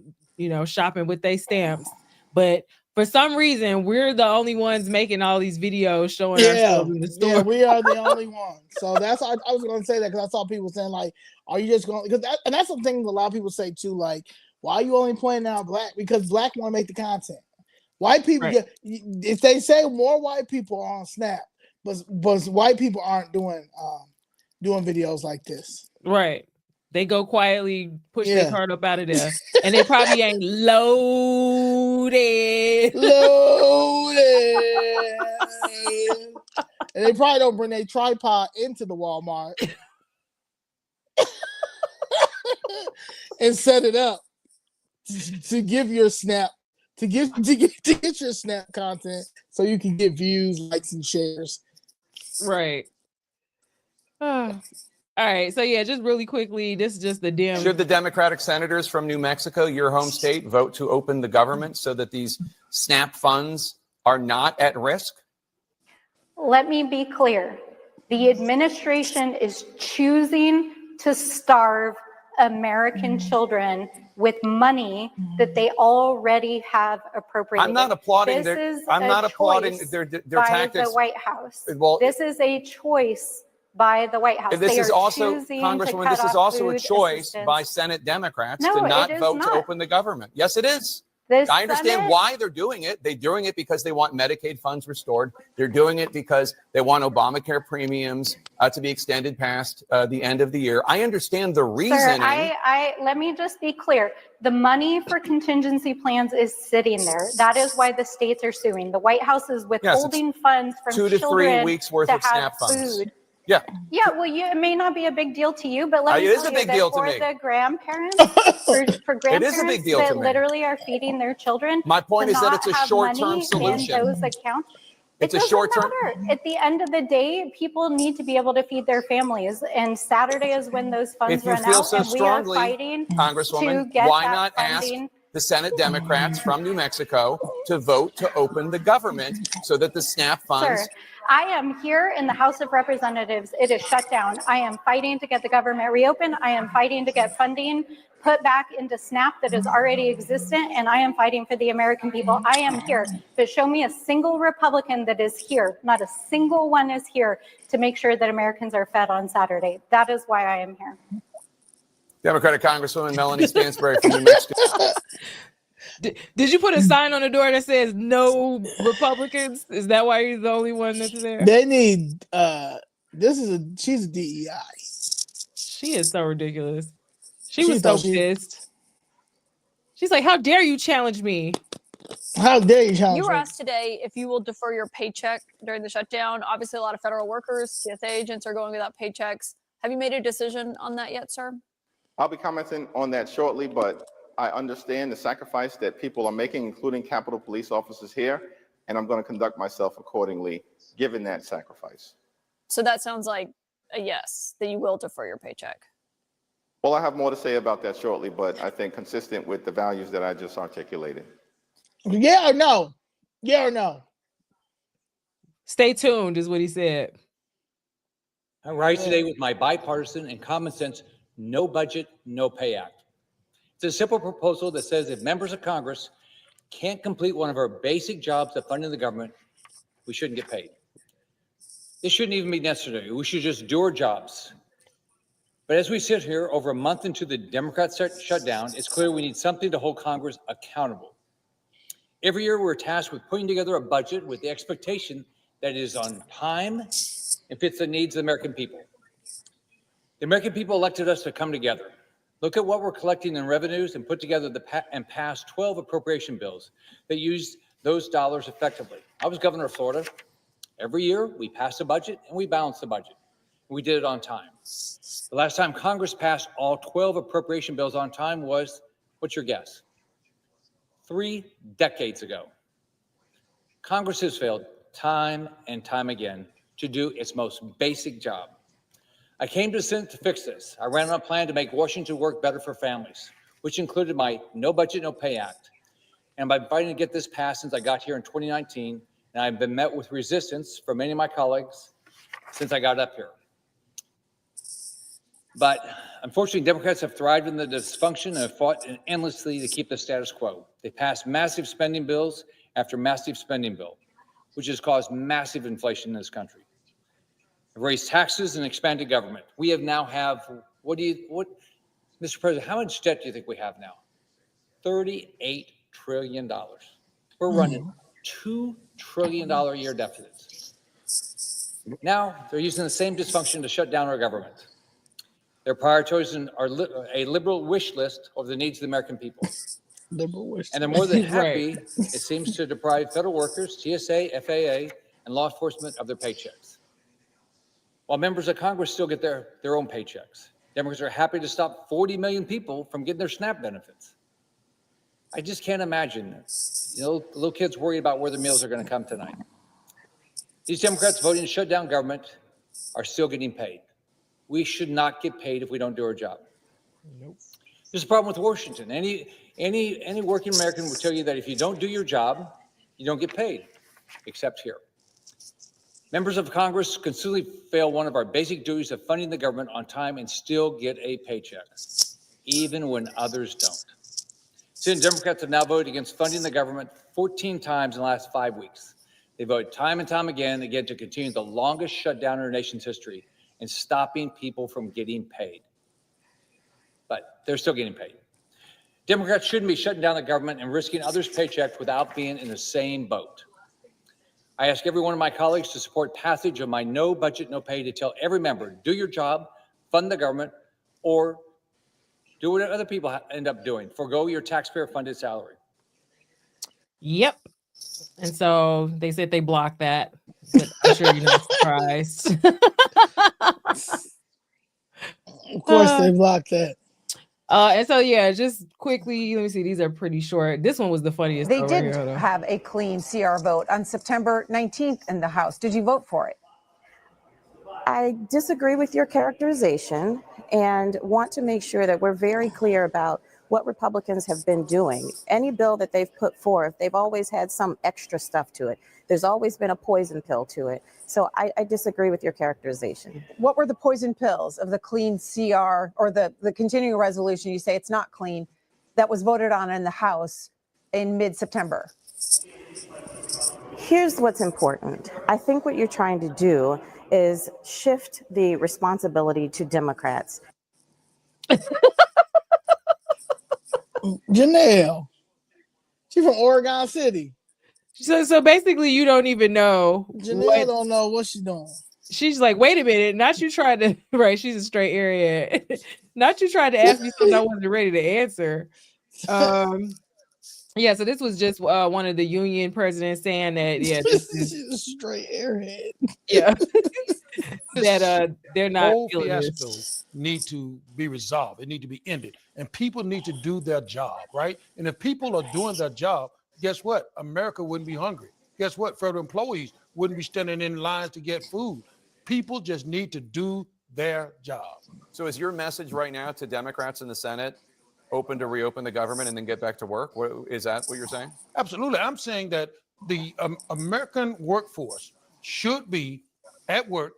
shopping with their stamps, but for some reason, we're the only ones making all these videos showing ourselves in the store. Yeah, we are the only ones. So that's I was going to say that because I saw people saying like, "Are you just going?" And that's something a lot of people say too. Like, why are you only pointing out black? Because black want to make the content. White people, if they say more white people are on Snap, but white people aren't doing videos like this. Right. They go quietly push their card up out of there. And they probably ain't loaded. And they probably don't bring their tripod into the Walmart and set it up to give your Snap, to get your Snap content so you can get views, likes, and shares. Right. All right, so yeah, just really quickly, this is just the dim. Should the Democratic senators from New Mexico, your home state, vote to open the government so that these SNAP funds are not at risk? Let me be clear. The administration is choosing to starve American children with money that they already have appropriated. I'm not applauding this their. is I'm a not applauding choice their by tactics. the White House. Well, this is a choice by the White House. This They is are also, choosing Congresswoman, to cut this is off also a food choice assistance. by Senate Democrats No, to not it is vote to not. open the government. Yes, it is. The I understand Senate- why they're doing it. They're doing it because they want Medicaid funds restored. They're doing it because they want Obamacare premiums to be extended past the end of the year. I understand the reasoning. Sir, let me just be clear. The money for contingency plans is sitting there. That is why the states are suing. The White House is withholding funds from 2 to 3 children weeks worth to of have SNAP funds. food. Yeah. Yeah, well, it may not be a big deal to you, but let me It is tell a you big that deal to for me. the grandparents, for grandparents deal that to me. literally are feeding their children, My point to is that not it's a have short-term money solution. in those accounts. It's It a doesn't short-term. matter. At the end of the day, people need to be able to feed their families, and Saturday is when those funds If you run feel out, so and we are strongly, fighting to Congresswoman, get why that not funding. ask the Senate Democrats from New Mexico to vote to open the government so that the SNAP funds. Sir, I am here in the House of Representatives. It is shut down. I am fighting to get the government reopened. I am fighting to get funding put back into SNAP that is already existent, and I am fighting for the American people. I am here. But show me a single Republican that is here. Not a single one is here to make sure that Americans are fed on Saturday. That is why I am here. Democratic Congresswoman Melanie Stansbury from New Mexico. Did you put a sign on the door that says no Republicans? Is that why you're the only one that's there? They need she's a DEI. She is so ridiculous. She was so pissed. She's like, how dare you challenge me? How dare you challenge You were me? asked today if you will defer your paycheck during the shutdown. Obviously, a lot of federal workers, TSA agents are going without paychecks. Have you made a decision on that yet, sir? I'll be commenting on that shortly, but I understand the sacrifice that people are making, including Capitol Police officers here, and I'm going to conduct myself accordingly, given that sacrifice. So that sounds like a yes, that you will defer your paycheck. Well, I have more to say about that shortly, but I think consistent with the values that I just articulated. Yeah or no? Yeah or no? Stay tuned is what he said. I rise today with my bipartisan and common sense no budget, no pay act. It's a simple proposal that says if members of Congress can't complete one of our basic jobs of funding the government, we shouldn't get paid. This shouldn't even be necessary. We should just do our jobs. But as we sit here over a month into the Democrat shutdown, it's clear we need something to hold Congress accountable. Every year we're tasked with putting together a budget with the expectation that it is on time and fits the needs of the American people. The American people elected us to come together. Look at what we're collecting in revenues and put together and pass 12 appropriation bills that use those dollars effectively. I was governor of Florida. Every year we pass a budget and we balance the budget. We did it on time. The last time Congress passed all 12 appropriation bills on time was, what's your guess? 3 decades ago. Congress has failed time and time again to do its most basic job. I came to the Senate to fix this. I ran on a plan to make Washington work better for families, which included my No Budget, No Pay Act. And I've been fighting to get this passed since I got here in 2019, and I've been met with resistance from many of my colleagues since I got up here. But unfortunately, Democrats have thrived in the dysfunction and have fought endlessly to keep the status quo. They passed massive spending bills after massive spending bill, which has caused massive inflation in this country. They've raised taxes and expanded government. We have now Mr. President, how much debt do you think we have now? $38 trillion. We're running $2 trillion a year deficits. Now they're using the same dysfunction to shut down our government. They're prioritizing a liberal wish list of the needs of the American people. Liberal wish. And they're more than happy, Right. it seems, to deprive federal workers, TSA, FAA, and law enforcement of their paychecks. While members of Congress still get their own paychecks. Democrats are happy to stop 40 million people from getting their SNAP benefits. I just can't imagine, little kids worried about where the meals are going to come tonight. These Democrats voting to shut down government are still getting paid. We should not get paid if we don't do our job. Nope. There's a problem with Washington. Any working American will tell you that if you don't do your job, you don't get paid, except here. Members of Congress consistently fail one of our basic duties of funding the government on time and still get a paycheck, even when others don't. Senate Democrats have now voted against funding the government 14 times in the last 5 weeks. They voted time and time again to continue the longest shutdown in our nation's history and stopping people from getting paid. But they're still getting paid. Democrats shouldn't be shutting down the government and risking others' paychecks without being in the same boat. I ask every one of my colleagues to support passage of my No Budget, No Pay to tell every member, do your job, fund the government, or do what other people end up doing. Forgo your taxpayer-funded salary. Yep. And so they said they blocked that, but I'm sure you're not surprised. Of course they blocked that. And so, yeah, just quickly, let me see. These are pretty short. This one was the funniest. They though, did right here, have a clean CR vote on September 19th in the House. Did you vote for it? I disagree with your characterization and want to make sure that we're very clear about what Republicans have been doing. Any bill that they've put forth, they've always had some extra stuff to it. There's always been a poison pill to it. So I disagree with your characterization. What were the poison pills of the clean CR or the continuing resolution? You say it's not clean, that was voted on in the House in mid-September. Here's what's important. I think what you're trying to do is shift the responsibility to Democrats. Janelle, she's from Oregon City. So basically, you don't even know. Janelle don't know what she's doing. She's like, wait a minute, not you tried to, right? She's a straight area. Not you tried to ask me something I wasn't ready to answer. Um, yeah, so this was just one of the union presidents saying that this is She's a straight airhead. yeah that This they're not whole feeling fiasco this. need to be resolved. It need to be ended, and people need to do their job, right? And if people are doing their job, guess what? America wouldn't be hungry. Guess what? Federal employees wouldn't be standing in lines to get food. People just need to do their job. So is your message right now to Democrats in the Senate open to reopen the government and then get back to work? Is that what you're saying? Absolutely. I'm saying that the American workforce should be at work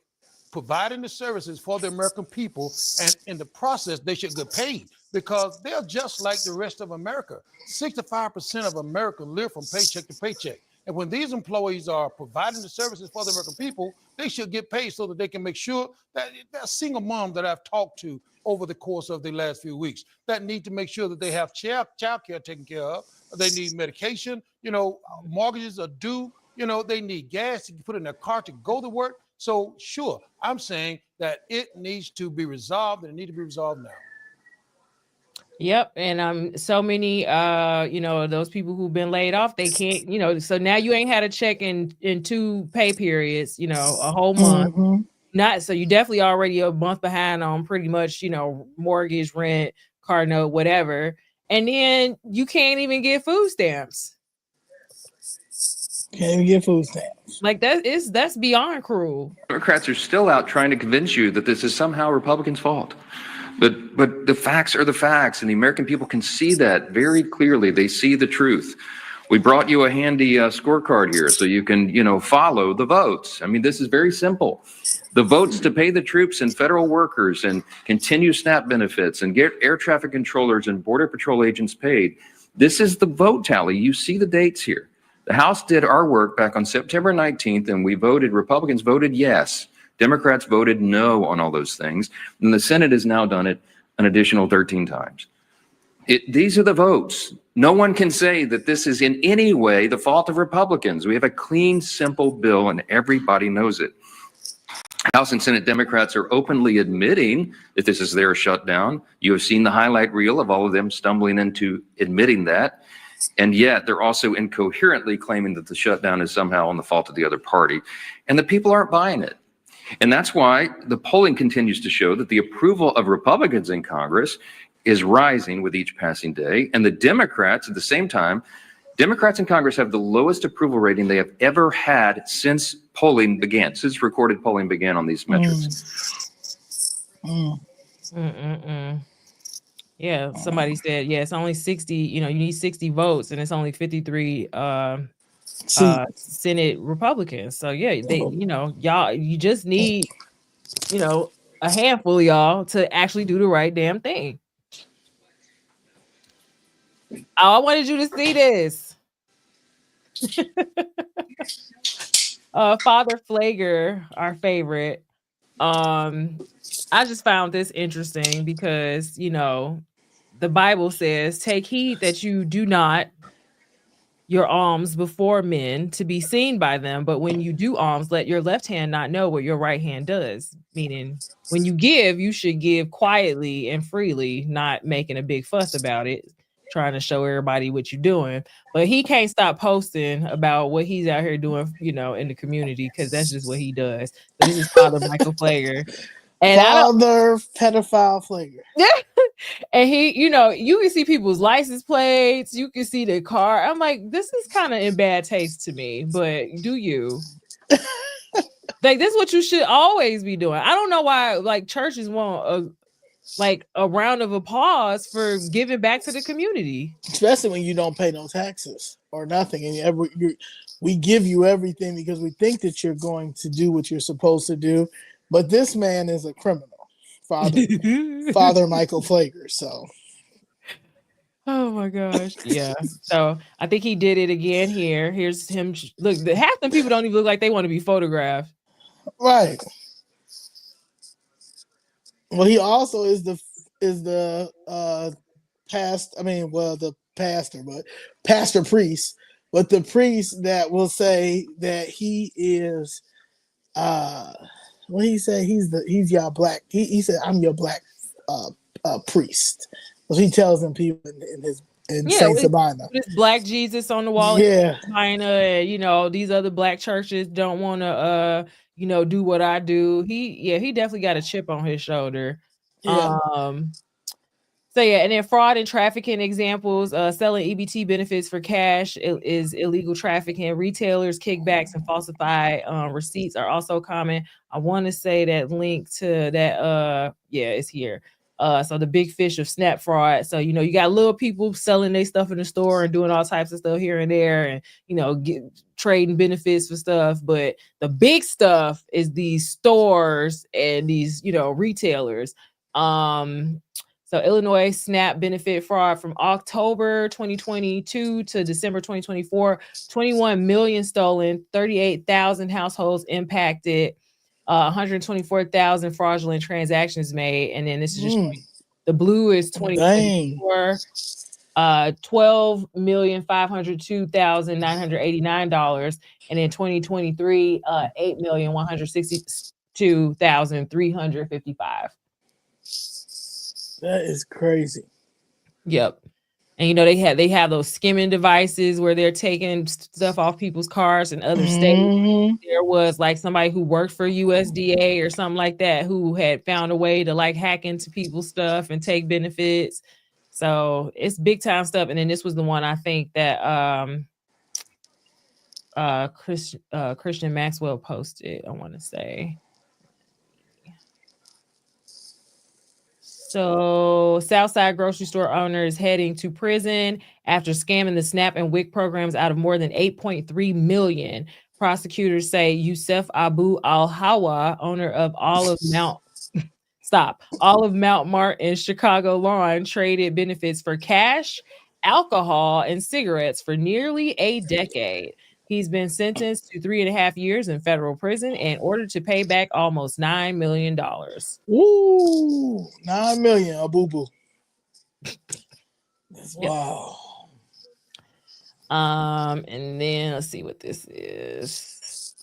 providing the services for the American people, and in the process, they should get paid because they're just like the rest of America. 65% of America live from paycheck to paycheck. And when these employees are providing the services for the American people, they should get paid so that they can make sure that that single mom that I've talked to over the course of the last few weeks that need to make sure that they have child care taken care of. They need medication, mortgages are due, they need gas to put in their car to go to work. So sure, I'm saying that it needs to be resolved, and it needs to be resolved now. Yep, and so many those people who've been laid off, they can't, so now you ain't had a check in 2 pay periods, a whole month. Mhm. Not so you definitely already a month behind on pretty much, mortgage, rent, car note, whatever. And then you can't even get food stamps. Can't even get food stamps. Like that's beyond cruel. Democrats are still out trying to convince you that this is somehow Republicans' fault. But the facts are the facts, and the American people can see that very clearly. They see the truth. We brought you a handy scorecard here so you can, follow the votes. I mean, this is very simple. The votes to pay the troops and federal workers and continue SNAP benefits and get air traffic controllers and Border Patrol agents paid. This is the vote tally. You see the dates here. The House did our work back on September 19th, and Republicans voted yes. Democrats voted no on all those things. And the Senate has now done it an additional 13 times. These are the votes. No one can say that this is in any way the fault of Republicans. We have a clean, simple bill, and everybody knows it. House and Senate Democrats are openly admitting that this is their shutdown. You have seen the highlight reel of all of them stumbling into admitting that. And yet they're also incoherently claiming that the shutdown is somehow on the fault of the other party. And the people aren't buying it. And that's why the polling continues to show that the approval of Republicans in Congress is rising with each passing day. And the Democrats, at the same time, Democrats in Congress have the lowest approval rating they have ever had since polling began, since recorded polling began on these metrics. Yeah, somebody said, it's only 60, you need 60 votes, and it's only 53 Senate Republicans. So yeah, y'all, you just need, a handful of y'all to actually do the right damn thing. I wanted you to see this. Father Flager, our favorite. I just found this interesting because, the Bible says, take heed that you do not your alms before men to be seen by them. But when you do alms, let your left hand not know what your right hand does. Meaning when you give, you should give quietly and freely, not making a big fuss about it, trying to show everybody what you're doing. But he can't stop posting about what he's out here doing, in the community, because that's just what he does. So this is Father Michael Flager. And Father pedophile Flager. And he, you can see people's license plates, you can see the car. I'm like, this is kind of in bad taste to me, but do you? Like, this is what you should always be doing. I don't know why, like, churches want a round of applause for giving back to the community, especially when you don't pay no taxes or nothing, and we give you everything because we think that you're going to do what you're supposed to do. But this man is a criminal, Father Michael Flager. So, oh my gosh, yeah. So I think he did it again here. Here's him. Look, half the people don't even look like they want to be photographed. Right. Well, he also is the pastor priest, but the priest that will say that he is what he said, he's your black. He said, I'm your black priest. So he tells them people in his in Yeah, Saint with Sabina. this black Jesus on the wall Yeah. in China, and you know, these other black churches don't want to you know, do what I do. He definitely got a chip on his shoulder. Yeah. So yeah, and then fraud and trafficking examples, selling EBT benefits for cash is illegal trafficking. Retailers, kickbacks, and falsified receipts are also common. I want to say that link to that, yeah, it's here. So the big fish of SNAP fraud. So, you know, you got little people selling their stuff in the store and doing all types of stuff here and there, and, you know, trading benefits for stuff. But the big stuff is these stores and these, you know, retailers. So Illinois SNAP benefit fraud from October 2022 to December 2024, 21 million stolen, 38,000 households impacted, 124,000 fraudulent transactions made. And then this is just the blue is 2024, $12,502,989. And in 2023, 8,162,355. That is crazy. Yep. And you know, they have those skimming devices where they're taking stuff off people's cars in other states. There was like somebody who worked for USDA or something like that who had found a way to like hack into people's stuff and take benefits. So it's big time stuff. And then this was the one I think that Christian Maxwell posted, I want to say. So Southside grocery store owner is heading to prison after scamming the SNAP and WIC programs out of more than 8.3 million. Prosecutors say Yusuf Abu Al-Hawa, owner of Olive Mount Martin Chicago Lawn, traded benefits for cash, alcohol, and cigarettes for nearly a decade. He's been sentenced to 3.5 years in federal prison and ordered to pay back almost $9 million. Ooh, $9 million, a boo boo. Wow. And then let's see what this is.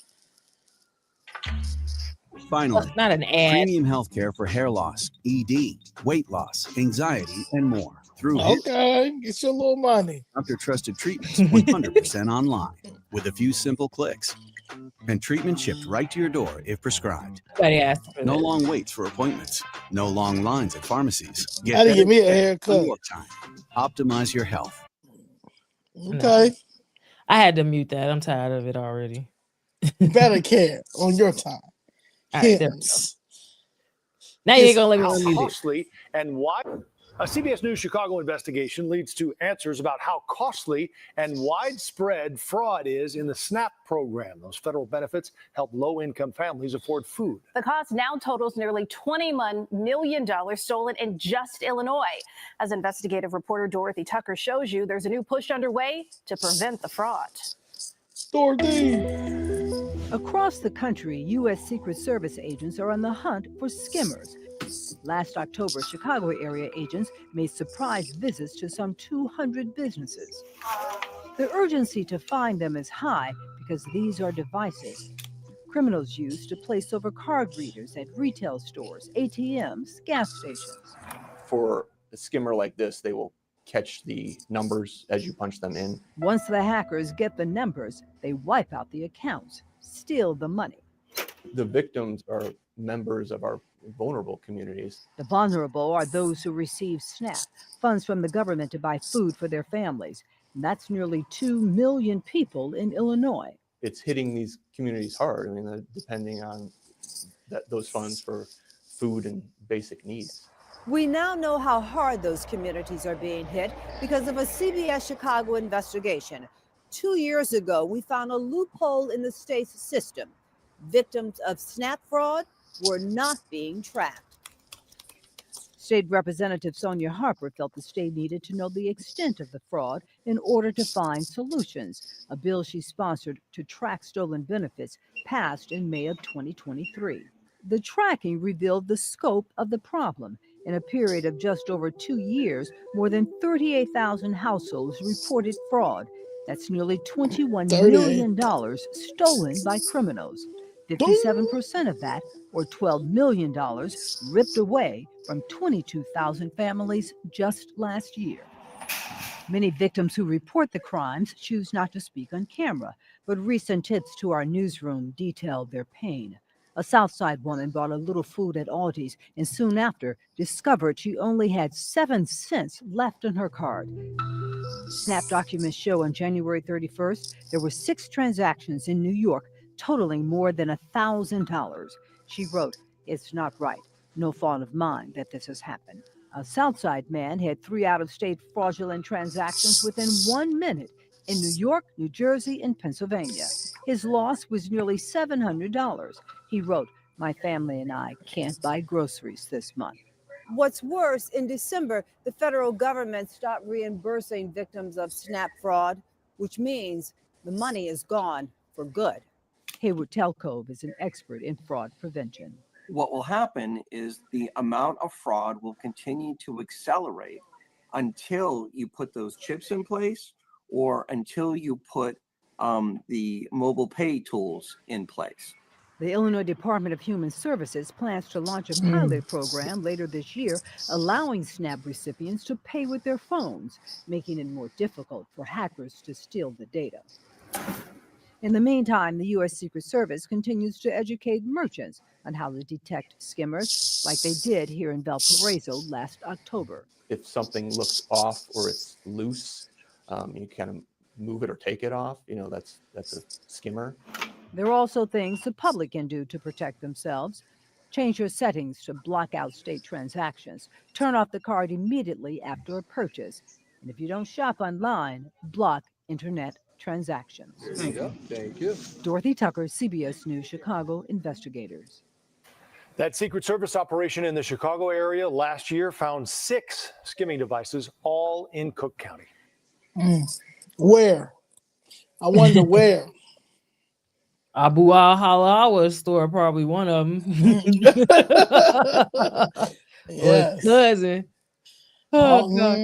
Finally, it's not an ad. Premium healthcare for hair loss, ED, weight loss, anxiety, and more. Through Okay, get your little money. Doctor trusted treatments 100% online with a few simple clicks. And treatment shipped right to your door if prescribed. No long waits for appointments. No long lines at pharmacies. How to get me a haircut? Your time. Optimize your health. Okay. I had to mute that. I'm tired of it already. Better care on your time. Right, there we go. Now you ain't gonna let me unmute it. Costly and why? A CBS News Chicago investigation leads to answers about how costly and widespread fraud is in the SNAP program. Those federal benefits help low-income families afford food. The cost now totals nearly $21 million stolen in just Illinois. As investigative reporter Dorothy Tucker shows you, there's a new push underway to prevent the fraud. Across the country, U.S. Secret Service agents are on the hunt for skimmers. Last October, Chicago area agents made surprise visits to some 200 businesses. The urgency to find them is high because these are devices criminals use to place over card readers at retail stores, ATMs, gas stations. For a skimmer like this, they will catch the numbers as you punch them in. Once the hackers get the numbers, they wipe out the accounts, steal the money. The victims are members of our vulnerable communities. The vulnerable are those who receive SNAP, funds from the government to buy food for their families. And that's nearly 2 million people in Illinois. It's hitting these communities hard. I mean, depending on those funds for food and basic needs. We now know how hard those communities are being hit because of a CBS Chicago investigation. 2 years ago, we found a loophole in the state's system. Victims of SNAP fraud were not being tracked. State Representative Sonia Harper felt the state needed to know the extent of the fraud in order to find solutions. A bill she sponsored to track stolen benefits passed in May of 2023. The tracking revealed the scope of the problem. In a period of just over 2 years, more than 38,000 households reported fraud. That's nearly $21 million stolen by criminals. 57% of that, or $12 million, ripped away from 22,000 families just last year. Many victims who report the crimes choose not to speak on camera, but recent hits to our newsroom detailed their pain. A Southside woman bought a little food at Aldi's and soon after discovered she only had 7 cents left on her card. Snap documents show on January 31st, there were 6 transactions in New York totaling more than $1,000. She wrote, "It's not right. No fault of mine that this has happened." A Southside man had 3 out-of-state fraudulent transactions within 1 minute in New York, New Jersey, and Pennsylvania. His loss was nearly $700. He wrote, "My family and I can't buy groceries this month." What's worse, in December, the federal government stopped reimbursing victims of SNAP fraud, which means the money is gone for good. Hayward Telcove is an expert in fraud prevention. What will happen is the amount of fraud will continue to accelerate until you put those chips in place or until you put the mobile pay tools in place. The Illinois Department of Human Services plans to launch a pilot program later this year, allowing SNAP recipients to pay with their phones, making it more difficult for hackers to steal the data. In the meantime, the U.S. Secret Service continues to educate merchants on how to detect skimmers, like they did here in Valparaiso last October. If something looks off or it's loose, you kind of move it or take it off. You know, that's a skimmer. There are also things the public can do to protect themselves. Change your settings to block out state transactions. Turn off the card immediately after a purchase. And if you don't shop online, block internet transactions. Thank you. Thank you. Dorothy Tucker, CBS News, Chicago investigators. That Secret Service operation in the Chicago area last year found 6 skimming devices, all in Cook County. Where? I wonder where. Abu al-Halal store, probably one of them. Yes. Cousin. Oh, God.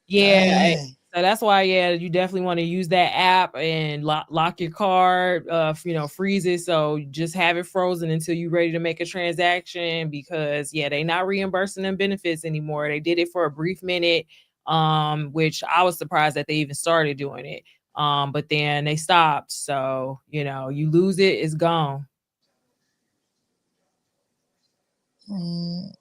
Yeah. Dang. So that's why, you definitely want to use that app and lock your card, freeze it. So just have it frozen until you're ready to make a transaction because, they not reimbursing them benefits anymore. They did it for a brief minute, which I was surprised that they even started doing it. But then they stopped. So, you lose it, it's gone. And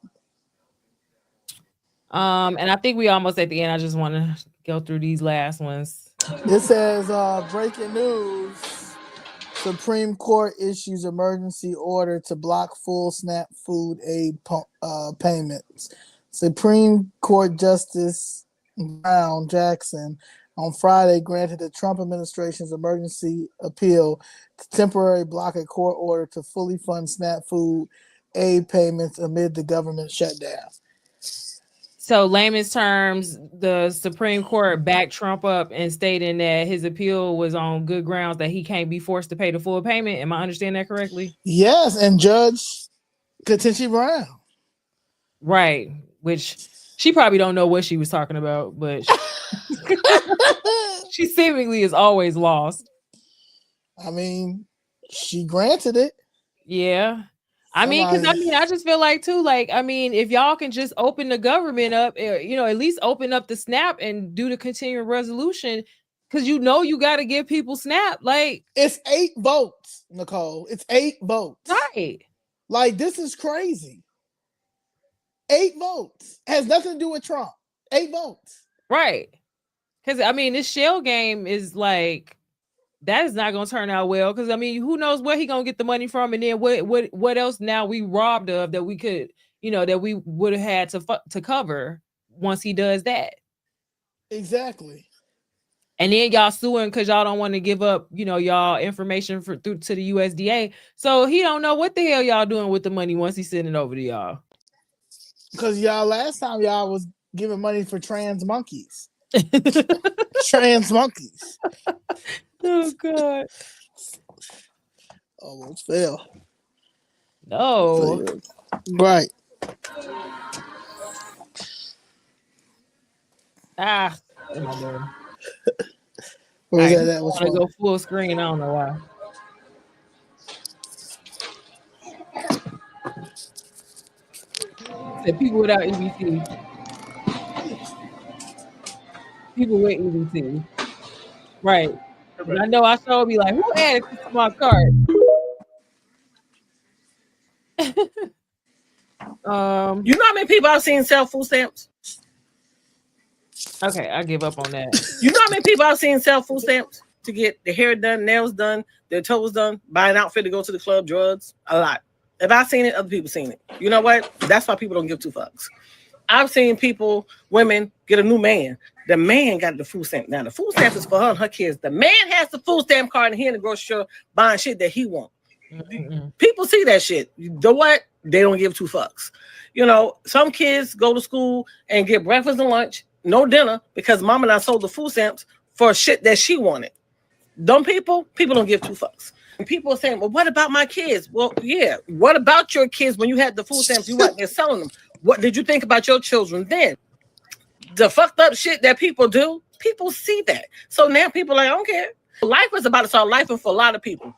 I think we almost at the end. I just want to go through these last ones. It says breaking news. Supreme Court issues emergency order to block full SNAP food aid payments. Supreme Court Justice Brown Jackson on Friday granted the Trump administration's emergency appeal to temporarily block a court order to fully fund SNAP food aid payments amid the government shutdown. So, layman's terms, the Supreme Court backed Trump up and stating that his appeal was on good grounds that he can't be forced to pay the full payment. Am I understanding that correctly? Yes, and Judge Patrice Brown. Right, which she probably don't know what she was talking about, but she seemingly is always lost. I mean, she granted it. Yeah. I just feel like too, if y'all can just open the government up, at least open up the SNAP and do the continuing resolution, because you got to give people SNAP. It's 8 votes, Nicole. It's 8 votes. Right. This is crazy. 8 votes. Has nothing to do with Trump. 8 votes. Right. Because this shell game is that is not going to turn out well. Because who knows where he going to get the money from, and then what else now we robbed of that we could, that we would have had to cover once he does that. Exactly. And then y'all suing because y'all don't want to give up, y'all information through to the USDA. So he don't know what the hell y'all doing with the money once he's sending it over to y'all. Because last time y'all was giving money for trans monkeys. Trans monkeys. Oh, God. Almost fell. No. Right. What am I doing? That I want to go full screen. I don't know why. Said people without EBT. People with EBT. Right. And I know I sure be like, who added this to my cart? You know how many people I've seen sell food stamps? Okay, I give up on that. You know how many people I've seen sell food stamps to get their hair done, nails done, their toes done, buy an outfit to go to the club, drugs? A lot. If I've seen it, other people seen it. You know what? That's why people don't give two fucks. I've seen people, women, get a new man. The man got the food stamp. Now, the food stamp is for her and her kids. The man has the food stamp card and he in the grocery store buying shit that he wants. People see that shit. You know what? They don't give two fucks. You know, some kids go to school and get breakfast and lunch, no dinner, because mama done sold the food stamps for shit that she wanted. Dumb people don't give two fucks. And people are saying, well, what about my kids? Well, yeah. What about your kids when you had the food stamps? You out there selling them. What did you think about your children then? The fucked up shit that people do, people see that. So now people are like, I don't care. Life is about to start life for a lot of people.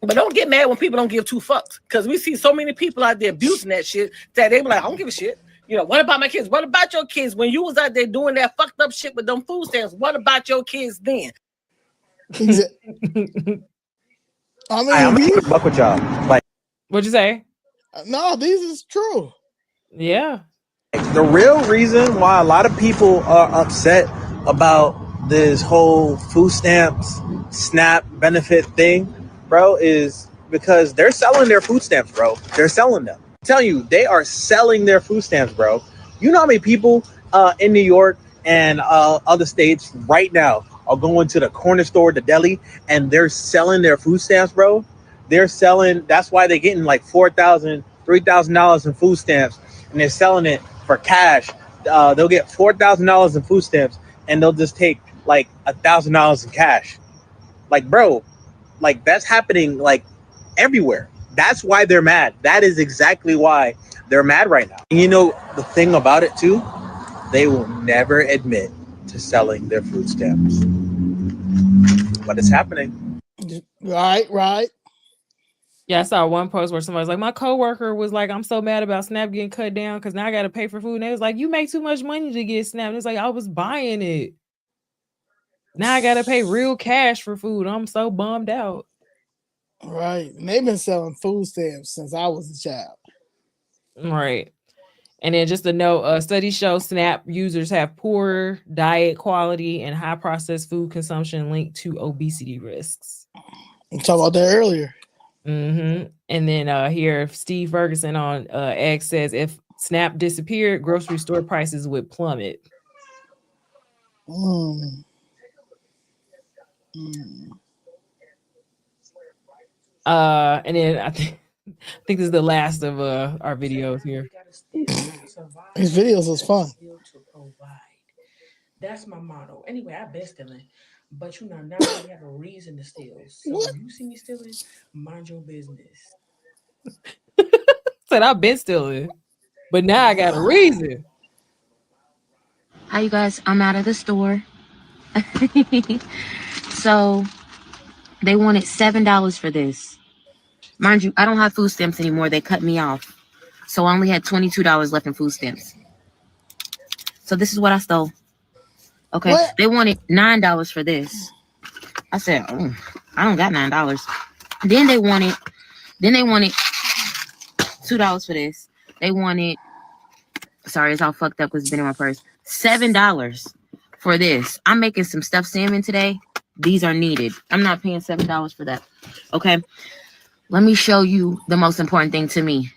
But don't get mad when people don't give two fucks. Because we see so many people out there abusing that shit that they be like, I don't give a shit. You know, what about my kids? What about your kids? When you was out there doing that fucked up shit with them food stamps, what about your kids then? I mean, I'm gonna fuck with y'all. Like, what'd you say? No, this is true. Yeah. the real reason why a lot of people are upset about this whole food stamps, SNAP benefit thing, bro, is because they're selling their food stamps, bro. They're selling them. I'm telling you, they are selling their food stamps, bro. You know how many people in New York and other states right now are going to the corner store, the deli, and they're selling their food stamps, bro? They're selling, that's why they're getting like $4,000, $3,000 in food stamps, and they're selling it for cash. They'll get $4,000 in food stamps, and they'll just take like $1,000 in cash. Like, bro, like that's happening like everywhere. That's why they're mad. That is exactly why they're mad right now. And you know the thing about it too, they will never admit to selling their food stamps, but it's happening. Right. Yeah, I saw one post where somebody's like, my coworker was like, I'm so mad about SNAP getting cut down because now I got to pay for food. And they was like, you make too much money to get SNAP. And it's like, I was buying it. Now I got to pay real cash for food. I'm so bummed out. Right. And they've been selling food stamps since I was a child. Right. And then just a note, studies show SNAP users have poor diet quality and high processed food consumption linked to obesity risks. We talked about that earlier. Mm-hmm. And then here, Steve Ferguson on X says, if SNAP disappeared, grocery store prices would plummet. And then I think this is the last of our videos here. These videos was fun. That's my motto. Anyway, I've been stealing, but you know, now I have a reason to steal. So if you see me stealing, mind your business. Said I've been stealing, but now I got a reason. Hi, you guys. I'm out of the store. So they wanted $7 for this. Mind you, I don't have food stamps anymore. They cut me off. So I only had $22 left in food stamps. So this is what I stole. Okay. What? They wanted $9 for this. I said, oh, I don't got $9. Then they wanted $2 for this. They wanted, sorry, it's all fucked up because it's been in my purse. $7 for this. I'm making some stuffed salmon today. These are needed. I'm not paying $7 for that. Okay. Let me show you the most important thing to me.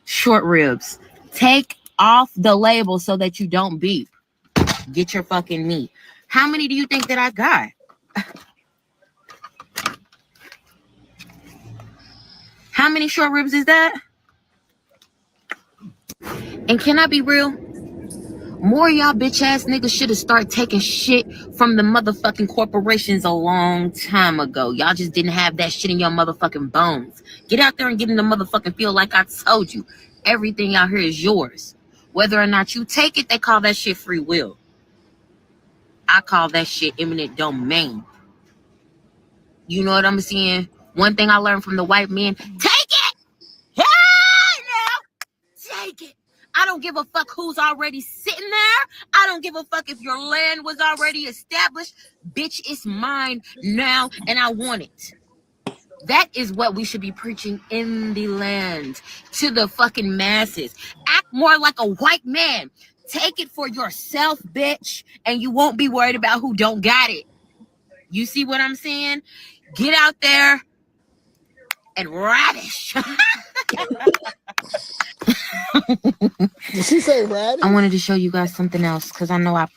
Short ribs. Take off the label so that you don't beep. Get your fucking meat. How many do you think that I got? How many short ribs is that? And can I be real? More y'all bitch ass niggas should have started taking shit from the motherfucking corporations a long time ago. Y'all just didn't have that shit in your motherfucking bones. Get out there and get in the motherfucking field like I told you. Everything out here is yours. Whether or not you take it, they call that shit free will. I call that shit eminent domain. You know what I'm saying? One thing I learned from the white men, take it! Hey, now! Take it! I don't don't give a fuck who's already sitting there. I don't give a fuck if your land was already established. Bitch, it's mine now, and I want it. That is what we should be preaching in the land to the fucking masses. Act more like a white man. Take it for yourself, bitch, and you won't be worried about who don't got it. You see what I'm saying? Get out there and radish. Did she say radish? I wanted to show you guys something else because I know I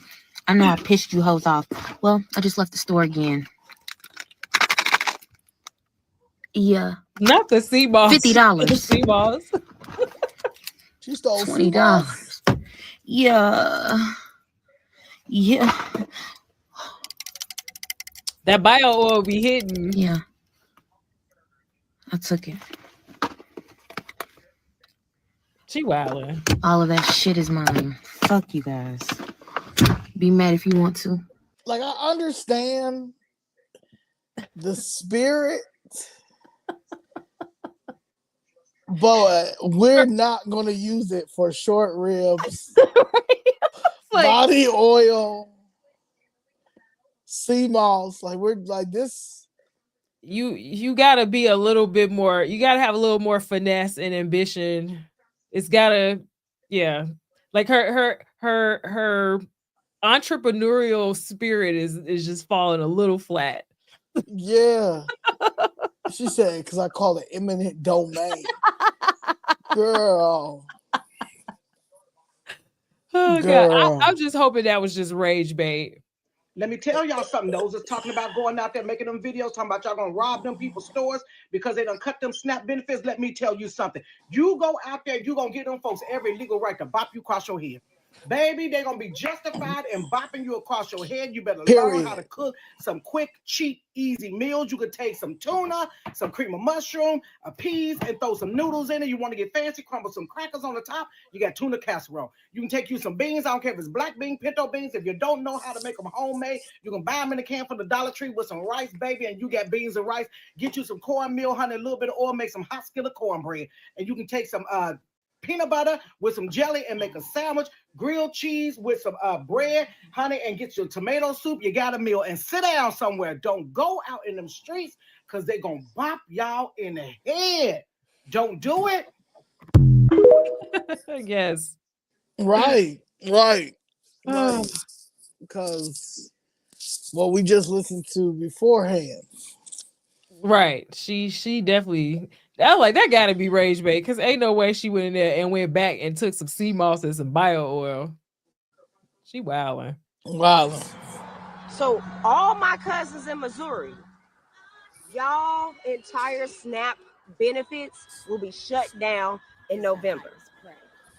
pissed you hoes off. Well, I just left the store again. Yeah. Not the sea balls. $50. Sea balls. She stole $20. Yeah. Yeah. That bio oil be hitting. Yeah. I took it. She wildin'. All of that shit is mine. Fuck you guys. Be mad if you want to. Like, I understand the spirit, but we're not going to use it for short ribs, like, body oil, sea moss. Like, we're like this. You gotta be a little bit more. You gotta have a little more finesse and ambition. It's gotta, yeah. Like her entrepreneurial spirit is just falling a little flat. Yeah. She said, because I call it eminent domain. Girl. Oh, God. I'm just hoping that was just rage bait. Let me tell y'all something. Those that's talking about going out there making them videos, talking about y'all gonna rob them people's stores because they done cut them SNAP benefits. Let me tell you something. You go out there, you gonna get them folks every legal right to bop you across your head. Baby, they're gonna be justified in bopping you across your head. You better learn how to cook some quick, cheap, easy meals. You could take some tuna, some cream of mushroom, peas, and throw some noodles in it. You want to get fancy, crumble some crackers on the top. You got tuna casserole. You can take you some beans. I don't care if it's black bean, pinto beans. If you don't know how to make them homemade, you can buy them in the can from the Dollar Tree with some rice, baby, and you got beans and rice. Get you some cornmeal, honey, a little bit of oil, make some hot skillet cornbread. And you can take some peanut butter with some jelly and make a sandwich, grilled cheese with some bread, honey, and get your tomato soup. You got a meal and sit down somewhere. Don't go out in them streets because they're going to bop y'all in the head. Don't do it. Yes. Right. Because what we just listened to beforehand. Right. She definitely. I was like, that gotta be rage bait because ain't no way she went in there and went back and took some sea moss and some bio oil. She wilding. So all my cousins in Missouri, y'all entire SNAP benefits will be shut down in November.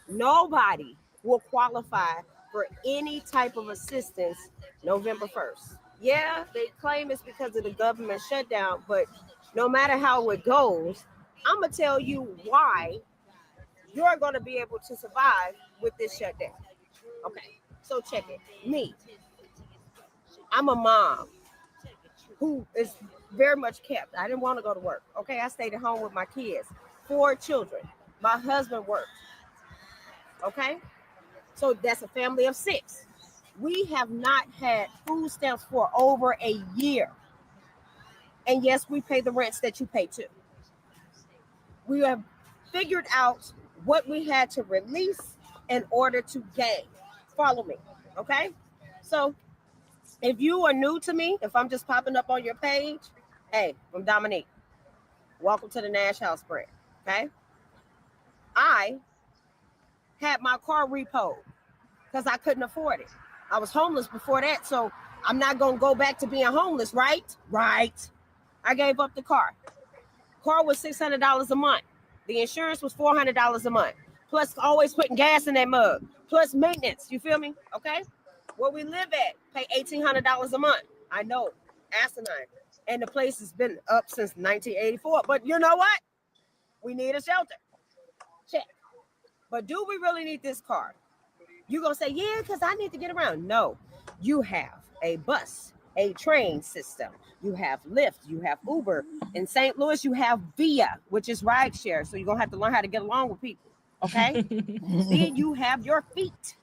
Nobody will qualify for any type of assistance November 1st. Yeah, they claim it's because of the government shutdown, but no matter how it goes, I'm going to tell you why you're going to be able to survive with this shutdown. Okay, so check it. Me, I'm a mom who is very much kept. I didn't want to go to work. Okay, I stayed at home with my kids, 4 children. My husband worked. Okay, so that's a family of 6. We have not had food stamps for over a year. And yes, we pay the rents that you pay too. We have figured out what we had to release in order to gain. Follow me, okay? So if you are new to me, if I'm just popping up on your page, hey, I'm Dominique. Welcome to the Nash House Brand, okay? I had my car repoed because I couldn't afford it. I was homeless before that, so I'm not going to go back to being homeless, right? Right. I gave up the car. Car was $600 a month. The insurance was $400 a month. Plus always putting gas in that mug. Plus maintenance. You feel me? Okay. Where we live at, pay $1,800 a month. I know, asinine. And the place has been up since 1984. But you know what? We need a shelter. Check. But do we really need this car? You're going to say, yeah, because I need to get around. No, you have a bus, a train system. You have Lyft, you have Uber. In St. Louis, you have Via, which is rideshare. So you're going to have to learn how to get along with people. Okay. Then you have your feet.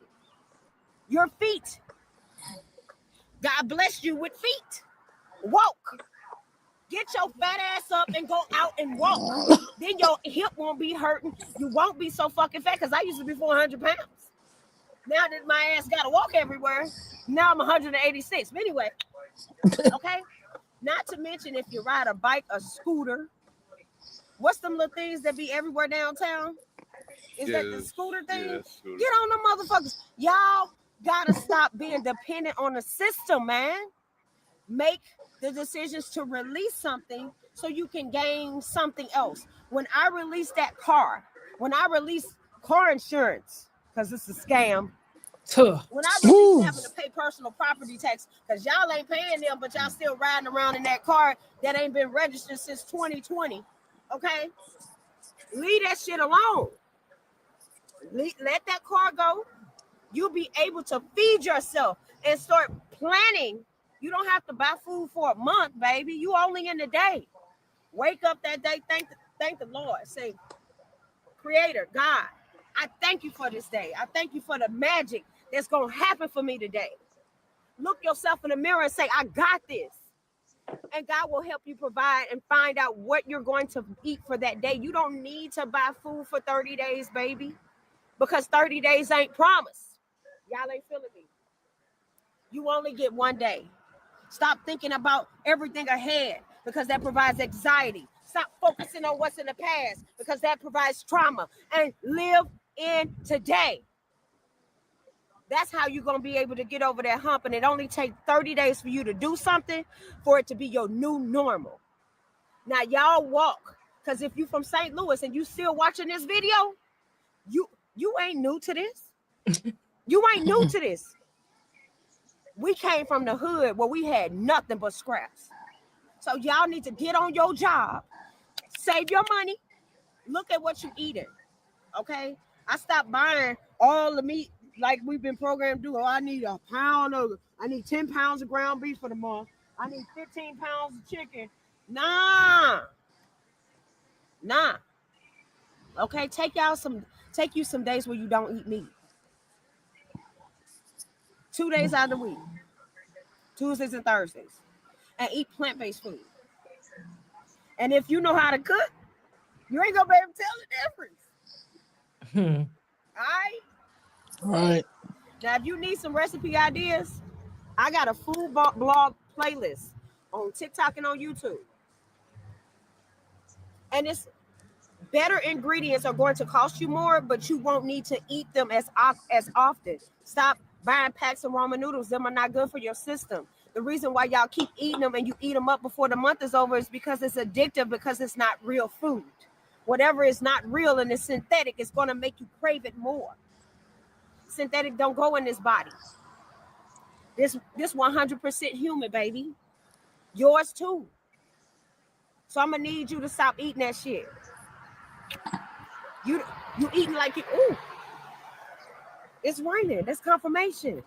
Your feet. God bless you with feet. Walk. Get your fat ass up and go out and walk. Then your hip won't be hurting. You won't be so fucking fat, because I used to be 400 pounds. Now that my ass got to walk everywhere, now I'm 186. But anyway, okay? Not to mention if you ride a bike, a scooter. What's them little things that be everywhere downtown? Is that the scooter thing? Yeah, scooter. Get on them motherfuckers. Y'all gotta stop being dependent on the system, man. Make the decisions to release something so you can gain something else. When I release that car, when I release car insurance, because it's a scam. When I release having to pay personal property tax, because y'all ain't paying them, but y'all still riding around in that car that ain't been registered since 2020. Okay? Leave that shit alone. Let that car go. You'll be able to feed yourself and start planning. You don't have to buy food for a month, baby. You only in the day. Wake up that day. Thank the Lord. Say, Creator, God, I thank you for this day. I thank you for the magic that's going to happen for me today. Look yourself in the mirror and say, I got this. And God will help you provide and find out what you're going to eat for that day. You don't need to buy food for 30 days, baby, because 30 days ain't promised. Y'all ain't feeling me. You only get one day. Stop thinking about everything ahead, because that provides anxiety. Stop focusing on what's in the past, because that provides trauma. And live in today. That's how you're going to be able to get over that hump. And it only takes 30 days for you to do something for it to be your new normal. Now, y'all walk. Because if you from St. Louis and you still watching this video, you ain't new to this. You ain't new to this. We came from the hood where we had nothing but scraps. So y'all need to get on your job. Save your money. Look at what you eating. Okay? I stopped buying all the meat like we've been programmed to do. Oh, I need 10 pounds of ground beef for the month. I need 15 pounds of chicken. Nah. Okay, take you some days where you don't eat meat. 2 days out of the week. Tuesdays and Thursdays. And eat plant-based food. And if you know how to cook, you ain't gonna be able to tell the difference. All right. Now, if you need some recipe ideas, I got a food blog playlist on TikTok and on YouTube. And it's better ingredients are going to cost you more, but you won't need to eat them as often. Stop buying packs of ramen noodles. Them are not good for your system. The reason why y'all keep eating them and you eat them up before the month is over is because it's addictive, because it's not real food. Whatever is not real and is synthetic is going to make you crave it more. Synthetic don't go in this body. This 100% human, baby. Yours too. So I'm going to need you to stop eating that shit. You eating like you, ooh. It's raining. That's confirmation.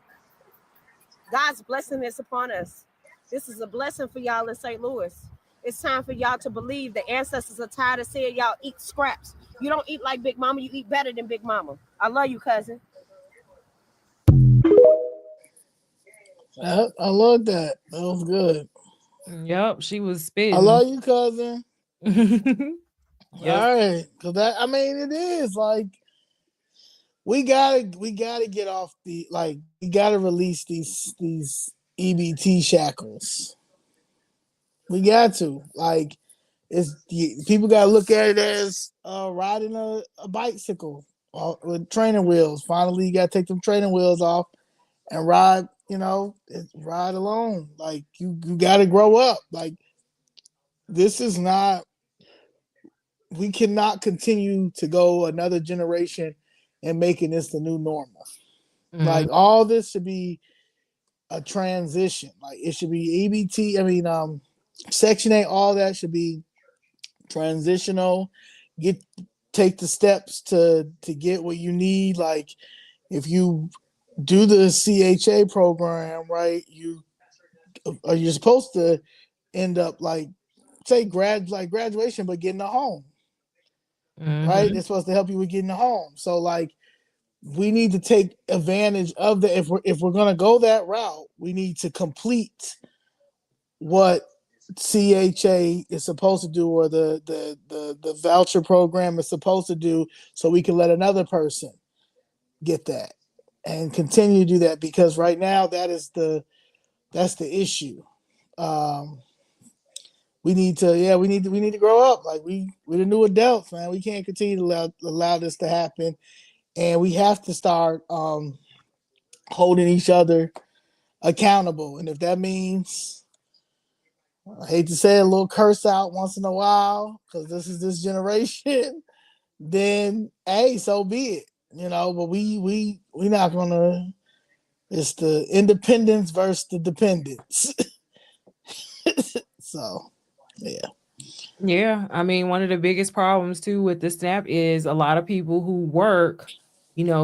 God's blessing is upon us. This is a blessing for y'all in St. Louis. It's time for y'all to believe the ancestors are tired of saying y'all eat scraps. You don't eat like Big Mama. You eat better than Big Mama. I love you, cousin. I love that. That was good. Yep, she was spitting. I love you, cousin. Yep. All right, because it is like we gotta get off we gotta release these EBT shackles. We got to people gotta look at it as riding a bicycle with training wheels. Finally, you gotta take them training wheels off and ride. Ride alone. Like you gotta grow up. Like this is not. We cannot continue to go another generation and making this the new normal. Mm-hmm. Like all this should be a transition. Like it should be EBT. Section 8, all that should be transitional. Take the steps to get what you need. Like if you do the CHA program, right, you're supposed to end up graduation, but getting a home. right? They're supposed to help you with getting home. So like, we need to take advantage of the, if we're gonna go that route, we need to complete what CHA is supposed to do, or the voucher program is supposed to do, so we can let another person get that and continue to do that, because right now that's the issue. We need to grow up. Like we the new adults, man. We can't continue to allow this to happen, and we have to start holding each other accountable. And if that means, I hate to say it, a little curse out once in a while, because this is this generation, then hey, so be it. But we not gonna. It's the independence versus the dependence. So, yeah. Yeah, I mean, one of the biggest problems too with the SNAP is a lot of people who work,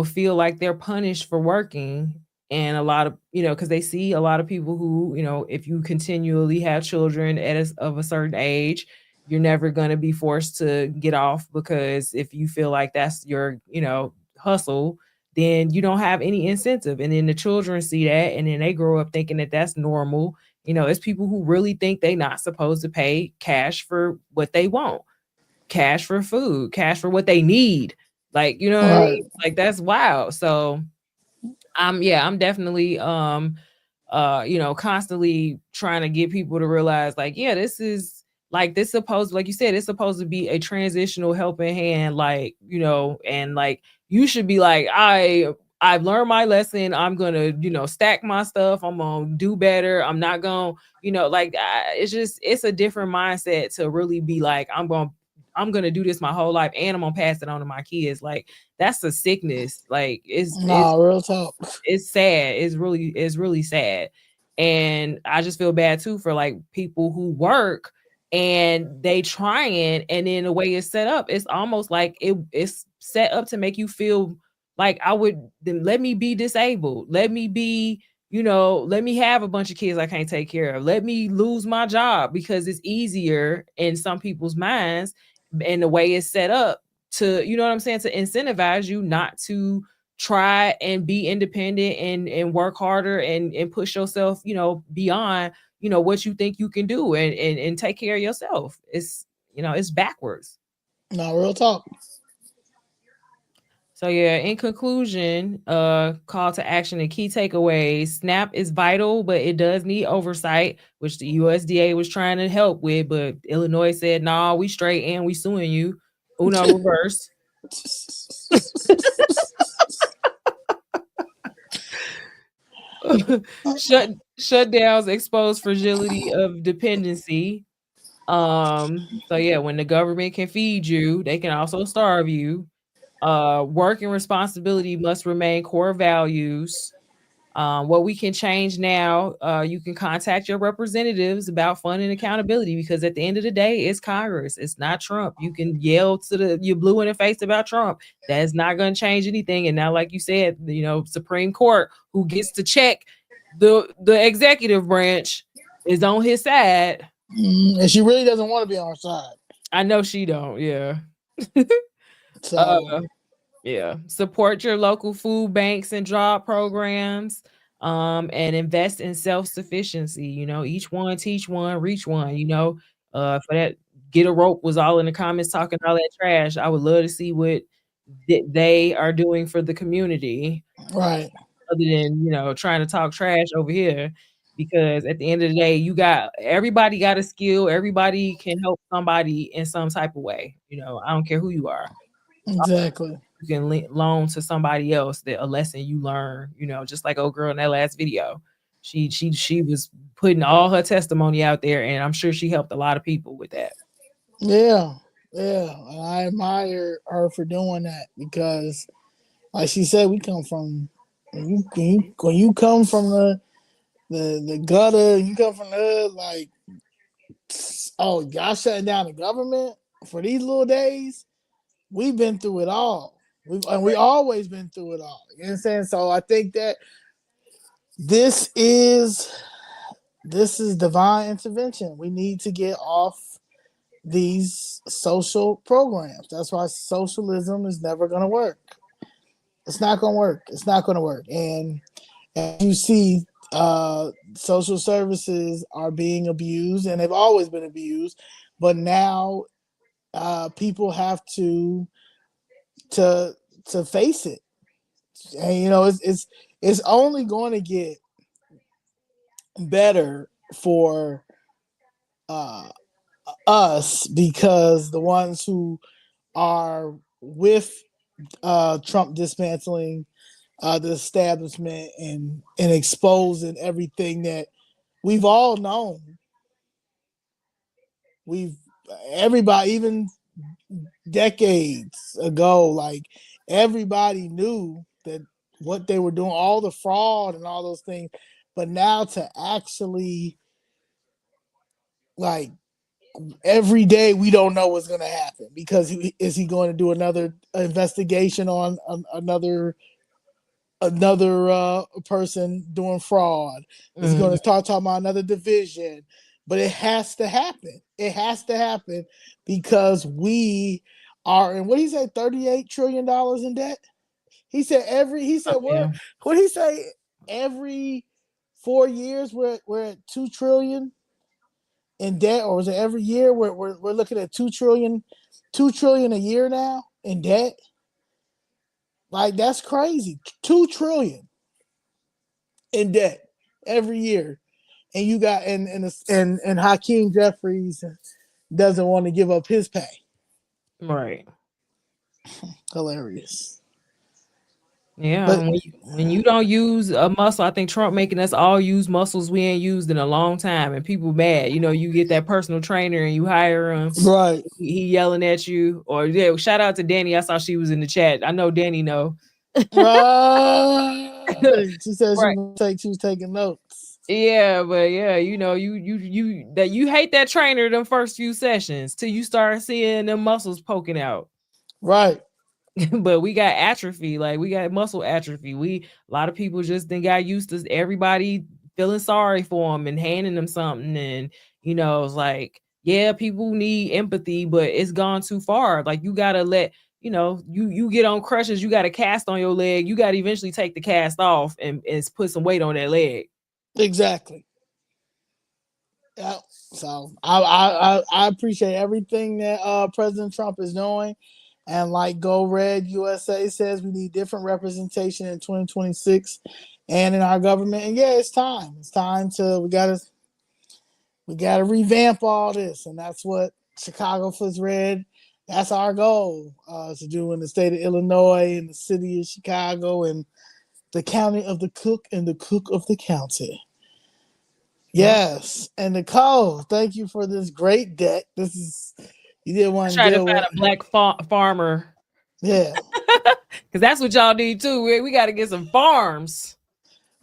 feel like they're punished for working. And a lot of, because they see a lot of people who, if you continually have children of a certain age, you're never going to be forced to get off, because if you feel like that's your, hustle, then you don't have any incentive. And then the children see that, and then they grow up thinking that that's normal. It's people who really think they're not supposed to pay cash for what they want, cash for food, cash for what they need. Like, what I mean? Like, that's wild. So I'm definitely, constantly trying to get people to realize, like, yeah, this is like, this supposed, like you said, it's supposed to be a transitional helping hand, like, and like, you should be like, I've learned my lesson. I'm going to, stack my stuff. I'm going to do better. I'm not going to, like, it's a different mindset to really be like, I'm going to do this my whole life, and I'm going to pass it on to my kids. Like, that's a sickness. Like, it's real talk. It's sad. It's really sad. And I just feel bad too for like people who work and they trying, and then the way it's set up, it's almost like it's set up to make you feel like then let me be disabled. Let me be, let me have a bunch of kids I can't take care of. Let me lose my job, because it's easier in some people's minds, and the way it's set up to, you know what I'm saying, to incentivize you not to try and be independent and work harder and push yourself, beyond, what you think you can do, and take care of yourself. It's, it's backwards. No, real talk. So yeah, in conclusion, call to action and key takeaways. SNAP is vital, but it does need oversight, which the USDA was trying to help with, but Illinois said, "Nah, we straight and we suing you." Uno reverse. Shutdowns expose fragility of dependency. So yeah, when the government can feed you, they can also starve you. Work and responsibility must remain core values. What we can change now, you can contact your representatives about fund and accountability, because at the end of the day, it's Congress. It's not Trump. You can yell to you blue in the face about Trump. That's not going to change anything. And now, like you said, Supreme Court, who gets to check the executive branch, is on his side. And she really doesn't want to be on our side. I know she don't. Yeah. So yeah, support your local food banks and job programs, and invest in self-sufficiency. Each one teach one, reach one. For that, Get a Rope was all in the comments talking all that trash. I would love to see what they are doing for the community, right? Other than trying to talk trash over here, because at the end of the day, everybody got a skill. Everybody can help somebody in some type of way. I don't care who you are. Exactly. You can loan to somebody else a lesson you learn, just like old girl in that last video. She was putting all her testimony out there, and I'm sure she helped a lot of people with that. Yeah. I admire her for doing that, because like she said, we come from, when you come from the gutter, you come from the like, oh, y'all shutting down the government for these little days. We've been through it all. We always been through it all. You know what I'm saying? So I think that this is divine intervention. We need to get off these social programs. That's why socialism is never going to work. It's not going to work. It's not going to work. And as you see, social services are being abused, and they've always been abused. But now people have to face it. And you know, it's only going to get better for us because the ones who are with Trump dismantling the establishment and exposing everything that we've all known. Everybody, even decades ago, like everybody knew that what they were doing, all the fraud and all those things. But now to actually, like, every day we don't know what's going to happen because is he going to do another investigation on another person doing fraud? Is he going to start talking about another division? But it has to happen. It has to happen because we are in, what did he say, $38 trillion in debt? He said what did he say? Every 4 years we're at 2 trillion in debt, or is it every year we're looking at 2 trillion a year now in debt? Like, that's crazy. 2 trillion in debt every year. And you got and Hakeem Jeffries doesn't want to give up his pay. Right. Hilarious. Yeah, But when you don't use a muscle, I think Trump making us all use muscles we ain't used in a long time, and people mad. You know, you get that personal trainer and you hire him, right? He yelling at you, or yeah. Shout out to Danny. I saw she was in the chat. I know Danny know. She said she was taking notes. Yeah, but yeah, you know, you hate that trainer them first few sessions till you start seeing them muscles poking out. Right. But we got atrophy, like we got muscle atrophy. A lot of people just then got used to everybody feeling sorry for them and handing them something, and you know, it's like, yeah, people need empathy, but it's gone too far. Like, you gotta let, you know, you get on crutches, you got a cast on your leg, you got to eventually take the cast off and put some weight on that leg. Exactly. Yeah. So I appreciate everything that President Trump is doing. And like Go Red USA says, we need different representation in 2026 and in our government. And yeah, it's time. It's time to we gotta revamp all this. And that's what Chicago Flips Red, that's our goal to do in the state of Illinois, in the city of Chicago, and the county of the Cook and the Cook of the county. Yes. And Nicole, thank you for this great deck. This is, you did one Try to good find one. a black farmer. Yeah. Because that's what y'all need too. We got to get some farms.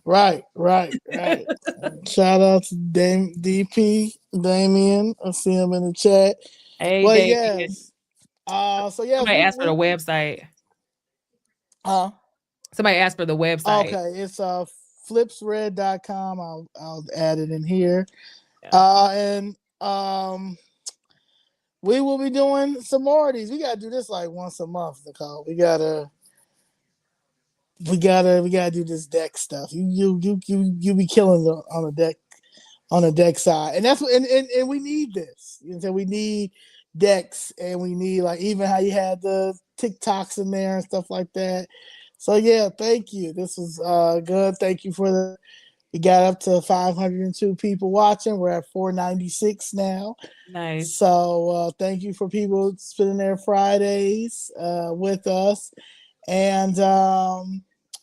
Right. Shout out to DP Damien. I see him in the chat. Hey, but Damien. yes. So yeah. Somebody asked for the website. Somebody asked for the website. Okay, it's flipsred.com. I'll add it in here. Yeah. And we will be doing some more of these. We gotta do this like once a month, Nicole. We gotta do this deck stuff. You be killing on the deck side, and that's what and we need this. You know, we need decks, and we need, like, even how you had the TikToks in there and stuff like that. So yeah, thank you. This was good. Thank you for we got up to 502 people watching. We're at 496 now. Nice. So thank you for people spending their Fridays with us. And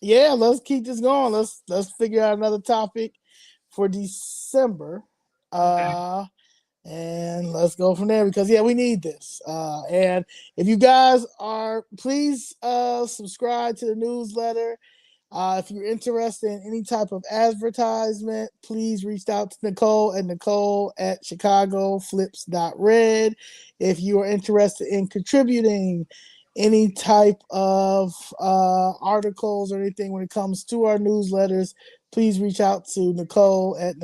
yeah, let's keep this going. Let's figure out another topic for December. And let's go from there, because yeah, we need this. And if you guys are, please subscribe to the newsletter. If you're interested in any type of advertisement, please reach out to Nicole at chicagoflips.red. If you are interested in contributing any type of articles or anything when it comes to our newsletters, please reach out to Nicole at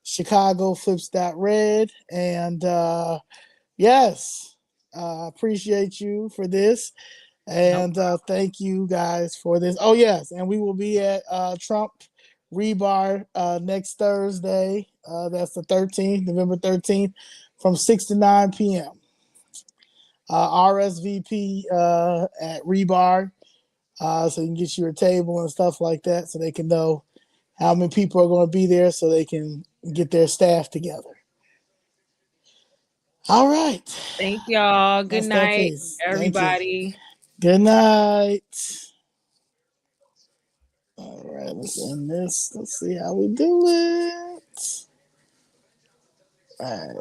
Chicago Flips.red. And yes, appreciate you for this. And thank you guys for this. Oh, yes. And we will be at Trump Rebar next Thursday. That's the 13th, November 13th, from 6 to 9 p.m. RSVP at Rebar, so you can get your table and stuff like that, so they can know how many people are going to be there, so they can get their staff together. All right. Thank y'all. Good That's that night, piece. everybody. Good night. All right, let's end this. Let's see how we do it. All right.